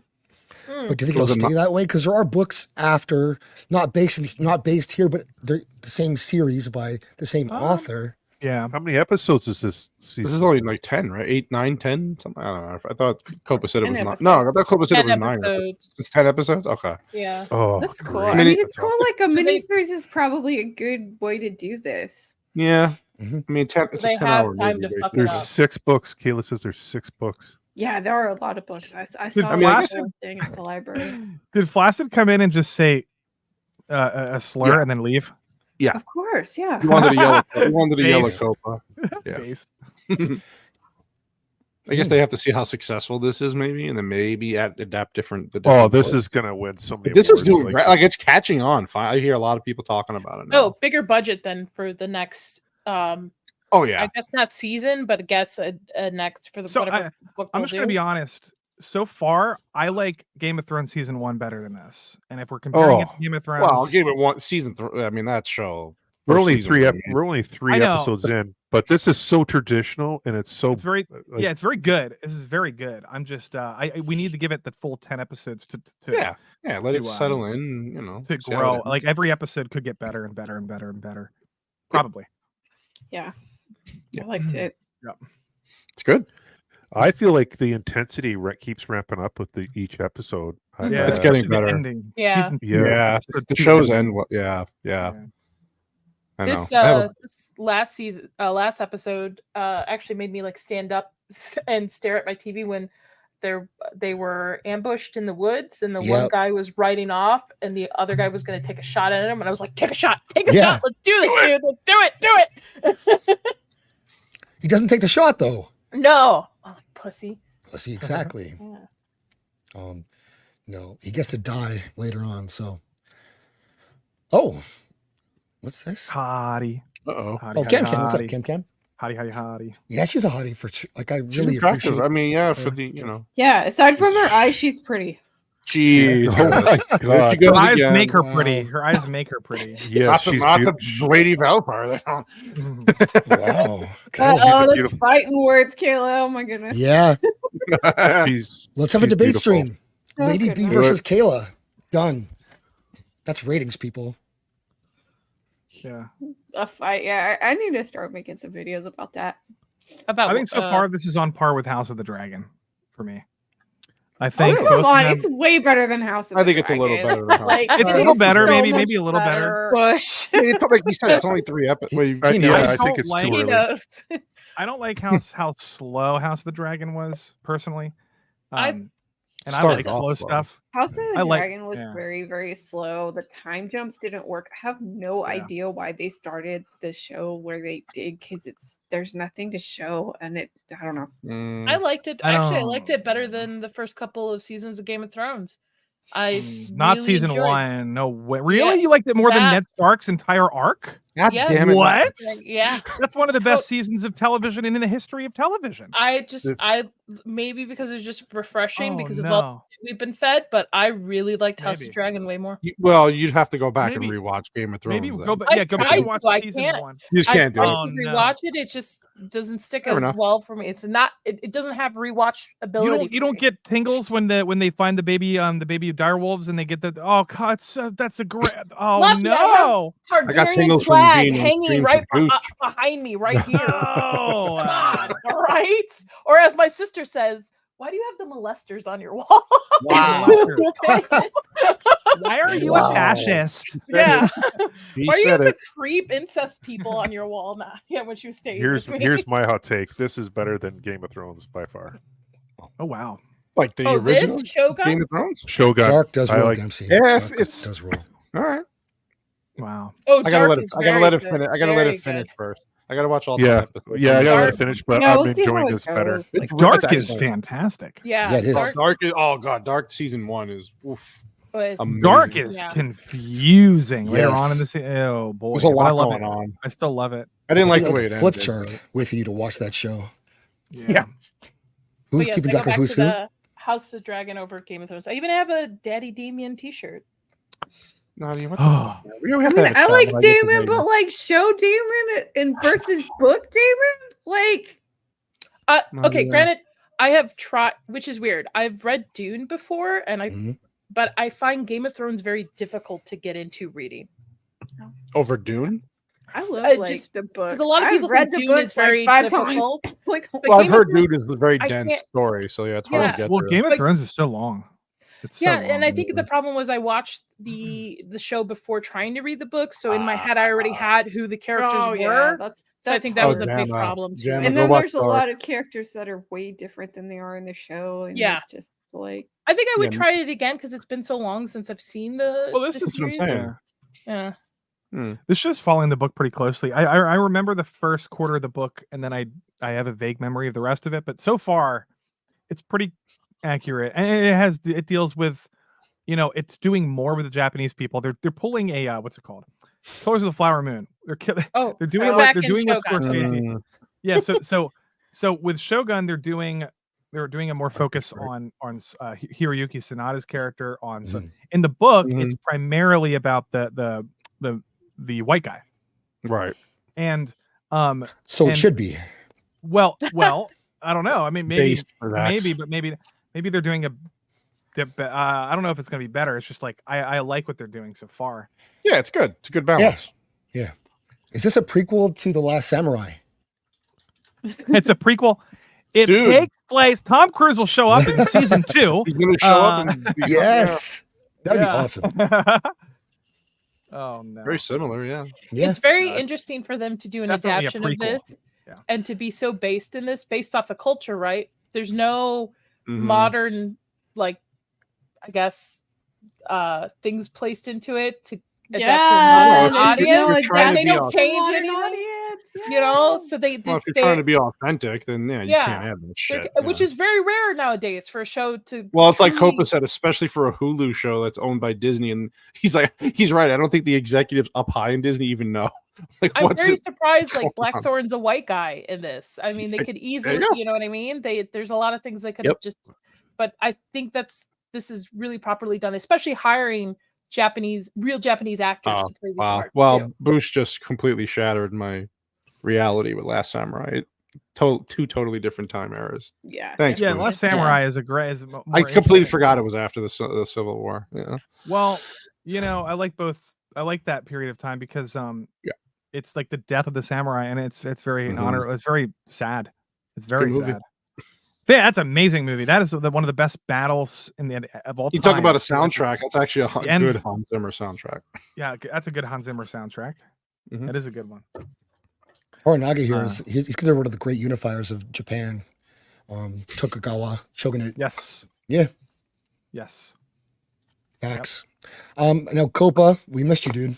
But do you think it'll stay that way? Because there are books after, not based here, but they're the same series by the same author. Yeah. How many episodes is this season? This is only like 10, right? 8, 9, 10? Something. I don't know. I thought Copa said it 10 was not. episodes. No, I thought Copa said it 10 was 9. episodes. It's 10 episodes? Okay. Yeah. Oh, That's cool. great. I mean, That's it's cool. Like a miniseries is probably a good way to do this. Yeah. Mhm. I mean, it's They a 10 have hour time movie. to fuck it There's up. 6 books. Kayla says there's 6 books. Yeah, there are a lot of books. I Did saw I mean, I the guess whole thing at the library. Did Flaccid come in and just say a slur Yeah. and then leave? Of course, yeah. You wanted a yellow. You wanted a yellow Based. Copa. Yeah. Based. I guess they have to see how successful this is, maybe, and then maybe adapt different. Oh, this is gonna win so many. This is awards, doing great. Like it's catching on. I hear a lot of people talking about it now. Oh, bigger budget than for the next. Oh yeah. I guess not season, but I guess a next for the So whatever book I'm they'll just gonna do. be honest. So far, I like Game of Thrones season 1 better than this. And if we're comparing it to Game of Thrones, Well, Game of one season. I mean, that show. We're only season 3. was amazing. We're only 3 I know. episodes in, but this is so traditional and it's so it's very like, yeah, it's very good. This is very good. I'm just we need to give it the full 10 episodes to Yeah, let it to, settle in. You know, to see how it grow. ends. Like every episode could get better and better and better and better. Probably. Yeah. I liked it. it's good. I feel like the intensity keeps ramping up with each episode. Yeah, It's getting especially the better. ending. Yeah. Season Yeah. Yeah, episode the 2 shows ending. end. Yeah. I know. This last season, last episode, actually made me like stand up and stare at my TV when they were ambushed in the woods, and the one Yep. guy was riding off, and the other guy was going to take a shot at him, and I was like, "Take a shot, take a Yeah. shot, let's do this, dude, let's do it." He doesn't take the shot though. No, I'm like, pussy. See, exactly. Yeah. No, he gets to die later on. So, oh, what's this? Hottie. Uh-oh. Hottie, Oh, hottie, Cam Cam. What's up, hottie. Cam Cam? Hottie, hottie, hottie. Yeah, she's a hottie for like. I She's really attractive. appreciate. I mean, yeah, for the Yeah, aside from her eyes, she's pretty. Jeez. Oh my There God. she goes Her eyes again. make her Wow. pretty. Her eyes make her pretty. Yes, not she's the beautiful. Lady Valpar. Wow. Okay. Oh, that's beautiful. fighting words, Kayla. Oh my goodness. Yeah. She's Let's have a she's debate beautiful. stream. Oh, Lady B goodness. versus Kayla. Done. That's ratings, people. Yeah. A fight. Yeah, I need to start making some videos about that. About I think so uh, far this is on par with House of the Dragon for me. I Oh, think come both of on, them- it's way better than House of I the think it's a little Dragon. better than House. Like, It's a little better, maybe a little better. Bush. It's like you said, it's only 3 episodes. He Yeah, knows. I think don't it's like- too He early. knows. I don't like how slow House of the Dragon was personally. I- And I Started like off slow slow. stuff. House of the I like- Dragon was yeah. very, very slow. The time jumps didn't work. I have no Yeah. idea why they started the show where they did, because there's nothing to show, and I don't know. I liked it. I Actually, I don't- liked it better than the first couple of seasons of Game of Thrones. I Not really season enjoyed- 1. No way. Really? Yeah, you liked it more than that- Ned Stark's entire arc? God Yeah. damn it! What? Yeah, That's one of the best seasons of television in the history of television. This- I maybe because it was just refreshing Oh, because of all no. we've been fed, but I really liked House Maybe. of Dragon way more. Well, you'd have to go back Maybe- and rewatch Game of Thrones. Maybe then. go back. I Yeah, go back tried and watch to, I season can't. 1. You just can't do I it. tried Oh, to no. rewatch it. It just doesn't stick Fair as enough. well for me. It's not. It doesn't have rewatch ability. You for don't me. get tingles when they find the baby direwolves and they get the God, that's a great oh Lefty, no I got Targaryen tingles from flag being on hanging screen right for Gooch. behind me, right here. no Come on, all right? Or as my sister says, why do you have the molesters on your wall? Wow. Why are you Wow. a fascist? Yeah. He Why do you have said the it. creep incest people on your wall now? Yeah, when you stayed Here's with me. here's my hot take. This is better than Game of Thrones by far. Oh wow. Like the Oh, original this Shogun? Game of Thrones. Shogun. Dark does I roll, like- Dempsey. Yeah, Dark it's- does roll. All right. Wow. Oh, I gotta Dark let it. is I gotta very let it good, finish. I gotta let very it finish good. first. I gotta watch all 10 Yeah, episodes. yeah, I gotta let Dark- it finish, but Yeah, I'm we'll see how enjoying it this better. goes. It's Dark it's is excellent. fantastic. Yeah, Yeah, it is. Dark Dark is Dark season 1 is oof. was Amazing. Dark is Yeah. confusing later Yes. on in the season. Oh boy. There's a but I lot love going it. on. I still love it. I didn't like You the know, way it flip ended. chart with you to watch that show. Yeah. Who But yes, keeping I go track of back who's to who? the House of Dragon over Game of Thrones. I even have a Daddy Damien T-shirt. Nadia, what the fuck? Man? We don't have to have a I chat like when I get to Damon, Vegas. but like show Damon and versus book Damon, like Okay, Yeah. granted, I have tried, which is weird. I've read Dune before, and but I find Game of Thrones very difficult to get into reading. Over Dune. I love like just the books. a lot of people I've read think the Dune books is very like 5 difficult. times. Like, But Well, I've Game of heard Thrones- Dune is a very I dense can't- story, so yeah, it's hard Yeah. to get Well, through. Game of But- Thrones is so long. It's so Yeah, long. and I think the problem was I watched the show before trying to read the book, so in my head I already had who the characters oh were. yeah, that's So I think that was a big Jana. problem too. Jana. and Go then watch there's a Dark. lot of characters that are way different than they are in the show. And Yeah. it's just like I think I would Yeah. try it again because it's been so long since I've seen the. Well, this the is what I'm series. saying. Yeah. This show's following the book pretty closely. I remember the first quarter of the book, and then I have a vague memory of the rest of it. But so far, it's pretty accurate, and it deals with, it's doing more with the Japanese people. They're pulling a what's it called? Colors of the Flower Moon. They're Oh, they're doing we're what back they're in doing what Shogun. Scorsese. Yeah. So with Shogun, they're doing a more focus on Hiroyuki Sanada's character. In the book, it's primarily about the white guy, Right. and So and- it should be. well, I don't know. I mean, maybe Based for that. maybe they're doing I don't know if it's gonna be better. It's just like I like what they're doing so far. Yeah, it's good. It's a good balance. Yeah. Is this a prequel to The Last Samurai? It's a prequel. It Dude. takes place. Tom Cruise will show up in season 2. He's gonna show up and be Yes. That'd Yeah. be awesome. Oh no. very similar. Yeah. Yeah. It's very interesting for them to do an Definitely a adaptation of prequel. this Yeah. and to be so based in this, based off the culture, right? There's no Mhm. modern, like, I guess, things placed into it to adapt yeah, to a modern if you're audience. trying to They be don't authentic. change Modern anything, audience, you know? So they Well, just, if you're trying to be authentic, then yeah, you Yeah. can't add that shit. which yeah. is very rare nowadays for a show to. Well, it's like truly- Copa said, especially for a Hulu show that's owned by Disney, and he's right. I don't think the executives up high in Disney even know. Like, I'm what's very it? surprised. what's Like going on? Blackthorn's a white guy in this. I mean, they could easily, go. you know what I mean? There's a lot of things they could Yep. have just. But I think this is really properly done, especially hiring real Japanese actors Oh, to play these wow. parts. Well, too. Boosh just completely shattered my reality with Last Samurai. Two totally different time eras. yeah. Thanks. Yeah, Boosh. Last Samurai is a great. I completely forgot it was after the Civil War. Yeah. Well, I like both. I like that period of time because Yeah. it's like the death of the samurai, and it's very Mhm. It's very sad. It's very movie. sad. Yeah, that's an amazing movie. That is one of the best battles of all time. You talk about a soundtrack. That's actually a end. good Hans Zimmer soundtrack. Yeah, that's a good Hans Zimmer soundtrack. Mhm. That is a good one. Toranaga here he's considered one of the great unifiers of Japan. Tokugawa, shogunate. Yes. Yeah. Yes. Facts. Now Copa, we missed you, dude.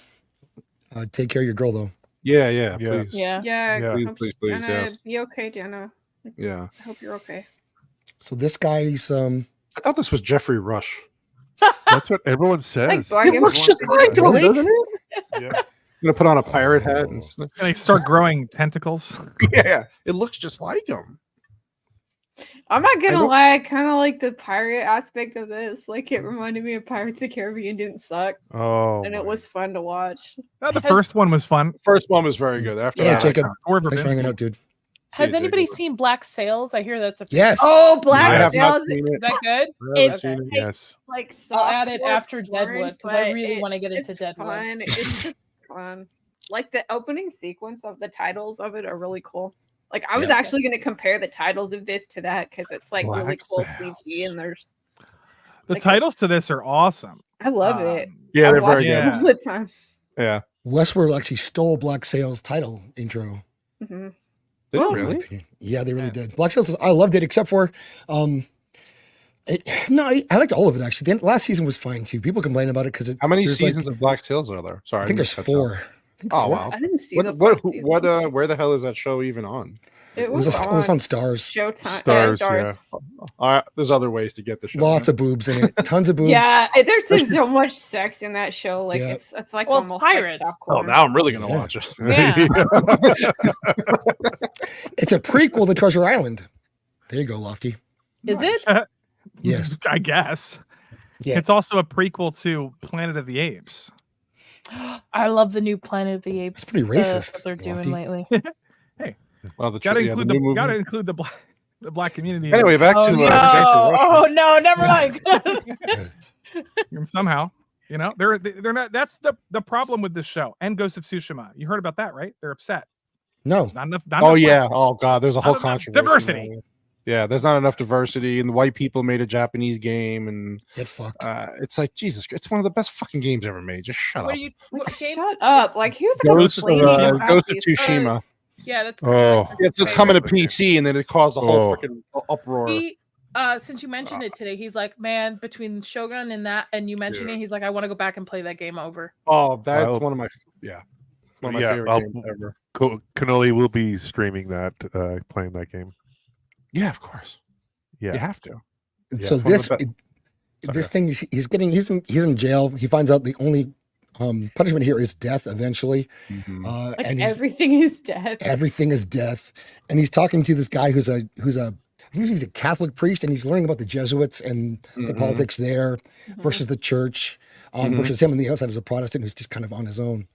Take care of your girl though. Yeah, Yeah. please. Yeah. Yeah. Yeah. I hope Please, Jenna, yes. be okay, Jenna. Yeah. I hope you're okay. So this guy's I thought this was Jeffrey Rush. That's what everyone Like says. bargain. like him, Really? doesn't it? Yeah. Gonna put on a pirate hat and just, And they start growing tentacles. yeah, it looks just like him. I'm not I gonna don't- lie, I kind of like the pirate aspect of this. Like it reminded me of Pirates of the Caribbean didn't suck, Oh. and it my. was fun to watch. The first one was fun. First one was very good. After yeah, that, Jacob. Or Thanks for hanging out, dude. Has See you, anybody Jacob. seen Black Sails? I hear that's a. Yes. Oh, I Black have not Sails, seen Is it. that good? I haven't Okay. seen it. Yes. like I'll soft add it core after porn, Deadwood because I but really want to get into it's Deadwood. fun. It's just fun. Like the opening sequence of the titles of it are really cool. Like I was Yeah. actually going to compare the titles of this to that because it's like really Black cool Sails. CG and there's. The Like titles this- to this are awesome. I love it. Yeah, I they're watch very good. it all the time. Yeah. Westworld actually stole Black Sails title intro. hmm Did Oh. it in my really? opinion. Yeah, they really did. Black Sails, I loved it, except for, I liked all of it actually. The last season was fine too. People complain about it because How many there's, like- seasons of Black Sails are there? Sorry, I think there's didn't catch 4. that. I think Oh 4. wow. I didn't see What? the What? fourth season. Where the hell is that show even on? It It was, was, it was on Stars. Showtime. Stars, Stars. There's other ways to get the show. Lots of boobs in it. Tons of boobs. Yeah, there's just so much sex in that show. Like Yeah. it's like Well, it's almost pirates. like Oh, softcore. now I'm really gonna Yeah. watch it. Yeah. It's a prequel to Treasure Island. There you go, Lofty. Is it? Yes. I guess. Yeah. It's also a prequel to Planet of the Apes. I love the new Planet of the Apes. It's pretty racist, what they're doing Lofty. lately. Well, the Gotta yeah, include the the, new movie. gotta include the black community. Anyway, back Oh to no! Russia. Oh no! Never mind. And somehow, you know, they're not. That's the problem with this show and Ghost of Tsushima. You heard about that, right? They're upset. No. Not enough. Not Oh enough yeah. Oh god, there's a whole Not enough controversy. diversity. Yeah, there's not enough diversity, and the white people made a Japanese game, and Get fucked. it's like Jesus. It's one of the best fucking games ever made. Just shut What up. are you? What game? Shut up! Like he was like Ghost of, complaining about Ghost of these- Tsushima. Yeah, that's. Oh, It's coming to PC, and then it caused a whole Oh. freaking uproar. He, since you mentioned it today, he's like, man, between Shogun and that, and you mentioned it, he's like, I want to go back and play that game over. Oh, that's I'll- one of my one of my favorite I'll- games ever. Cannoli will be streaming that, playing that game. Yeah, of course. Yeah. You have to. And Yeah. so One of this the be- this thing he's in jail. He finds out the only punishment here is death eventually. Mhm. Like And everything is dead. everything is death. And he's talking to this guy who's I think he's a Catholic priest, and he's learning about the Jesuits and the Mhm. politics there versus the church, versus him on the outside as a Protestant who's just kind of on his own.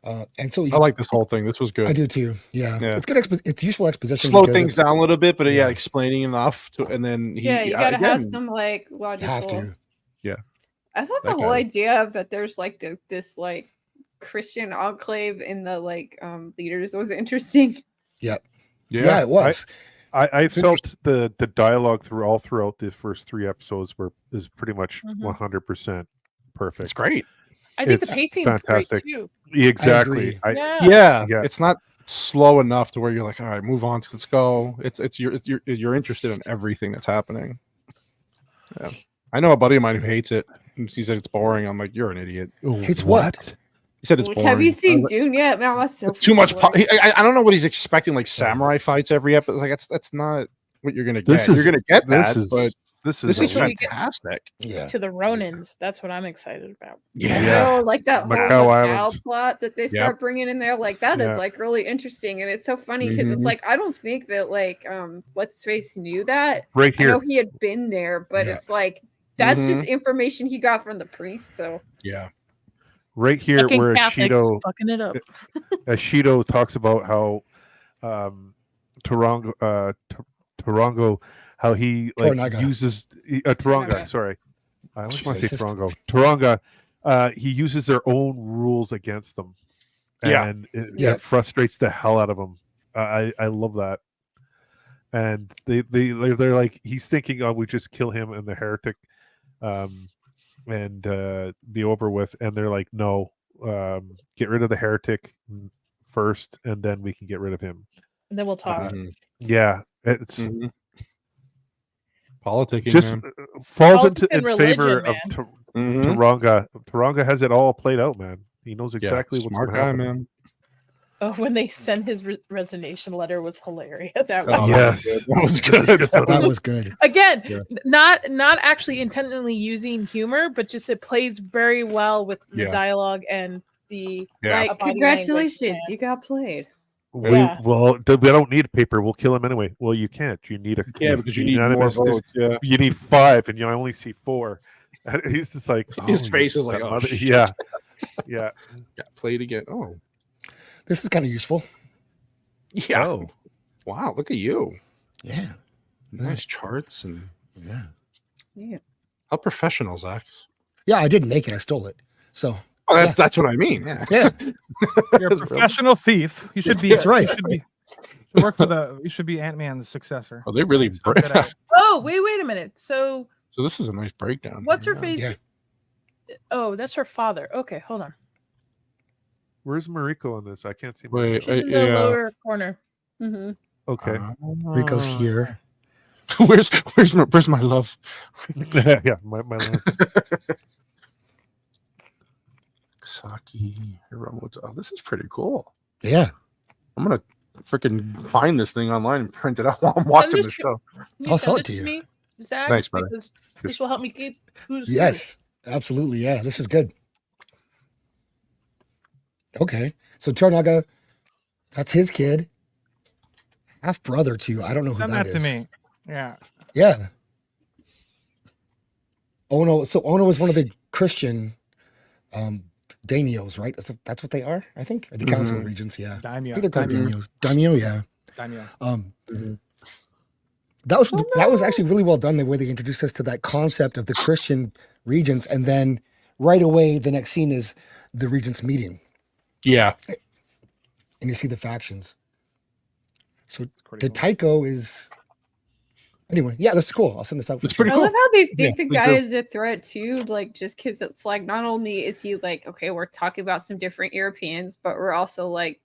And so I like this whole thing. This was good. I do too. Yeah, Yeah. it's good. It's useful exposition. Slow because things it's- down a little bit, but Yeah. explaining enough to, and then Yeah, you gotta have again, some like You logical. have to. I thought the That whole guy. idea of that there's like this like Christian enclave in the like leaders was interesting. Yeah, it was. I felt the dialogue throughout the first 3 episodes is pretty much Mhm. 100% perfect. It's great. I think It's the pacing's fantastic. great too. Exactly. agree. Yeah. Yeah, Yeah. it's not slow enough to where you're like, all right, move on, let's go. You're interested in everything that's happening. Yeah, I know a buddy of mine who hates it. He said it's boring. I'm like, you're an idiot. Hates what? He said it's Like, boring. have you I was seen like, Dune yet? Man, that's so too much. boring. I don't know what he's expecting. Like samurai fights every episode. Like that's not what you're gonna This get. is- You're gonna get This that, is but this this is is what we get. fantastic. Yeah. To the Ronins, that's what I'm excited about. Yeah. Oh, like that whole Macau Macau Islands. plot that they start bringing in there, like that is Yeah. like really interesting, and it's so funny because it's Mhm. like I don't think that like what's his face knew that. right I know here. he had been there, but Yeah. it's like that's Mhm. just information he got from the priest. So Yeah. Right here Fucking where Catholics Ashido fucking it up. Ashido talks about how Tarango how he like Toranaga. uses Taranga, Toranaga. sorry. I always want to say Jesus. Tarango. Taranga, he uses their own rules against them. Yeah. And Yeah. it frustrates the hell out of them. I love that. And they're like he's thinking, oh, we just kill him and the heretic and be over with, and they're like, no, get rid of the heretic first and then we can get rid of him. And then we'll talk. Mhm. Yeah, it's Mhm. Politicking, just man. falls Politics into and in favor religion, of Mhm. Taranga. Taranga has it all played out, man. He knows Yeah, exactly what's smart going to guy, happen. man. Oh, when they sent his resignation letter was hilarious. That Oh, Yes. that was This good. is good. That was good. Again, Yeah. not actually intentionally using humor, but just it plays very well with the Yeah. dialogue and the Yeah. like body language, congratulations, man. you got played. Yeah. We don't need paper. We'll kill him anyway. Well, you can't. You need a Yeah, because you need more unanimous- votes. Yeah. You need 5, and you only see 4. And he's just like His you face is like, son oh, of a- shit. yeah, yeah. Got played again. Oh, This is kind of useful. yeah. Oh, Wow, look at you. Yeah. Nice charts and Yeah. Yeah. how professional, Zach. Yeah, I didn't make it. I stole it. So Oh, that's what I mean. Yeah. yeah, You're a professional thief. You should be. That's right. You should be. Work for the. You should be Ant-Man's successor. Oh, they really. So good at it. Oh, wait a minute. So So this is a nice breakdown. what's her Yeah. face? Yeah. Oh, that's her father. Okay, hold on. where's Mariko on this? I can't see. Wait, She's in the lower corner. Mm-hmm. Okay. Rico's here. Where's my love? Yeah, my love. Saki Hiromoto. Oh, this is pretty cool. Yeah. I'm gonna freaking find this thing online and print it out while I'm watching this the to- show. Can you I'll send sell it to you. me, Zach? Thanks, brother. Because this will help me keep who's who. Yes. Absolutely. Yeah. This is good. Okay. So Toranaga, that's his kid. Half brother too. I don't know who Send that that to is. me. Yeah. Yeah. Ono. So Ono was one of the Christian daimios, right? That's what they are, I think. Or the council of regents, yeah. I Daimyo. think they're called Daimyo. daimios. Daimyo, yeah. Daimyo. That was actually really well done, the way they introduced us to that concept of the Christian regents, and then right away the next scene is the regents meeting, Yeah. and you see the factions. So pretty the cool. Tycho is anyway. Yeah, that's cool. I'll send this out. For It's pretty I cool. love how they think the please guy do. is a threat too, like just because it's like not only is he like, okay, we're talking about some different Europeans, but we're also like,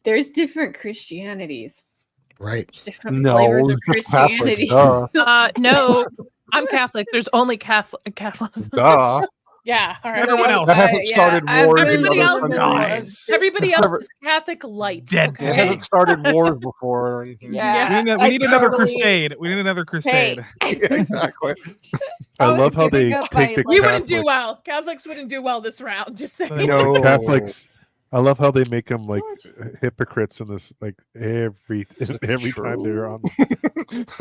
there's different Christianities, Right. different No, flavors of it's Catholic, Christianity. duh. No, I'm Catholic. There's only Catholics. Duh. Yeah, all right. Everyone else. That hasn't started I've wars. been in Everybody other else countries. Nice. Everybody else Never- is Catholic light. Dead It Okay. hasn't started wars before or anything. Yeah, We I need another totally- crusade. We need another crusade. Yeah, exactly. I was love how giving they up take my the We life. wouldn't do Catholics. well. Catholics wouldn't do well this round. Just saying. They No. Catholics. I love how they make them like hypocrites in this, like every time they're on.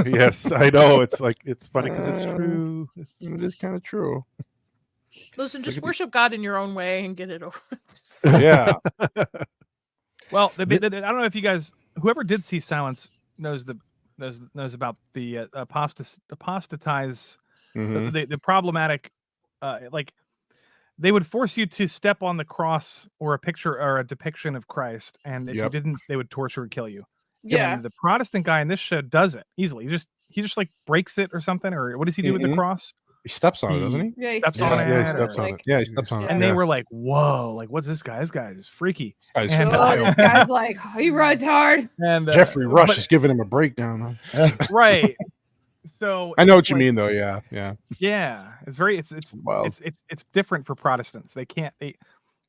Yes, I know. It's like it's funny because it's true. It is kind of true. Listen, just worship God in your own way and get it over. Just- Yeah. Well, I don't know if you guys, whoever did see Silence, knows about the apostatize, Mhm. the problematic, like they would force you to step on the cross or a picture or a depiction of Christ, and if you Yep. didn't, they would torture and kill you. Yeah. And the Protestant guy in this show does it easily. He just like breaks it or something, or what does he do with the Mhm. cross? He steps on it, doesn't he? Yeah, he Steps steps on on it, it, he steps on like, it. Yeah, he steps on it. And yeah. they were like, "Whoa, like what's this guy? This guy is freaky." Guy's and, Oh, wild. this guy's like, he rides hard. And Jeffrey Rush but- is giving him a breakdown. right. So I know it's what you like- mean, though. Yeah, yeah. Yeah, it's very it's Wild. it's different for Protestants. They can't they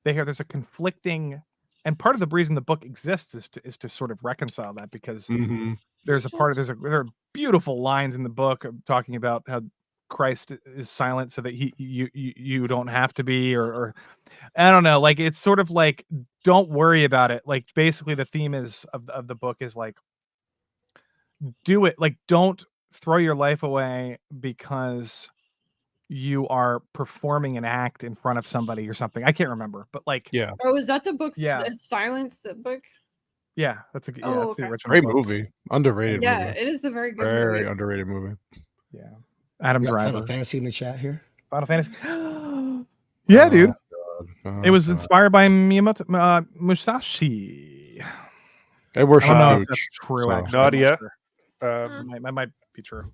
hear there's a conflicting, and part of the reason the book exists is to sort of reconcile that, because Mhm. there's a part of there are beautiful lines in the book talking about how Christ is silent so that you don't have to be, or I don't know, like it's sort of like don't worry about it. Like basically the theme is of the book is like do it, like don't throw your life away because you are performing an act in front of somebody or something. I can't remember, but like Yeah. Oh, is that the book? Yeah. Silence, the book? yeah, that's a Oh, that's the okay. original Great book. movie. Underrated Yeah, movie. it is a very good Very movie. underrated movie. Yeah, Adam We got Final Driver, Fantasy in the chat here. Final Fantasy. Yeah, dude. Oh, It was God. inspired by Miyamoto Musashi. They worship I don't know if Gooch, that's true. so- Actually, I'm not Nadia. sure. Um, That might be true.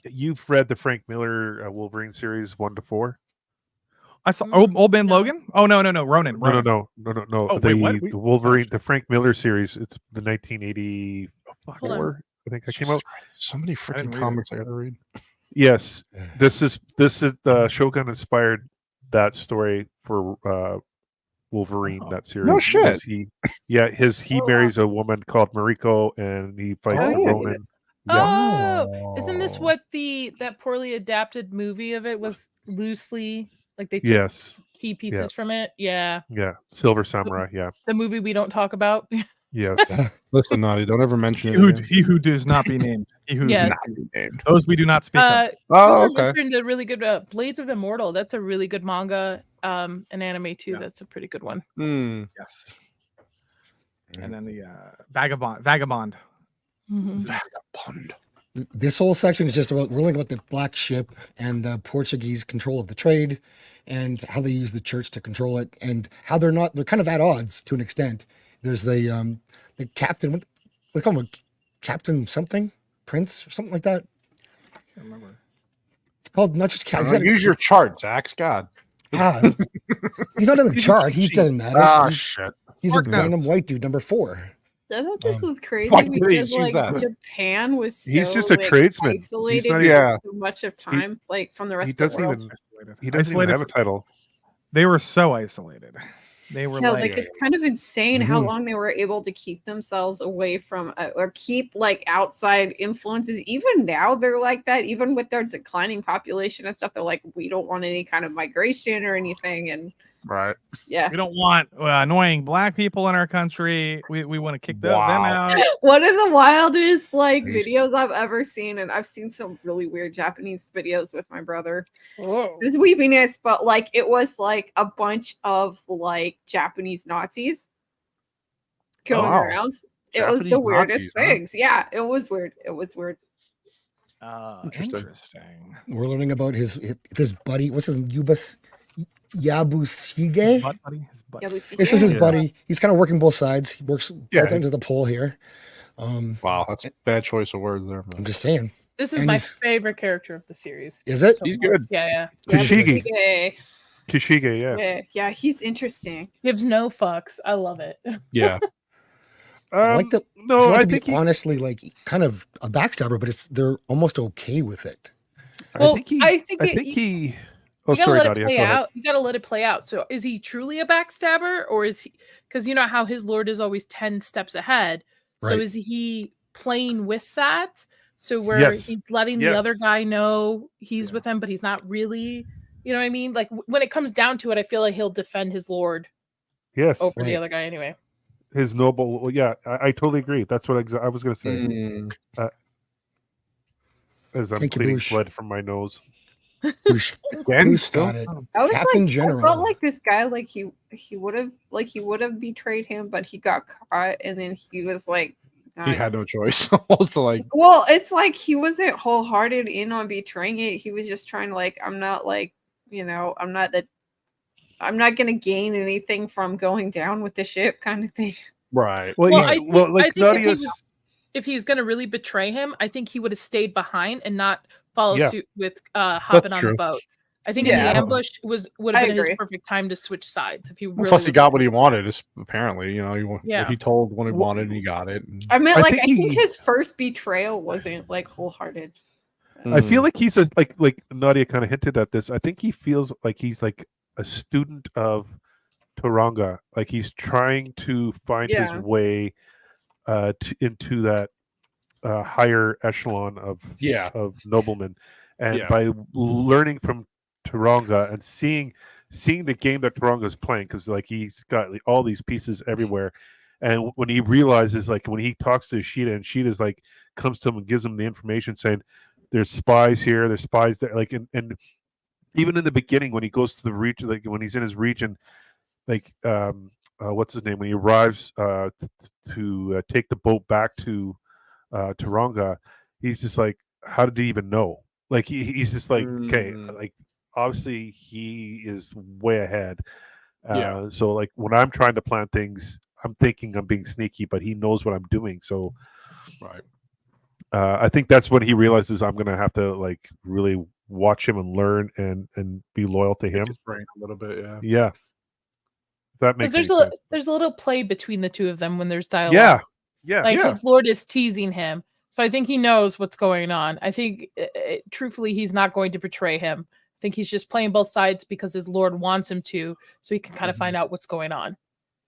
you've read the Frank Miller Wolverine series 1 to 4? I saw Old Man No. Logan. Oh no, Ronin. No. Ronin. The Oh, wait, what? the Wolverine, the Frank Miller series. It's the 1984. Hold on. I think that came Jesus out. Christ, so many didn't freaking read it. comics I gotta read. Yes, this is the Shogun inspired that story for Wolverine. That series. No shit. Because he marries a woman called Mariko, and he fights Oh, the yeah. Ronin. Oh, isn't this what that poorly adapted movie of it was loosely like they took Yes. key pieces from it? Yeah, Yeah. Silver Samurai. Yeah. the movie we don't talk about. Yes. Listen, Naughty, don't ever mention it. He who does not be named. He who Yes. Not be named. those we do not speak of. Oh, Silver okay. mentioned a really good Blades of Immortal. That's a really good manga, and anime too. Yeah. That's a pretty good one. Hmm. Yes. And then the Vagabond. Mhm. Vagabond. This whole section is just about ruling about the black ship and the Portuguese control of the trade, and how they use the church to control it, and how they're kind of at odds to an extent. There's the captain, what do you call him, Captain something, Prince or something like that. I can't remember. It's called not just captain. Use your chart, Zach. God. He's not in the chart. He doesn't matter. Ah, he's shit. he's a Mark notes. random white dude, number 4. I thought this was crazy why did he because choose like that? Japan was so He's just a like, tradesman. He's isolated not for even- so much of time, like from the He rest of the doesn't world. even Isolated. he doesn't even Isolated have a for- title. They were so isolated. They were Yeah, like, like it's kind of insane how Mhm. long they were able to keep themselves away from or keep like outside influences. Even now, they're like that. Even with their declining population and stuff, they're like, we don't want any kind of migration or anything. And Right. Yeah. We don't want annoying black people in our country. We want to kick them out. One of the wildest videos I've ever seen, and I've seen some really weird Japanese videos with my brother. Oh. There's weepiness, but it was a bunch of Japanese Nazis going around. It was Japanese the weirdest Nazis, huh? things. Yeah, it was weird. It was weird. Interesting. We're learning about his buddy. What's his Yabushige? Butt buddy? His butt. This is his buddy. He's kind of working both sides. He works both ends of the pole here. Wow, that's a bad choice of words there. I'm just saying. This is And my he's- favorite character of the series. Is it? so He's far. good. Yeah. Kishigi. Yeah. Kishige, yeah. Yeah, he's interesting. Gives no fucks. I love it. Yeah. I like the no, I I think think honestly kind of a backstabber, but they're almost okay with it. Well, I think he. I think he. Oh, You gotta sorry, let Nadia. it play Go ahead. out. You gotta let it play out. So, is he truly a backstabber, or is he? Because you know how his lord is always 10 steps ahead. So, Right. is he playing with that? So, where Yes. he's letting the other guy know he's with him, but he's not really. You know what I mean? Like when it comes down to it, I feel like he'll defend his lord Yes. over the Right. other guy anyway. His noble. Well, yeah, I totally agree. That's what I was going to say. Mm. As I'm Thank you, bleeding Boosh. blood from my nose. Boosh, Again, Boosh still? got it. I was Captain I General. felt like this guy he would have betrayed him, but he got caught, and then he was like, He had no choice. Almost well, it's like he wasn't wholehearted in on betraying it. He was just trying to I'm not I'm not gonna gain anything from going down with the ship, kind of thing. right. Well, Well, yeah, I think, well, like I think Nadia's. if he's going to really betray him, I think he would have stayed behind and not follow Yeah. suit with hopping on true. the boat. I think in Yeah. the ambush would have I been his agree. perfect time to switch sides if he really Plus, he was got like- what he wanted. Apparently, Yeah. he told what he wanted, and he got it. and- I meant I I think think he- his first betrayal wasn't wholehearted. I Mm. feel like he's like Nadia kind of hinted at this. I think he feels like he's like a student of Taranga. Like he's trying to find his Yeah. way into that higher echelon of noblemen, and Yeah. by learning from Taranga and seeing the game that Taranga is playing, because like he's got all these pieces everywhere. And when he realizes, like when he talks to Sheeta, and Sheeta's like comes to him and gives him the information saying there's spies here, there's spies there, like and even in the beginning when he goes to the region, like when he's in his region, like what's his name, when he arrives to take the boat back to Taranga, he's just like, how did he even know? Like he's just like, okay, like obviously he is way ahead. Yeah. So like when I'm trying to plan things, I'm thinking I'm being sneaky, but he knows what I'm doing. So Right. I think that's when he realizes I'm gonna have to like really watch him and learn and be loyal to him. His brain a little bit, yeah. Yeah. That makes Because sense. there's a little play between the two of them when there's dialogue. Yeah. Yeah. Like yeah. his lord is teasing him, so I think he knows what's going on. I think, truthfully, he's not going to betray him. I think he's just playing both sides because his lord wants him to, so he can kind of find out what's going on.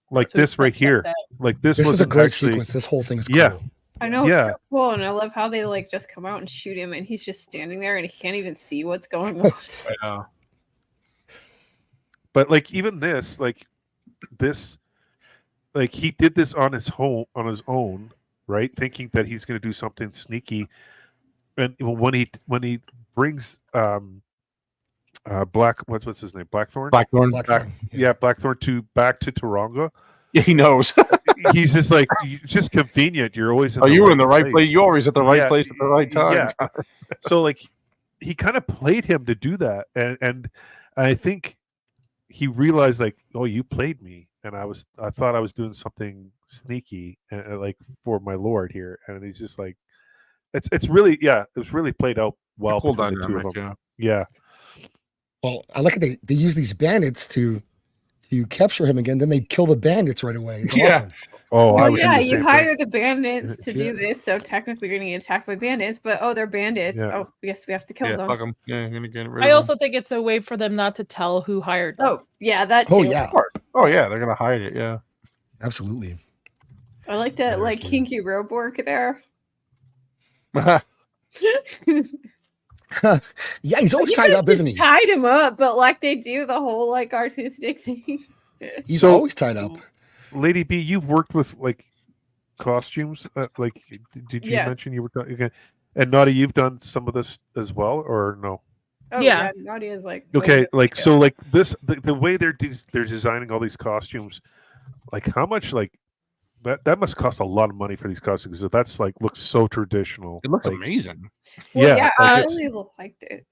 Like So this he's right upset here. that- Like this This is a wasn't great actually, sequence. This whole thing is cool. Yeah. I know, it's Yeah. so cool, and I love how they just come out and shoot him, and he's just standing there, and he can't even see what's going on. Yeah. But like even this, like he did this on his own, right? Thinking that he's going to do something sneaky, and when he brings what's his name, Blackthorn, Blackthorn. Blackthorn, Blackthorn back to Taranga. Yeah, he knows. He's just like, it's just convenient. You're always in You were in the right place. You're always at the right place at the right time. Yeah. So like he kind of played him to do that, and I think he realized like, oh, you played me, and I thought I was doing something sneaky and like for my lord here, and he's just like, it's really played out well Cool between the two of dynamic, them. Yeah. Well, I like it. They use these bandits to capture him again. Then they kill the bandits right away. It's Yeah. awesome. Oh, I Well, would do yeah, the you same hire thing. the bandits to Yeah. do this, so technically you're going to get attacked by bandits, but they're bandits. Yeah. Oh, yes, we have to kill Yeah, them. fuck him. Yeah, I'm gonna get rid of I him. also think it's a way for them not to tell who hired them. Oh, yeah, that too. Oh yeah, Oh yeah, they're gonna hide it. Yeah. absolutely. I like that, Understand. kinky robe work there. Yeah, he's always You tied could've up, just isn't he? tied him up, but like they do the whole like artistic thing. He's So- always tied up. Lady B, you've worked with like costumes. Like, did you Yeah. mention you were done? Okay. And Naughty, you've done some of this as well, or no? Oh Yeah. yeah, Nadia is like Okay, like so, like this, the way they're designing all these costumes, like how much like that must cost a lot of money for these costumes. Because that's like looks so traditional. It looks like, amazing. Well, Yeah, yeah, like I it's- really liked it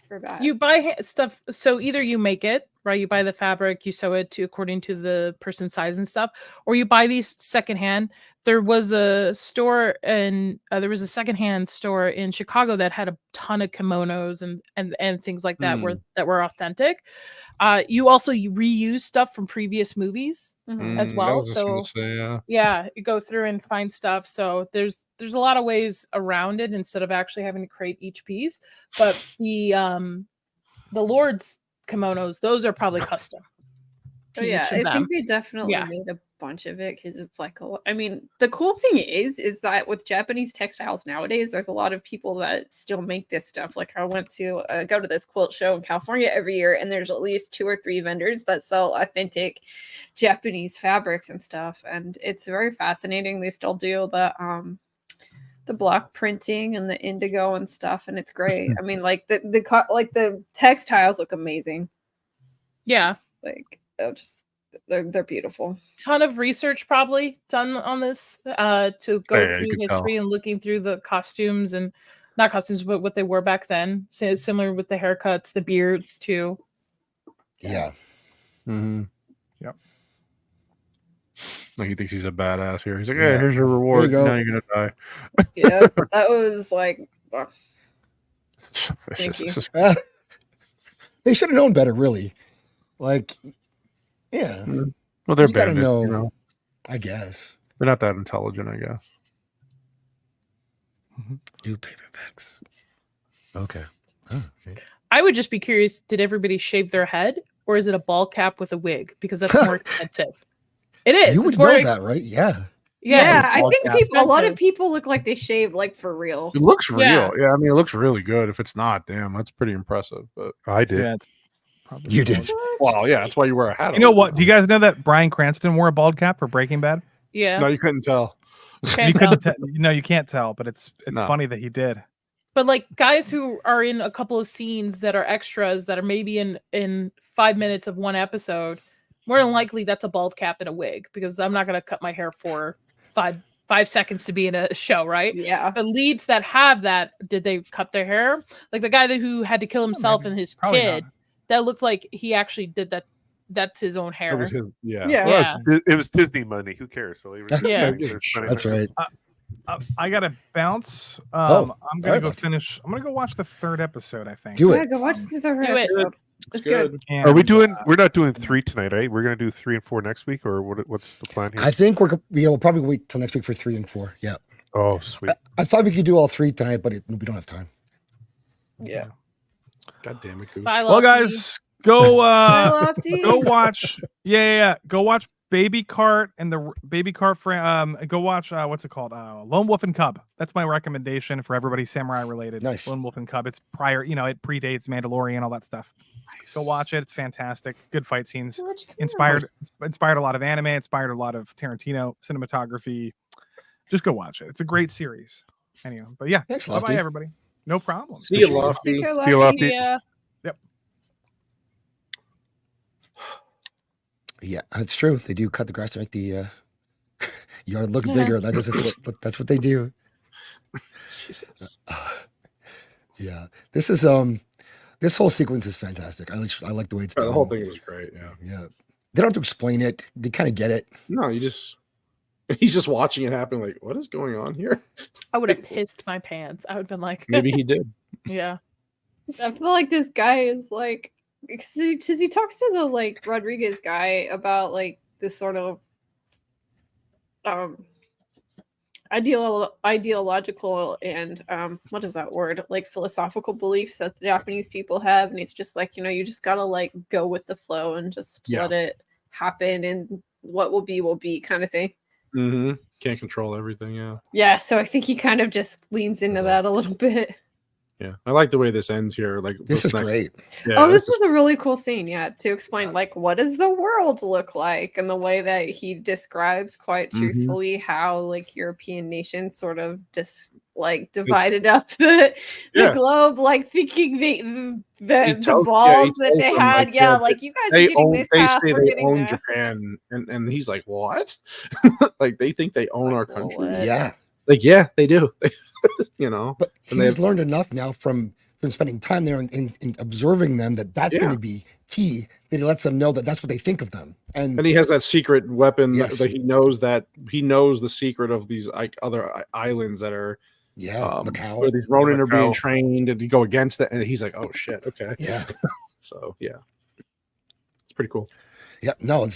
for that. So you buy stuff. So either you make it, right? You buy the fabric, you sew it to according to the person's size and stuff, or you buy these secondhand. There was a store and there was a secondhand store in Chicago that had a ton of kimonos and things like that that were authentic. You also reuse stuff from previous movies Mhm. as I well. was just gonna So say, yeah, you go through and find stuff. So there's a lot of ways around it instead of actually having to create each piece. But the Lord's kimonos, those are probably custom. Oh to yeah, each of I them. think they definitely Yeah. made a bunch of it because it's like I mean, the cool thing is that with Japanese textiles nowadays, there's a lot of people that still make this stuff. Like I went to go to this quilt show in California every year, and there's at least 2 or 3 vendors that sell authentic Japanese fabrics and stuff, and it's very fascinating. They still do the block printing and the indigo and stuff, and it's great. I mean, like the textiles look amazing. Yeah. Like they're beautiful. Ton of research probably done on this to go Yeah, you through could history and looking through the costumes and not costumes, but what they wore back then. So similar with the haircuts, the beards too. Yeah. mm-hmm. Yep. Like he thinks he's a badass here. He's like, Yeah. "Hey, here's your reward. go. Now you're gonna Yeah, that was like die." It's Thank you. just They should have known better, really. Like, yeah, well, they're You gotta bandits. know. You know, I guess. they're not that intelligent, I guess. New paperbacks. Okay. Oh, okay. I would just be curious, did everybody shave their head or is it a ball cap with a wig? Because that's more expensive. It is. You It's would more know ex- that, right? Yeah. yeah, it's I all think cap. a lot of Expensive. people look like they shaved like for real. It looks real. Yeah. Yeah, I mean, it looks really good. If it's not, damn, that's pretty impressive. But I did. Yeah, it's probably You bald. did. well, yeah, that's why you wear a hat. You know all the what? Do you time. guys know that Bryan Cranston wore a bald cap for Breaking Bad? Yeah. No, you couldn't tell. Can't You tell. couldn't. No, you can't tell, but it's No. funny that he did. But like guys who are in a couple of scenes that are extras that are maybe in 5 minutes of one episode, more than likely that's a bald cap and a wig because I'm not gonna cut my hair for five seconds to be in a show, right? Yeah. But leads that have that, did they cut their hair? Like the guy who had to kill himself and his Probably kid, not. that looked like he actually did that. That's his own It hair. was his, yeah. Yeah. Well, it was Disney money. Who cares? So Yeah. That's right. I gotta bounce. Oh, I'm gonna alright, go Lefty. finish. I'm gonna go watch the 3rd episode. I think. Do Yeah, it. go watch the third Do it. episode. It's good. Are we And, doing? We're not doing 3 tonight, right? We're gonna do 3 and 4 next week, or what's the plan here? I think we'll probably wait till next week for 3 and 4. Yeah. Oh, sweet. I thought we could do all 3 tonight, but we don't have time. Yeah. God damn it, Goose. Bye, well, Lofty. guys, go. Bye, Lofty. Go watch. Yeah. Go watch Baby Cart and the Baby Cart. Go watch. What's it called? Lone Wolf and Cub. That's my recommendation for everybody samurai related. Nice. Lone Wolf and Cub. It's prior. It predates Mandalorian, all that stuff. Go watch it. It's fantastic. Good fight scenes. Inspired a lot of anime. Inspired a lot of Tarantino cinematography. Just go watch it. It's a great series. Anyway, but yeah. Thanks, Bye, Lofty. everybody. No problem. See you, Lofty. Take care, See you, Lofty. Yeah. Yeah, that's true. They do cut the grass to make the yard look bigger. That's what they do. Jesus. Yeah. This is this whole sequence is fantastic. I like the way it's done. The whole thing was great. Yeah. Yeah. They don't have to explain it. They kind of get it. No, he's just watching it happen. Like, what is going on here? I would have pissed my pants. I would have been like, Maybe he did. yeah. I feel like this guy is like, because he talks to the like Rodriguez guy about like this sort of ideological and what is that word, like philosophical beliefs that the Japanese people have, and it's just like, you just gotta like go with the flow and just let it happen, and what will be kind of thing. Mm-hmm. Can't control everything. Yeah. Yeah, so I think he kind of just leans into that a little bit. Yeah, I like the way this ends here. Like This is next- great. Yeah, Oh, this was a really cool scene, yeah, to explain like what does the world look like, and the way that he describes quite Mhm. truthfully how like European nations sort of just like divided up the Yeah. globe, like thinking the tells- balls he that tells they them, had, like, yeah, yeah, like you guys are they getting own. this They half, say we're they getting own this. Japan, and he's like, what? Like they think they own our Like, well, country. what? Yeah. Like, yeah, they do. You know, But And they he's have- learned enough now from spending time there and observing them that's Yeah. going to be key. That he lets them know that that's what they think of them. And and he has that secret weapon Yes. that he knows the secret of these like other islands that are yeah, Macau. where these Ronin are being Macau. trained, and you go against that, and he's like, oh shit, okay, Yeah. so yeah, it's pretty cool. Yeah. No,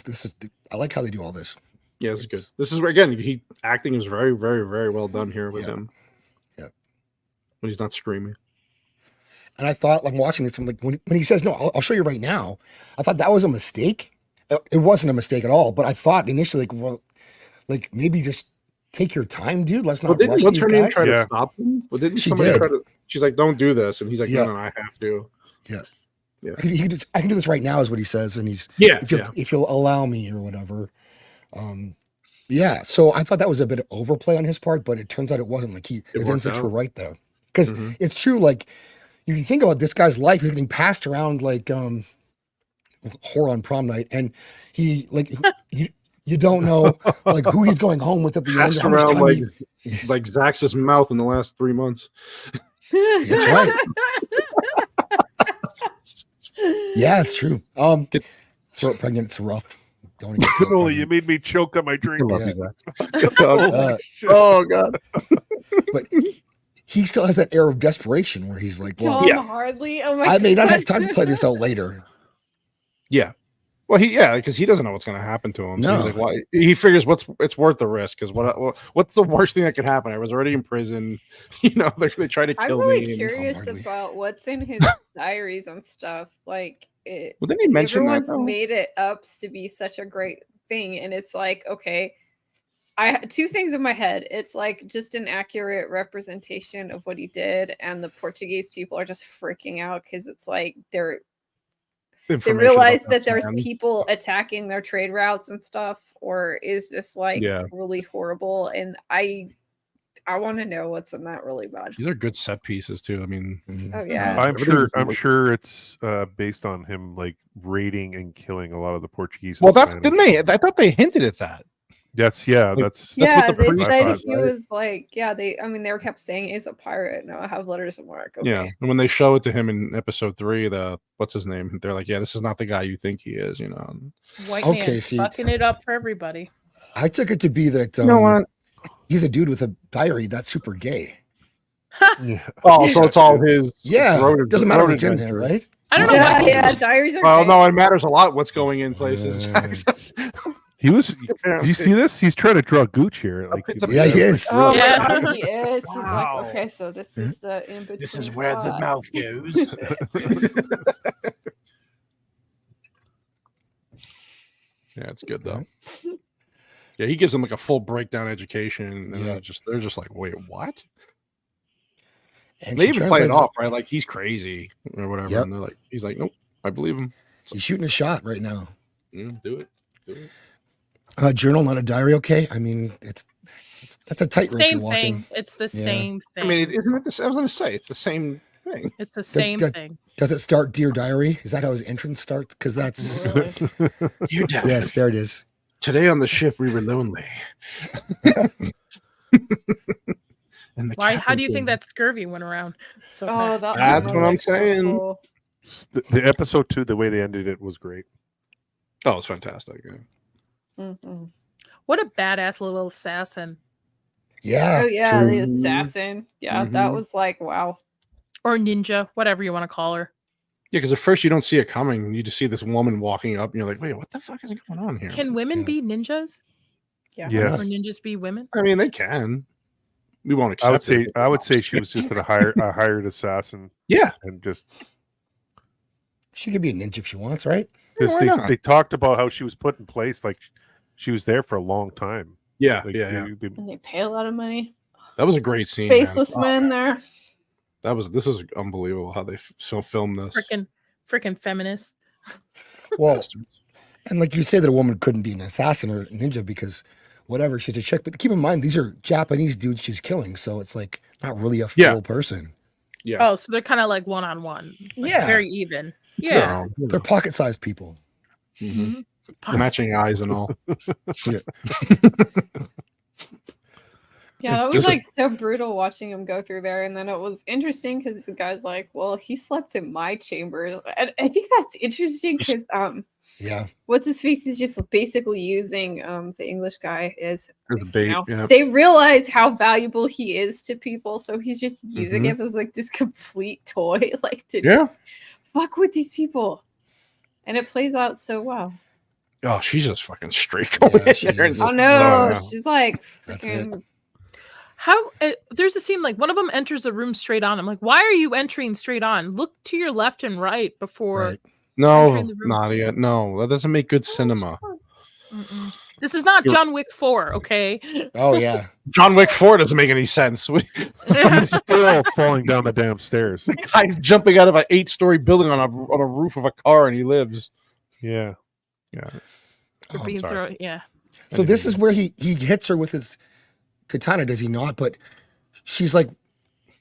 I like how they do all this. Yeah, this is good. It's- This is where again, acting is very, very, very well done here with Yeah. him. Yeah. When he's not screaming. And I thought, like watching this, I'm like, when he says, no, I'll show you right now, I thought that was a mistake. It wasn't a mistake at all, but I thought initially, like, well, like maybe just take your time, dude. Let's Well, not didn't rush what's these her name guys. try Yeah. to stop him? Well, didn't She somebody did. try to? She's like, don't do this, and he's like, Yeah. no, I have to. I can do this right now, is what he says, and he's Yeah, if you'll allow me or whatever. Yeah. So I thought that was a bit of overplay on his part, but it turns out it wasn't. Like his worked instincts out. were right though, because Mhm. it's true. Like if you think about this guy's life, he's getting passed around like whore on prom night, and he like you don't know like who he's going home with at the end. Passed How much around time like he- like Zax's mouth in the last 3 months. That's right. Yeah, it's true. Throat pregnant, it's rough. Don't wanna get throat Cannoli, pregnant. you made me choke on my drink. I love Yeah. you, Zax. Uh, Oh god. but he still has that air of desperation where he's like, well, Tom Hardley. Oh my I may not have God. time to play this out later. Yeah. Well, because he doesn't know what's going to happen to him. So he's No. like, well, he figures it's worth the risk. Because what's the worst thing that could happen? I was already in prison. You know, they try to I'm kill really me. and- curious Hardly. about what's in his diaries and stuff. Like it. Well, didn't he mention that? Everyone's Though? made it up to be such a great thing, and it's like, okay, I two things in my head. It's like just an accurate representation of what he did, and the Portuguese people are just freaking out because it's like they Information realize about that there's plan. people attacking their trade routes and stuff, or is this like Yeah. really horrible? And I want to know what's in that really bad. These are good set pieces too. I mean, Mhm. Oh yeah. I'm Everything's I'm like- sure it's based on him like raiding and killing a lot of the Portuguese. and well, that's Spanish. didn't they? I thought they hinted at that. That's yeah. Like, That's Yeah, what the they priest said thought, he right? was like, yeah, they were kept saying he's a pirate. No, I have letters of mark. Okay. Yeah, and when they show it to him in episode 3, what's his name? They're like, yeah, this is not the guy you think he is. You know. White Okay, man see- fucking it up for everybody. I took it to be that You know what? he's a dude with a diary that's super gay. yeah. Oh, so it's all his. Yeah, Ronin- doesn't matter Ronin what's in adventure. there, right? I don't know. Yeah, what yeah, diaries are Well, great. no, it matters a lot what's going in places. He was. Do you see this? He's trying to draw Gooch here. Like, It's a- Yeah, he is. Oh Yeah. my God, he is. He's Wow. like, okay, so this is the in between. This is where the plot. mouth goes. Yeah, it's good though. Yeah, he gives them like a full breakdown education, and Yeah. they're just like, wait, what? And They she even play it translates off, right? Like he's crazy or whatever, Yep. and they're like, he's like, nope, I believe him. He's shooting a shot right now. Do it. Journal, not a diary. Okay, I mean that's a tightrope you're Same walking. thing. It's the Yeah. same thing. I mean, isn't it? I was going to say it's the same thing. it's the same that- thing. Does it start Dear Diary? Is that how his entrance starts? Because that's Really. You're dead. yes, there it is. Today on the ship, we were lonely. And the Why? How captain do you think said- that scurvy went around so Oh, fast? That's was what I'm really saying. cool. the episode 2, the way they ended it was great. Oh, it's fantastic. Yeah. Mhm. What a badass little assassin Yeah. Oh yeah, true. the assassin. Yeah, that Mhm. was like wow. or ninja, whatever you want to call her. Yeah, because at first you don't see it coming. You just see this woman walking up, and you're like, wait, what the fuck is going on here? Can women Yeah. be ninjas? Yeah. Yeah. Or ninjas be women? I mean, they can. We won't I would accept say it. I would say she was just a hired assassin Yeah. and just She could be a ninja if she wants, right? because why not? they talked about how she was put in place like she was there for a long time. Yeah, Like, yeah. And they pay a lot of money. That was a great scene. man. Faceless men there. This is unbelievable how they filmed this. Freaking feminist. Well, and like you say that a woman couldn't be an assassin or a ninja because whatever, she's a chick. But keep in mind, these are Japanese dudes she's killing, so it's like not really a full person. Yeah. Oh, so they're kind of like one-on-one. Like Yeah. very even. Yeah. They're pocket-sized people. Mm-hmm. Matching eyes and all. Yeah. Yeah, that was like so brutal watching him go through there. And then it was interesting because the guy's like, well, he slept in my chamber. And I think that's interesting because yeah, what's his face is just basically using the English guy is as a bait. Yeah. They realize how valuable he is to people, so he's just using him as like this complete toy, like to just fuck with these people. And it plays out so well. Oh, she's just fucking straight going in there. Oh no, she's like that's it. How there's a scene like one of them enters the room straight on. I'm like, why are you entering straight on? Look to your left and right before. Right. No, Nadia, no, that doesn't make good cinema. This is not John Wick 4, okay? Oh yeah, John Wick 4 doesn't make any sense. I'm still falling down the damn stairs. The guy's jumping out of an 8-story building on a roof of a car, and he lives. Yeah. Yeah. So this is where he hits her with his katana, does he not? But she's like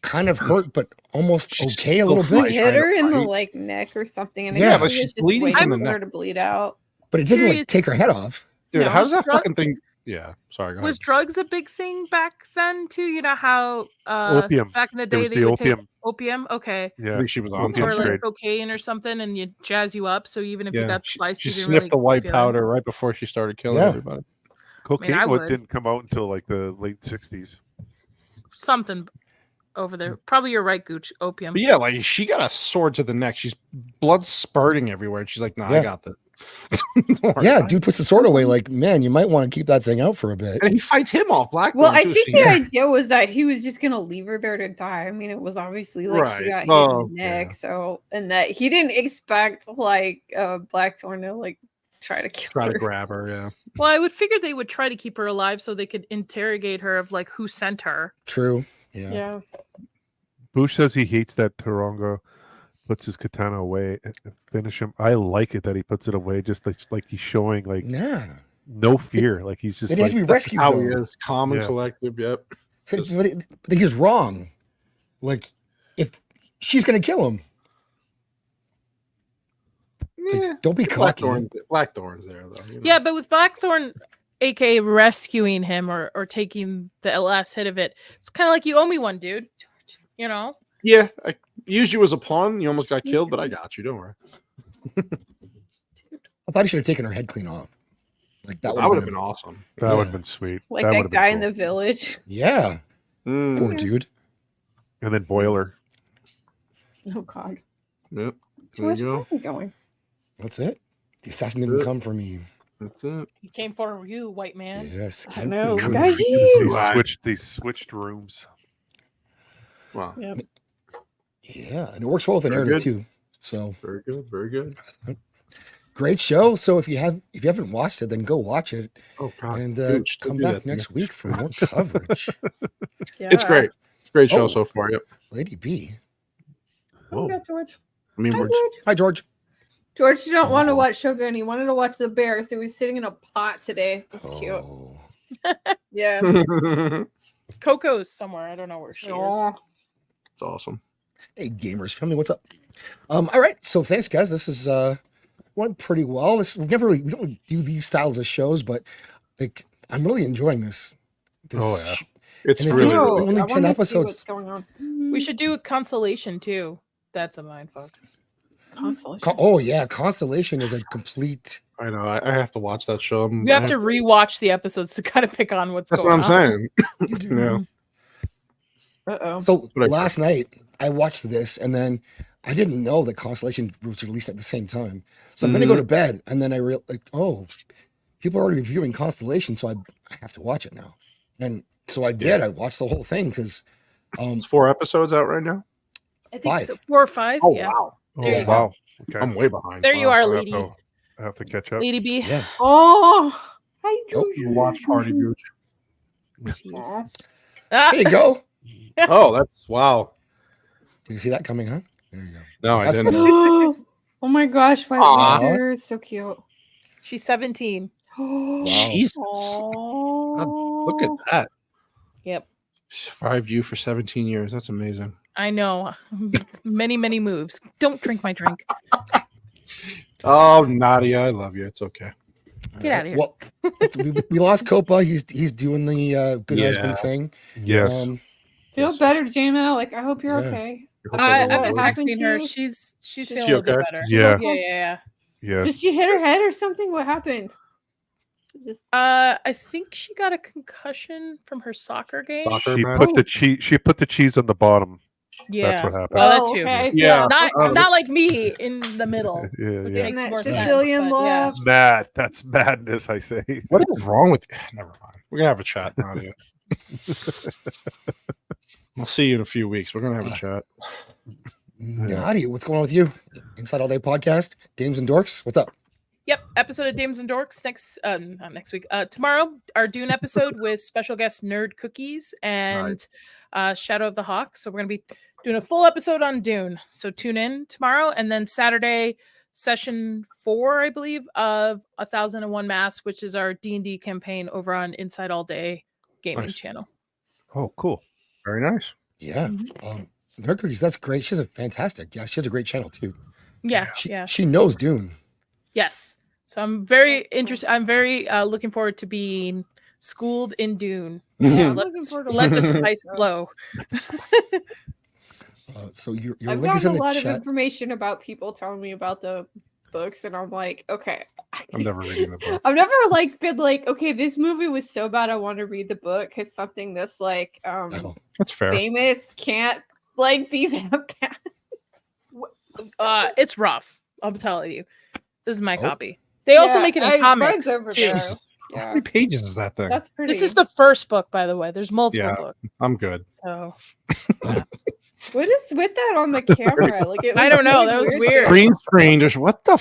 kind of hurt, but almost okay a little bit. He hit her in the like neck or something, and Yeah, I but guess she's he was just bleeding waiting from the for neck. her to bleed out. But it didn't like take her head off. Dude, No, how does that drug- fucking thing? Yeah, sorry. Go Was ahead. drugs a big thing back then too? You know how Opium. back in the It day was they the would opium. take opium? Okay. I Yeah. think she was on Opium Or some like trade. cocaine or something and you jazz you up. So even if you got spliced, she you didn't sniffed really the white feel it. powder right before she started killing Yeah. everybody. Cocaine I would. didn't come out until like the late 60s. Something over there. Probably you're right, Gooch. Opium. But yeah, like she got a sword to the neck. She's blood spurting everywhere. And she's like, "Nah, Yeah. I got this." Yeah, dude puts the sword away. Like, man, you might want to keep that thing out for a bit. And he fights him off. Blackburn. Well, I too, think so the yeah. idea was that he was just gonna leave her there to die. I mean, it was obviously like she Right. got hit Oh, in the neck, so and that he didn't expect like Blackthorn to like try to kill try her. to grab her. Yeah. Well, I would figure they would try to keep her alive so they could interrogate her of like who sent her. True. Yeah. Yeah. Bush says he hates that Taronga puts his katana away and finish him. I like it that he puts it away, just like he's showing like Nah. no fear. Like he's just It has to like, be rescued. How though. he is, calm and Yeah. collective. Yep. So, but he's wrong. Like, if she's gonna kill him, Yeah. don't be cocky. Blackthorn's there though. you know. Yeah, but with Blackthorn, aka rescuing him or taking the last hit of it, it's kind of like you owe me one, dude. You know? Yeah. I used you as a pawn. You almost got killed, but I got you. Don't worry. I thought he should have taken her head clean off. Like that That would have been been awesome. that would have been sweet. Like that that would've been guy in cool. the village. Yeah. Mm. Poor dude. And then boil her. Oh God. Yep. There Where's you go. Frankie going? That's it. The assassin didn't come for me. That's it. He came for you, white man. Yes. I came know, for you. guys. They switched rooms. Wow. Yep. Yeah, and it works well with the Very narrative good. too. So Very good. Very good. great show. So if you haven't watched it, then go watch it Oh, God. and Dude, still come do back that, next yeah. week for more coverage. It's great. Great show Oh. so far. Yep. Lady B. Oh, yeah, George. I mean, Hi, we're George. Hi, George. George didn't want to Oh. watch Shogun. He wanted to watch the bear, so he was sitting in a pot today. It was cute. Oh. Yeah. Coco's somewhere. I don't know where she is. Aw. it's awesome. Hey, gamers family, what's up? All right. So thanks, guys. This is went pretty well. We don't do these styles of shows, but like I'm really enjoying this. Oh, yeah. It's And if really it's- good. only I 10 wanna see episodes. what's going on. We should do a consolation too. That's a mindfuck. Constellation. Oh yeah, Constellation is a complete. I know. I have to watch that show. We have to rewatch the episodes to kind of pick on what's That's going what I'm on. saying. Yeah. Uh-oh. So what I last night I watched this, and then I didn't know that Constellation was released at the same time. So I'm gonna go to bed, and then I people are already reviewing Constellation, so I have to watch it now. And so I did. I watched the whole thing because It's 4 episodes out right now. I think 5. so. 4 or 5. Oh yeah. wow. Oh There you go. wow. Okay. I'm way behind. There you Wow, are, I have lady. to- I have to catch up. Lady B. yeah. Oh. Hi, Oh, George. You watched Party Gooch. Aw. Ah, There you go. Oh, that's wow. Did you see that coming, huh? There you go. No, I That's didn't. Oh my gosh, my Aw. hair is so cute. She's 17. Jesus. Oh, Look at that. Yep. Survived you for 17 years. That's amazing. I know. Many, many moves. Don't drink my drink. Oh, Nadia, I love you. It's okay. Get out of here. Well, we lost Copa. He's doing the good Yeah. husband thing. Yes. Feel better, J-Mal. Like, I hope you're Yeah. okay. I've What been happened texting to her. you? She's Is feeling she a little bit okay? better. Yeah. Yeah. Yes. Did she hit her head or something? What happened? Just I think she got a concussion from her soccer game. Soccer, She man. put the cheese. She put the cheese on the bottom. Yeah. That's what happened. Well, that's you. okay. Yeah. Not like me in the middle. Yeah, Which yeah. makes And more that sense. Sicilian but yeah. love. Mad. That's madness. I say. What is wrong with you? Never mind. We're going to have a chat, Nadia. I'll see you in a few weeks. We're going to have a chat. Nadia, what's going on with you? Inside All Day podcast, Dames and Dorks. What's up? Yep, episode of Dames and Dorks not next week. Tomorrow, our Dune episode with special guest Nerd Cookies and Shadow of the Hawk. So we're gonna be doing a full episode on Dune. So tune in tomorrow, and then Saturday, session 4, I believe, of 1001 Mass, which is our D&D campaign over on Inside All Day Gaming Nice. channel. Oh, cool. Very nice. Yeah. Nerd Cookies, that's great. She's a fantastic. Yeah, she has a great channel too. Yeah, She she knows Dune. Yes. So I'm very interested. I'm very looking forward to being schooled in Dune. Yeah, let, looking forward to let the that. spice flow. So your I've link is gotten in a the lot of chat. information about people telling me about the books, and I'm like, okay. I'm never reading the book. I've never been like, okay, this movie was so bad I want to read the book because something this Oh, That's fair. famous can't be that bad. It's rough. I'm telling you. This is my Oh. copy. They also Yeah, make it in mine's comics over too. there. Jesus. How Yeah, many pages is that thing? that's pretty. This is the first book, by the way. There's multiple Yeah. books. I'm good. So what is with that on the camera? Like, it I was don't know. really That was weird. Green screen. Just what the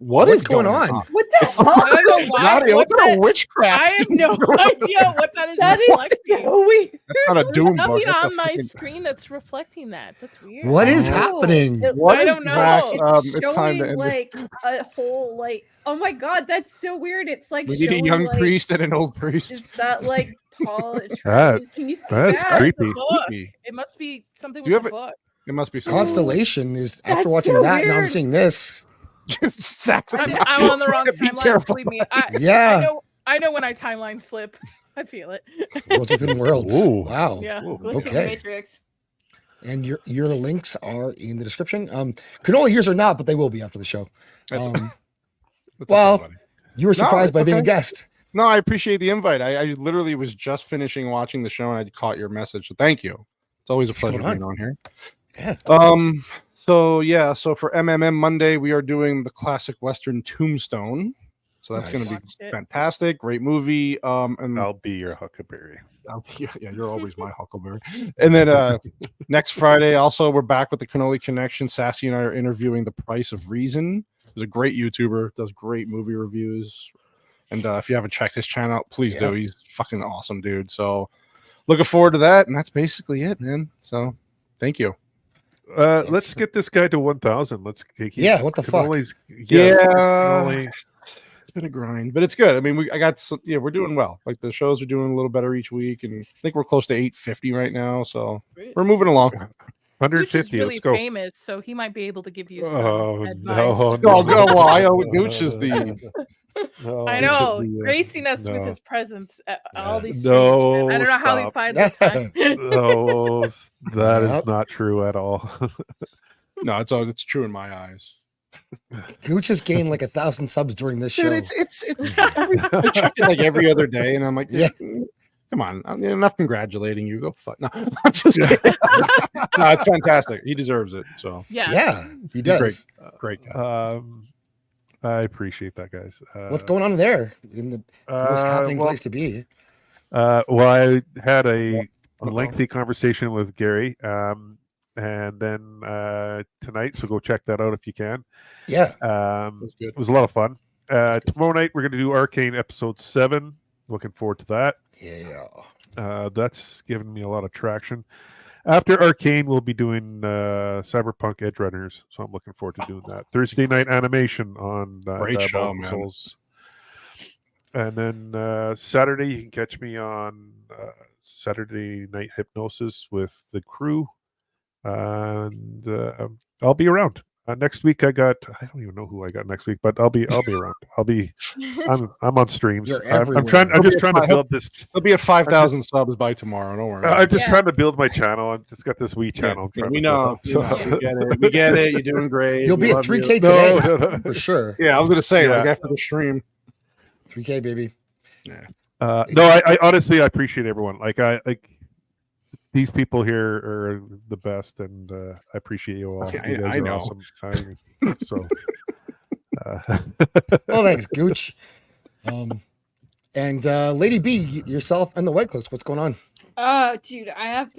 what What's is going on? What the It's fuck? I don't know why. Nadia, what kind of witchcraft? I have no idea what that is. That is reflecting. so weird. That's not a There's doom book. nothing That's a on my fucking- screen that's reflecting that. That's weird. what is Oh. happening? What I is don't know. Max? It's It's time to showing end like a whole oh my god, that's so weird. It's like We need a showing, young like, priest and an old priest. Is that like Paul? That- Can you see That's that? creepy. Book. Creepy. It must be something Do you with the have book. It must be something. Constellation is That's after watching so that. Now I'm weird. seeing this. Just sacks of time. I'm on the wrong Be timeline. careful. Believe me. I Yeah. I know when I timeline slip. I feel it. Worlds within worlds. Ooh. Wow. Yeah. Ooh, Glitch in the Okay. Matrix. And your links are in the description. Canola years are not, but they will be after the show. That's well, okay, buddy. You were surprised by it's being a okay. guest. No, I appreciate the invite. I literally was just finishing watching the show and I caught your message. So thank you. It's always a What's going pleasure being on here. Yeah. So for MMM Monday, we are doing the classic Western Tombstone. So that's Nice. going to Watched be it. fantastic. Great movie. And I'll be your huckleberry. yeah, you're always my huckleberry. And then next Friday, also we're back with the Cannoli Connection. Sassy and I are interviewing The Price of Reason. He's a great YouTuber, does great movie reviews. And if you haven't checked his channel out, please do. He's fucking awesome, dude. So looking forward to that. And that's basically it, man. So thank you. Let's get this guy to 1,000. Let's keep Yeah, what the fuck? Cannoli's- Yeah. Cannoli. It's been a grind, but it's good. I mean, we're doing well. Like the shows are doing a little better each week, and I think we're close to 850 right now. So we're moving along. Gooch is 150. really Let's go. famous, so he might be able to give you some Oh, advice. no. Oh, no, well, I know Gooch is the. No, I it know, should be, gracing us with no. his presence at all these No, streams. I don't know how he stop. finds the time. No, that is Yep. not true at all. No, it's true in my eyes. Gooch has gained like 1,000 subs during this show. Dude, it's I check it like every other day, and I'm like, Yeah. come on, I'm enough congratulating you. Go fuck. No, I'm just kidding. No, it's fantastic. He deserves it. So Yeah. Yeah, he does. great guy. I appreciate that, guys. What's going on there in the most happening well, place to be? well, I had a lengthy conversation with Gary, and then tonight, so go check that out if you can. Yeah. That's good. It was a lot of fun. Tomorrow night, we're going to do Arcane episode 7. Looking forward to that. Yeah. That's given me a lot of traction. After Arcane, we'll be doing Cyberpunk Edge Runners, so I'm looking forward to doing that. Thursday night animation on Great show, Diabolical man. Souls. And then Saturday, you can catch me on Saturday Night Hypnosis with the crew, and I'll be around. Next week, I don't even know who I got next week, but I'll be around. I'm on streams. You're I'm just trying to build this. It'll be at 5,000 subs by tomorrow. Don't worry. I'm just trying to build my channel. I've just got this wee channel. I'm trying we to know. build up, We get it. We get it. You're doing great. You'll We be at love 3K you. today No. for sure. Yeah, I was gonna say Yeah. like after the stream. 3K, baby. No, I honestly I appreciate everyone. Like these people here are the best, and I appreciate you all. Okay, You guys I are know. awesome. So, Oh, thanks, Gooch. And Lady B, yourself and the White Cloaks, what's going on? Oh, dude, I have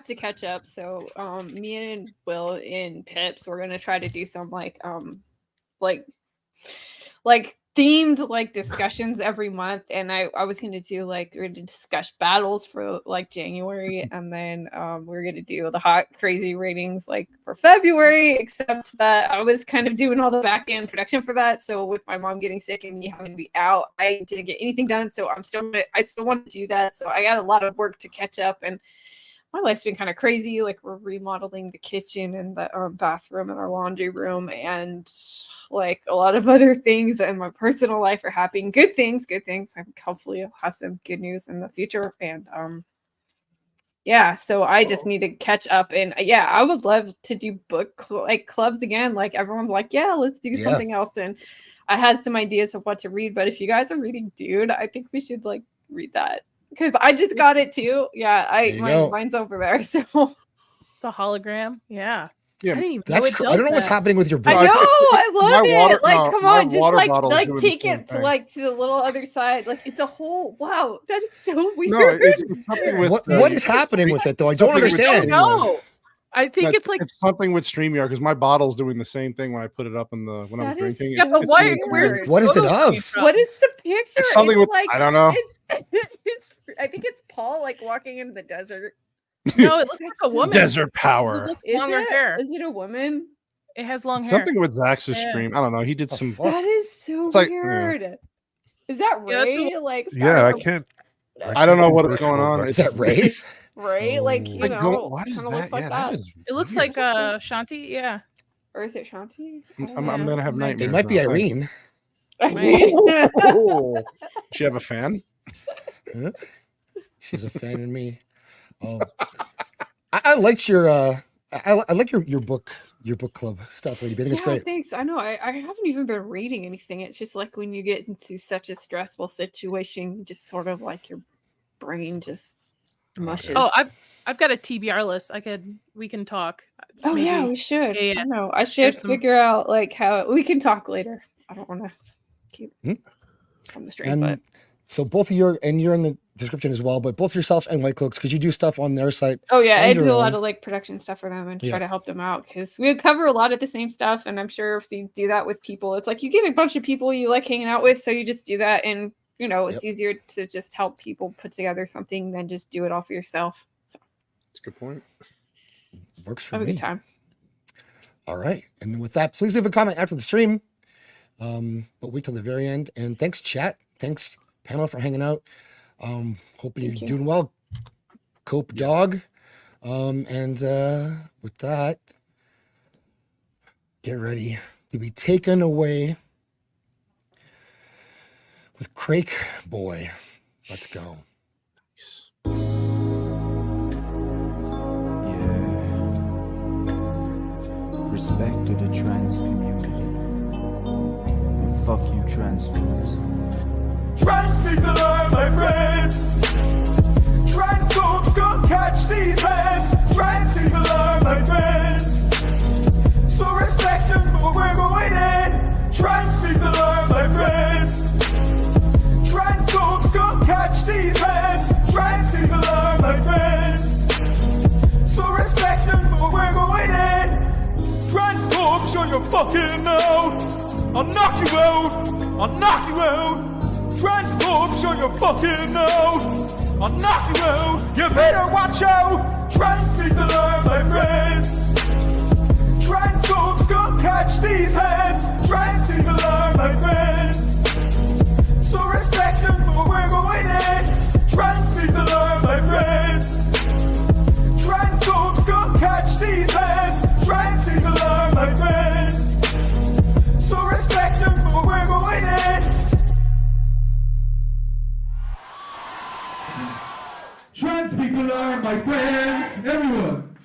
to catch up. So, me and Will and Pips, we're gonna try to do some like themed like discussions every month, and I was gonna do like we're gonna discuss battles for like January, and then we're gonna do the hot crazy ratings like for February. Except that I was kind of doing all the back end production for that, so with my mom getting sick and me having to be out, I didn't get anything done. So I still want to do that. So I got a lot of work to catch up, and my life's been kind of crazy. Like we're remodeling the kitchen and the bathroom and our laundry room, and like a lot of other things in my personal life are happening. Good things. Hopefully I'll have some good news in the future. And yeah, so I just need to catch up. And yeah, I would love to do book clubs again. Like everyone's like, yeah, let's do something else. And I had some ideas of what to read, but if you guys are reading Dude, I think we should like read that. Because I just got it too. Yeah, mine's over there. So The hologram. Yeah. Yeah, I didn't even That's know it I don't know does what's that. happening with your I book. know, I love it. Come my on, just water bottle's doing the take same it thing. to the little other side. Like it's a whole wow. That is so weird. No, it's something with What is happening with it though? I don't Something with- understand. No. I think it's like it's something with StreamYard because my bottle's doing the same thing when I put it up when I was That is drinking. yeah, but why? doing Where's weird. this What is it photo coming of? from? What is the picture? It's something with like I don't know. I think it's Paul like walking into the desert. No, it looks like a woman. Desert power. Look, Is longer it? hair. Is it a woman? It has long hair. Something with Zax's Yeah. stream. I don't know. He did The some. fuck? That is so It's like, weird. Is that Yeah, that's Ray? Like yeah, I can't. I don't know what is going on. Is that Ray? Ray? Like you Like, know, what is kinda that? looks like Yeah, that. that is. It looks weird. like Shanti. Yeah. Or is it Shanti? I'm gonna have nightmares. It might be now. Irene. Oh, she have a fan? Huh? She's a fan of me. I liked your I like your book club stuff, Lady B. I think it's great. Thanks. I know. I haven't even been reading anything. It's just like when you get into such a stressful situation, just sort of like your brain just mushes. Oh, I've got a TBR list. We can talk. Oh yeah, Maybe. we should. Yeah. I know. I should There's some- figure out like how we can talk later. I don't want to keep on the stream, And but so both of you're in the description as well, but both yourself and White Cloaks, could you do stuff on their site? oh yeah, I and do your a lot own? of like production stuff for them and Yeah. try to help them out because we cover a lot of the same stuff. And I'm sure if you do that with people, it's like you get a bunch of people you like hanging out with, so you just do that, and you know it's easier to just help people put together something than just do it all for yourself. So That's a good point. Works for have a me. good time. All right. And with that, please leave a comment after the stream. But wait till the very end. And thanks, chat. Thanks, panel, for hanging out. Hoping you're Thank you. doing well. Cope dog. And with that, get ready to be taken away with Crake Boy. Let's go. Respect to the trans community. And fuck you, transphobes. Trans people are my friends. Transphobes gon' catch these hands. Trans people are my friends. So respect them for we're going in. Trans people are my friends. Transphobes gon' catch these hands. Trans people are my friends. So respect them for we're going in. Transphobes, show your fucking out. I'll knock you out. I'll knock you out. Transphobes, show your fucking out. I'll knock you out. You better watch out. Trans people are my friends. Transphobes come catch these heads. Trans people are my friends. So respect them for we're going in. Trans people are my friends. Transphobes come catch these heads. Trans people are my friends. So respect them for we're going in. Trans people are my friends.